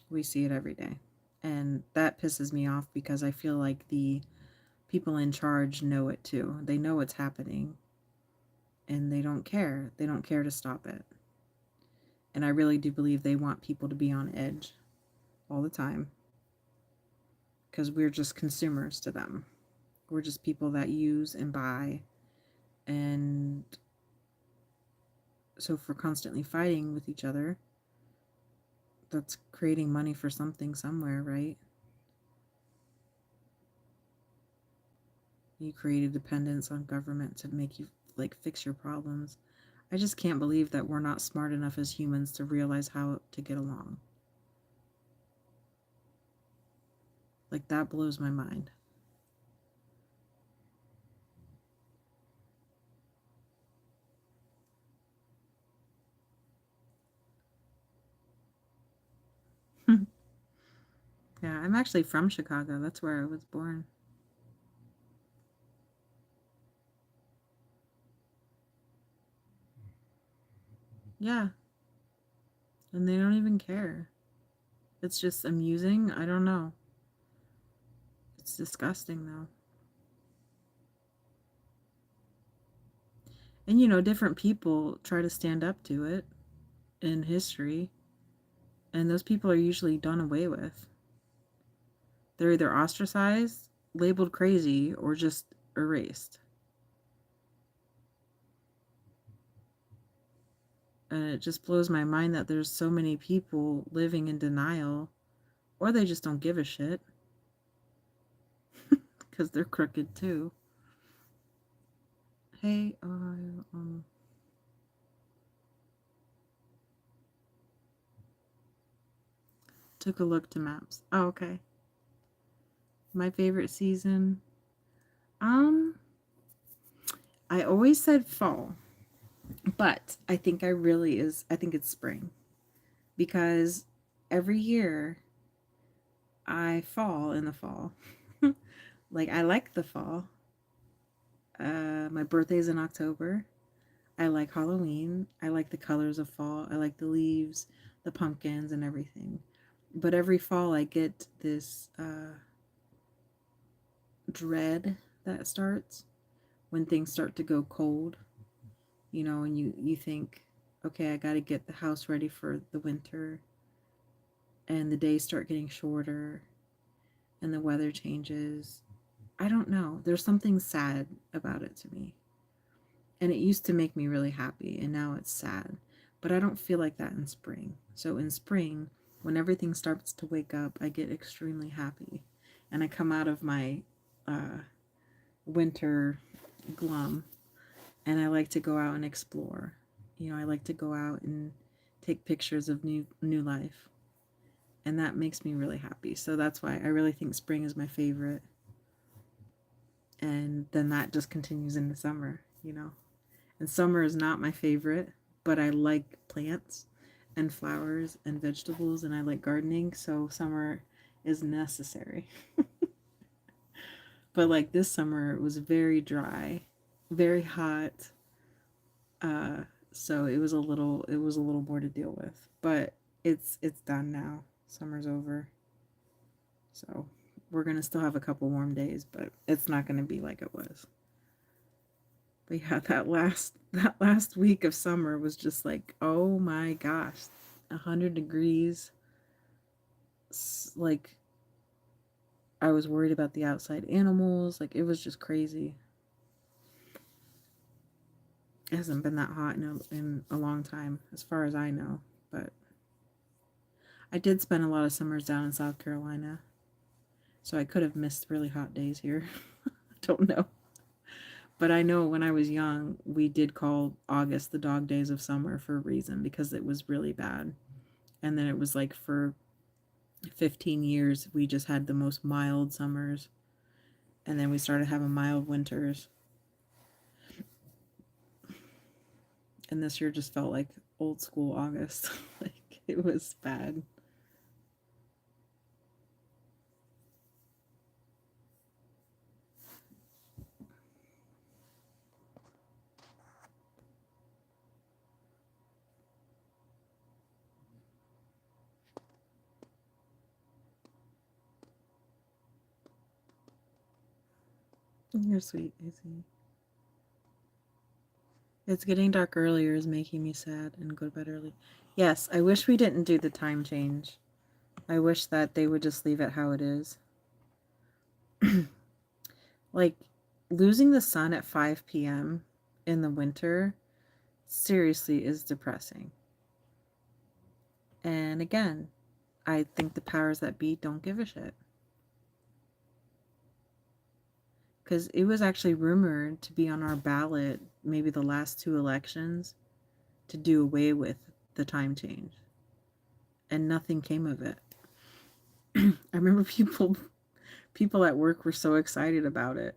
S3: We see it every day. And that pisses me off because I feel like the people in charge know it too. They know what's happening and they don't care. They don't care to stop it. And I really do believe they want people to be on edge all the time. because we're just consumers to them. We're just people that use and buy. And so if we're constantly fighting with each other, that's creating money for something somewhere, right? You create a dependence on government to make you like fix your problems. I just can't believe that we're not smart enough as humans to realize how to get along. Like, that blows my mind. Yeah, I'm actually from Chicago. That's where I was born. Yeah. And they don't even care. It's just amusing. I don't know. It's disgusting, though. And, you know, different people try to stand up to it in history. And those people are usually done away with. They're either ostracized, labeled crazy, or just erased. And it just blows my mind that there's so many people living in denial, or they just don't give a shit because they're crooked too. Hey, took a look to maps. Oh, okay. My favorite season. I always said fall, but I think I think it's spring, because every year I fall in the fall. Like, I like the fall. My birthday's in October. I like Halloween. I like the colors of fall. I like the leaves, the pumpkins, and everything. But every fall, I get this dread that starts when things start to go cold. You know, and you think, okay, I got to get the house ready for the winter. And the days start getting shorter. And the weather changes. I don't know. There's something sad about it to me. And it used to make me really happy, and now it's sad. But I don't feel like that in spring. So in spring, when everything starts to wake up, I get extremely happy. And I come out of my winter glum, and I like to go out and explore. You know, I like to go out and take pictures of new life. And that makes me really happy. So that's why I really think spring is my favorite. And then that just continues into summer, you know. And summer is not my favorite, but I like plants and flowers and vegetables, and I like gardening, so summer is necessary. But like this summer, it was very dry, very hot. So it was a little more to deal with. But it's done now. Summer's over. So we're gonna still have a couple warm days, but it's not gonna be like it was. But yeah, that last week of summer was just like, oh my gosh, 100 degrees. Like, I was worried about the outside animals. Like, it was just crazy. It hasn't been that hot in a long time, as far as I know. But I did spend a lot of summers down in South Carolina, so I could have missed really hot days here. I don't know. But I know when I was young, we did call August the dog days of summer for a reason, because it was really bad. And then it was like for 15 years, we just had the most mild summers. And then we started having mild winters. And this year just felt like old school August. Like, it was bad. You're sweet, Izzy. It's getting dark earlier is making me sad and go to bed early. Yes, I wish we didn't do the time change. I wish that they would just leave it how it is. Like, losing the sun at 5 p.m. in the winter seriously is depressing. And again, I think the powers that be don't give a shit. Because it was actually rumored to be on our ballot, maybe the last 2 elections, to do away with the time change. And nothing came of it. I remember people at work were so excited about it.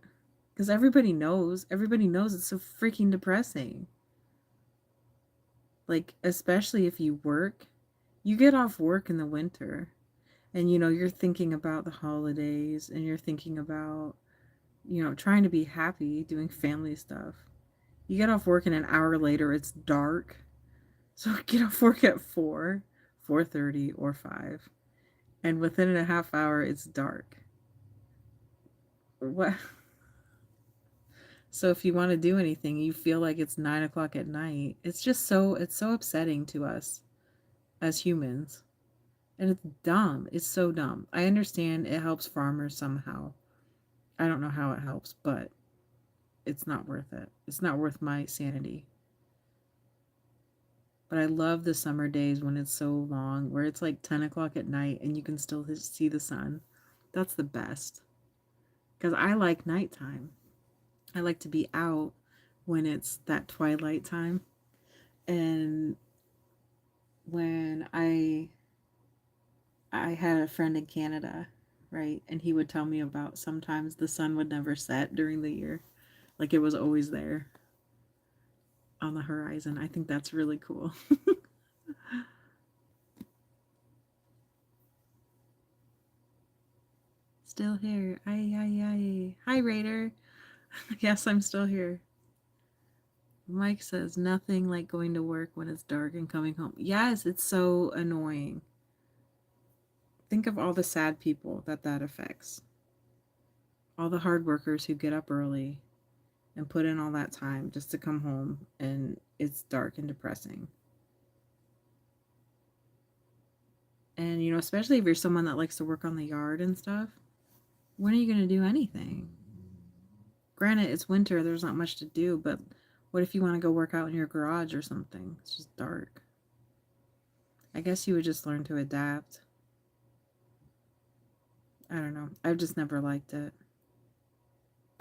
S3: Because everybody knows it's so freaking depressing. Like, especially if you work, you get off work in the winter and, you know, you're thinking about the holidays and you're thinking about, you know, trying to be happy, doing family stuff. You get off work and an hour later it's dark. So get off work at 4, 4:30 or 5. And within a half hour it's dark. What? So if you want to do anything, you feel like it's 9 o'clock at night. It's so upsetting to us as humans. And it's dumb. It's so dumb. I understand it helps farmers somehow. I don't know how it helps, but it's not worth it. It's not worth my sanity. But I love the summer days when it's so long, where it's like 10 o'clock at night and you can still see the sun. That's the best. Because I like nighttime. I like to be out when it's that twilight time. And when I had a friend in Canada, right? And he would tell me about sometimes the sun would never set during the year. Like it was always there on the horizon. I think that's really cool. Still here. Aye. Hi, Raider. Yes, I'm still here. Mike says, nothing like going to work when it's dark and coming home. Yes, it's so annoying. Think of all the sad people that affects. All the hard workers who get up early and put in all that time just to come home and it's dark and depressing. And, you know, especially if you're someone that likes to work on the yard and stuff, when are you going to do anything? Granted, it's winter, there's not much to do, but what if you want to go work out in your garage or something? It's just dark. I guess you would just learn to adapt. I don't know. I've just never liked it.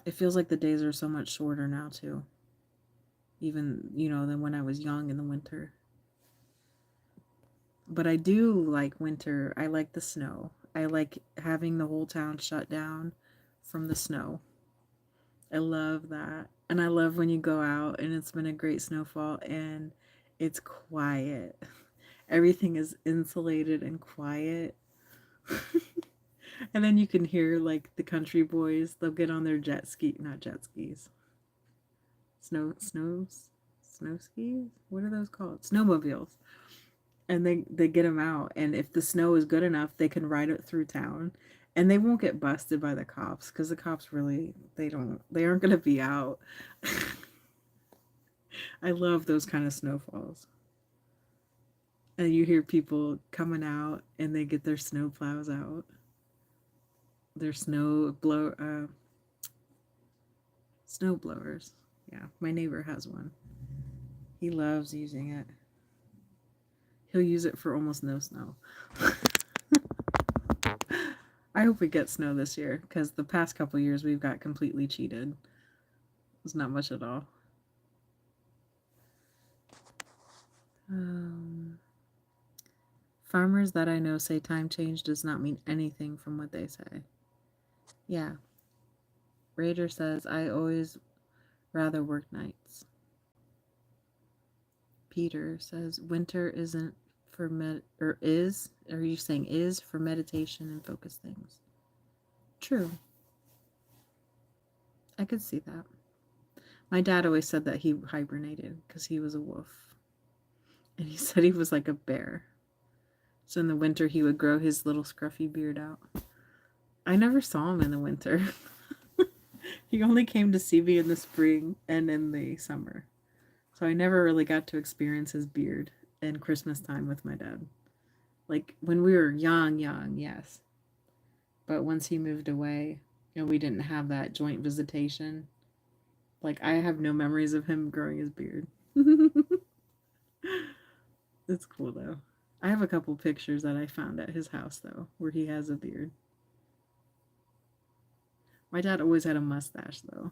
S3: It feels like the days are so much shorter now, too. Even, you know, than when I was young in the winter. But I do like winter. I like the snow. I like having the whole town shut down from the snow. I love that. And I love when you go out and it's been a great snowfall and it's quiet. Everything is insulated and quiet. And then you can hear like the country boys, they'll get on their not jet skis. Snow skis? What are those called? Snowmobiles. And they get them out, and if the snow is good enough, they can ride it through town. And they won't get busted by the cops because the cops really, they aren't going to be out. I love those kind of snowfalls. And you hear people coming out and they get their snow plows out. Their snow blowers. Yeah, my neighbor has one. He loves using it. He'll use it for almost no snow. I hope we get snow this year because the past couple years we've got completely cheated. It's not much at all. Farmers that I know say time change does not mean anything from what they say. Yeah. Raider says, I always rather work nights. Peter says, winter isn't for are you saying is for meditation and focus things? True. I could see that. My dad always said that he hibernated because he was a wolf. And he said he was like a bear. So in the winter he would grow his little scruffy beard out. I never saw him in the winter. He only came to see me in the spring and in the summer. So I never really got to experience his beard and Christmas time with my dad. Like when we were young, yes. But once he moved away, and we didn't have that joint visitation. Like, I have no memories of him growing his beard. It's cool though. I have a couple pictures that I found at his house though, where he has a beard. My dad always had a mustache though.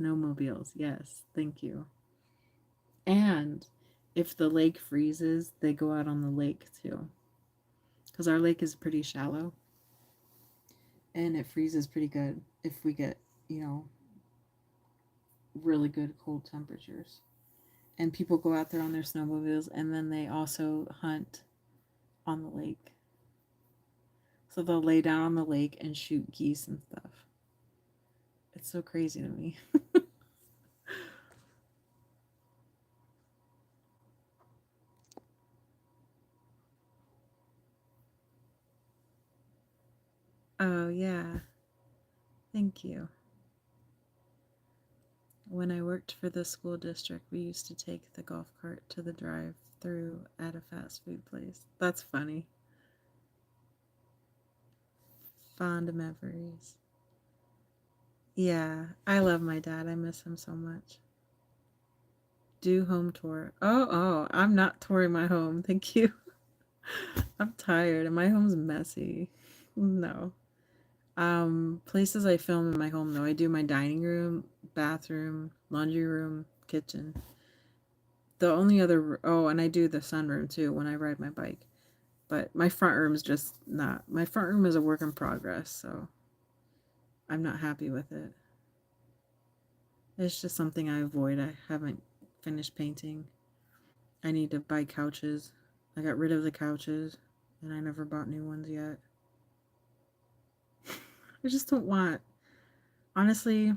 S3: Snowmobiles, yes, thank you. And if the lake freezes, they go out on the lake too. Because our lake is pretty shallow. And it freezes pretty good if we get, really good cold temperatures. And people go out there on their snowmobiles and then they also hunt on the lake. So they'll lay down on the lake and shoot geese and stuff. It's so crazy to me. Oh, yeah. Thank you. When I worked for the school district, we used to take the golf cart to the drive-through at a fast food place. That's funny. Fond memories. Yeah, I love my dad. I miss him so much. Do home tour. Oh, I'm not touring my home. Thank you. I'm tired and my home's messy. No. Places I film in my home though. I do my dining room, bathroom, laundry room, kitchen. The only other, and I do the sunroom too when I ride my bike. But my front room's just not. My front room is a work in progress, so I'm not happy with it. It's just something I avoid. I haven't finished painting. I need to buy couches. I got rid of the couches and I never bought new ones yet. I just don't want. Honestly,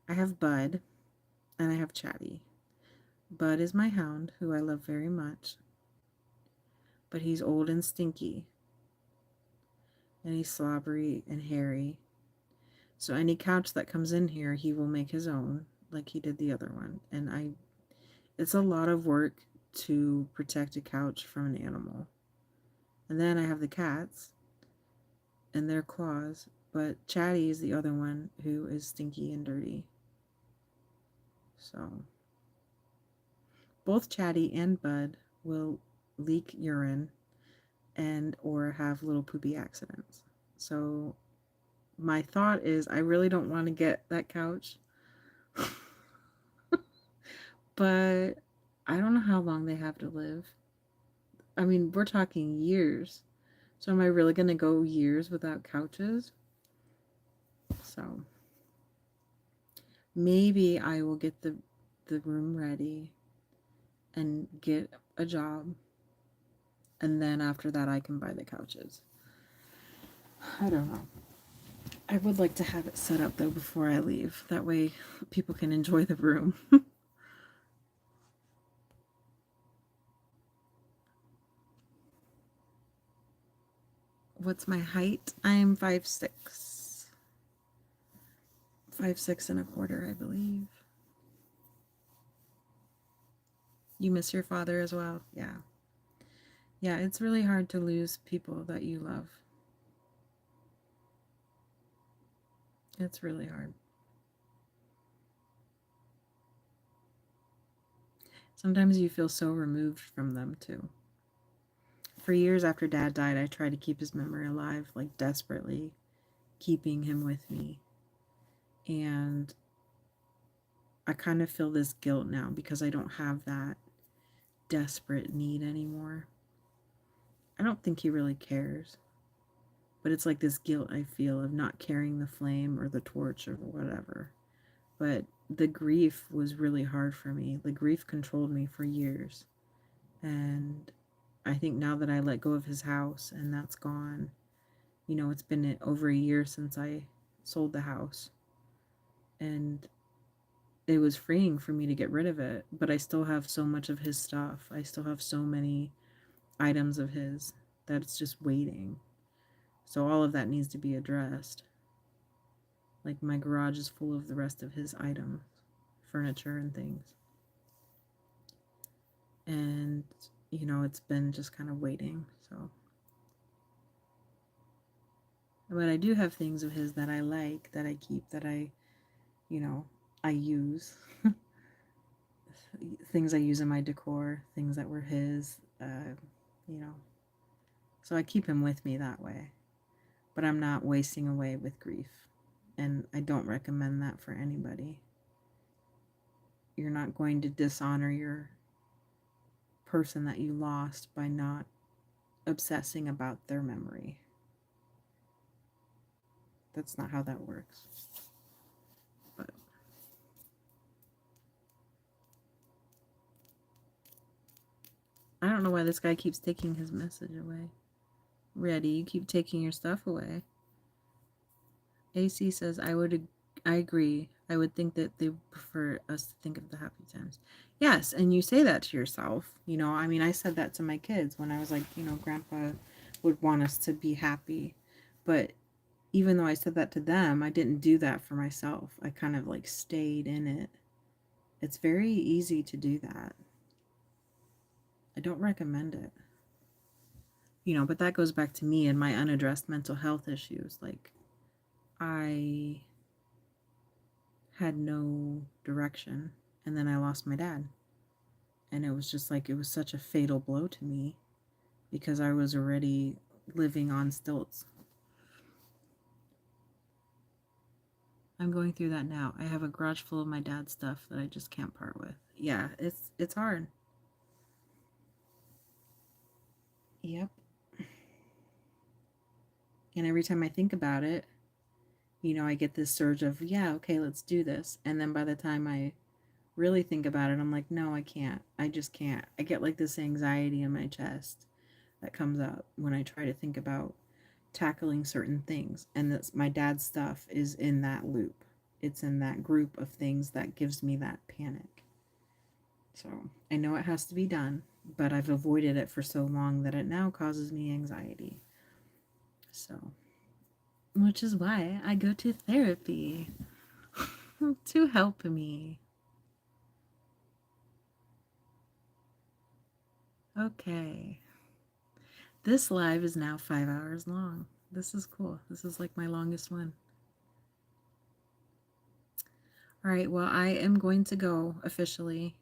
S3: I have Bud and I have Chatty. Bud is my hound, who I love very much, but he's old and stinky, and he's slobbery and hairy. So any couch that comes in here, he will make his own, like he did the other one. And it's a lot of work to protect a couch from an animal. And then I have the cats and their claws, but Chatty is the other one who is stinky and dirty. So both Chatty and Bud will leak urine and or have little poopy accidents. So my thought is I really don't want to get that couch. But I don't know how long they have to live. I mean, we're talking years. So am I really going to go years without couches? So maybe I will get the room ready and get a job. And then after that, I can buy the couches. I don't know. I would like to have it set up though before I leave. That way people can enjoy the room. What's my height? I'm 5'6". 5'6" and a quarter, I believe. You miss your father as well? Yeah. Yeah, it's really hard to lose people that you love. It's really hard. Sometimes you feel so removed from them too. For years after Dad died, I tried to keep his memory alive, like desperately keeping him with me. And I kind of feel this guilt now because I don't have that desperate need anymore. I don't think he really cares. But it's like this guilt I feel of not carrying the flame or the torch or whatever. But the grief was really hard for me. The grief controlled me for years. And I think now that I let go of his house and that's gone, it's been over a year since I sold the house. And it was freeing for me to get rid of it, but I still have so much of his stuff. I still have so many items of his that it's just waiting. So all of that needs to be addressed. Like my garage is full of the rest of his items, furniture and things. And, you know, it's been just kind of waiting. So, but I do have things of his that I like, that I keep, that I, you know, I use. Things I use in my decor, things that were his, you know. So I keep him with me that way. But I'm not wasting away with grief. And I don't recommend that for anybody. You're not going to dishonor your person that you lost by not obsessing about their memory. That's not how that works. But I don't know why this guy keeps taking his message away. Ready, you keep taking your stuff away. AC says, I agree. I would think that they prefer us to think of the happy times. Yes, and you say that to yourself. You know, I mean, I said that to my kids when I was like, you know, Grandpa would want us to be happy. But even though I said that to them, I didn't do that for myself. I kind of like stayed in it. It's very easy to do that. I don't recommend it. You know, but that goes back to me and my unaddressed mental health issues. Like, I had no direction, and then I lost my dad. And it was just like, it was such a fatal blow to me because I was already living on stilts. I'm going through that now. I have a garage full of my dad's stuff that I just can't part with. Yeah, it's hard. Yep. And every time I think about it, you know, I get this surge of, yeah, okay, let's do this. And then by the time I really think about it, I'm like, no, I can't. I just can't. I get like this anxiety in my chest that comes up when I try to think about tackling certain things. And that's my dad's stuff is in that loop. It's in that group of things that gives me that panic. So I know it has to be done, but I've avoided it for so long that it now causes me anxiety. So, which is why I go to therapy to help me. Okay. This live is now 5 hours long. This is cool. This is like my longest one. All right, well, I am going to go officially.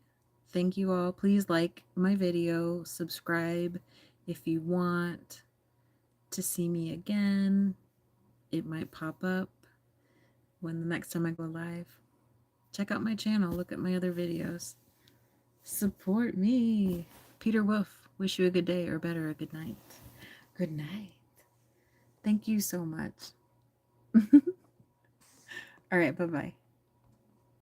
S3: Thank you all. Please like my video, subscribe if you want to see me again. It might pop up when the next time I go live. Check out my channel. Look at my other videos. Support me. Peter Wolf, wish you a good day or better, a good night. Good night. Thank you so much. All right, bye-bye.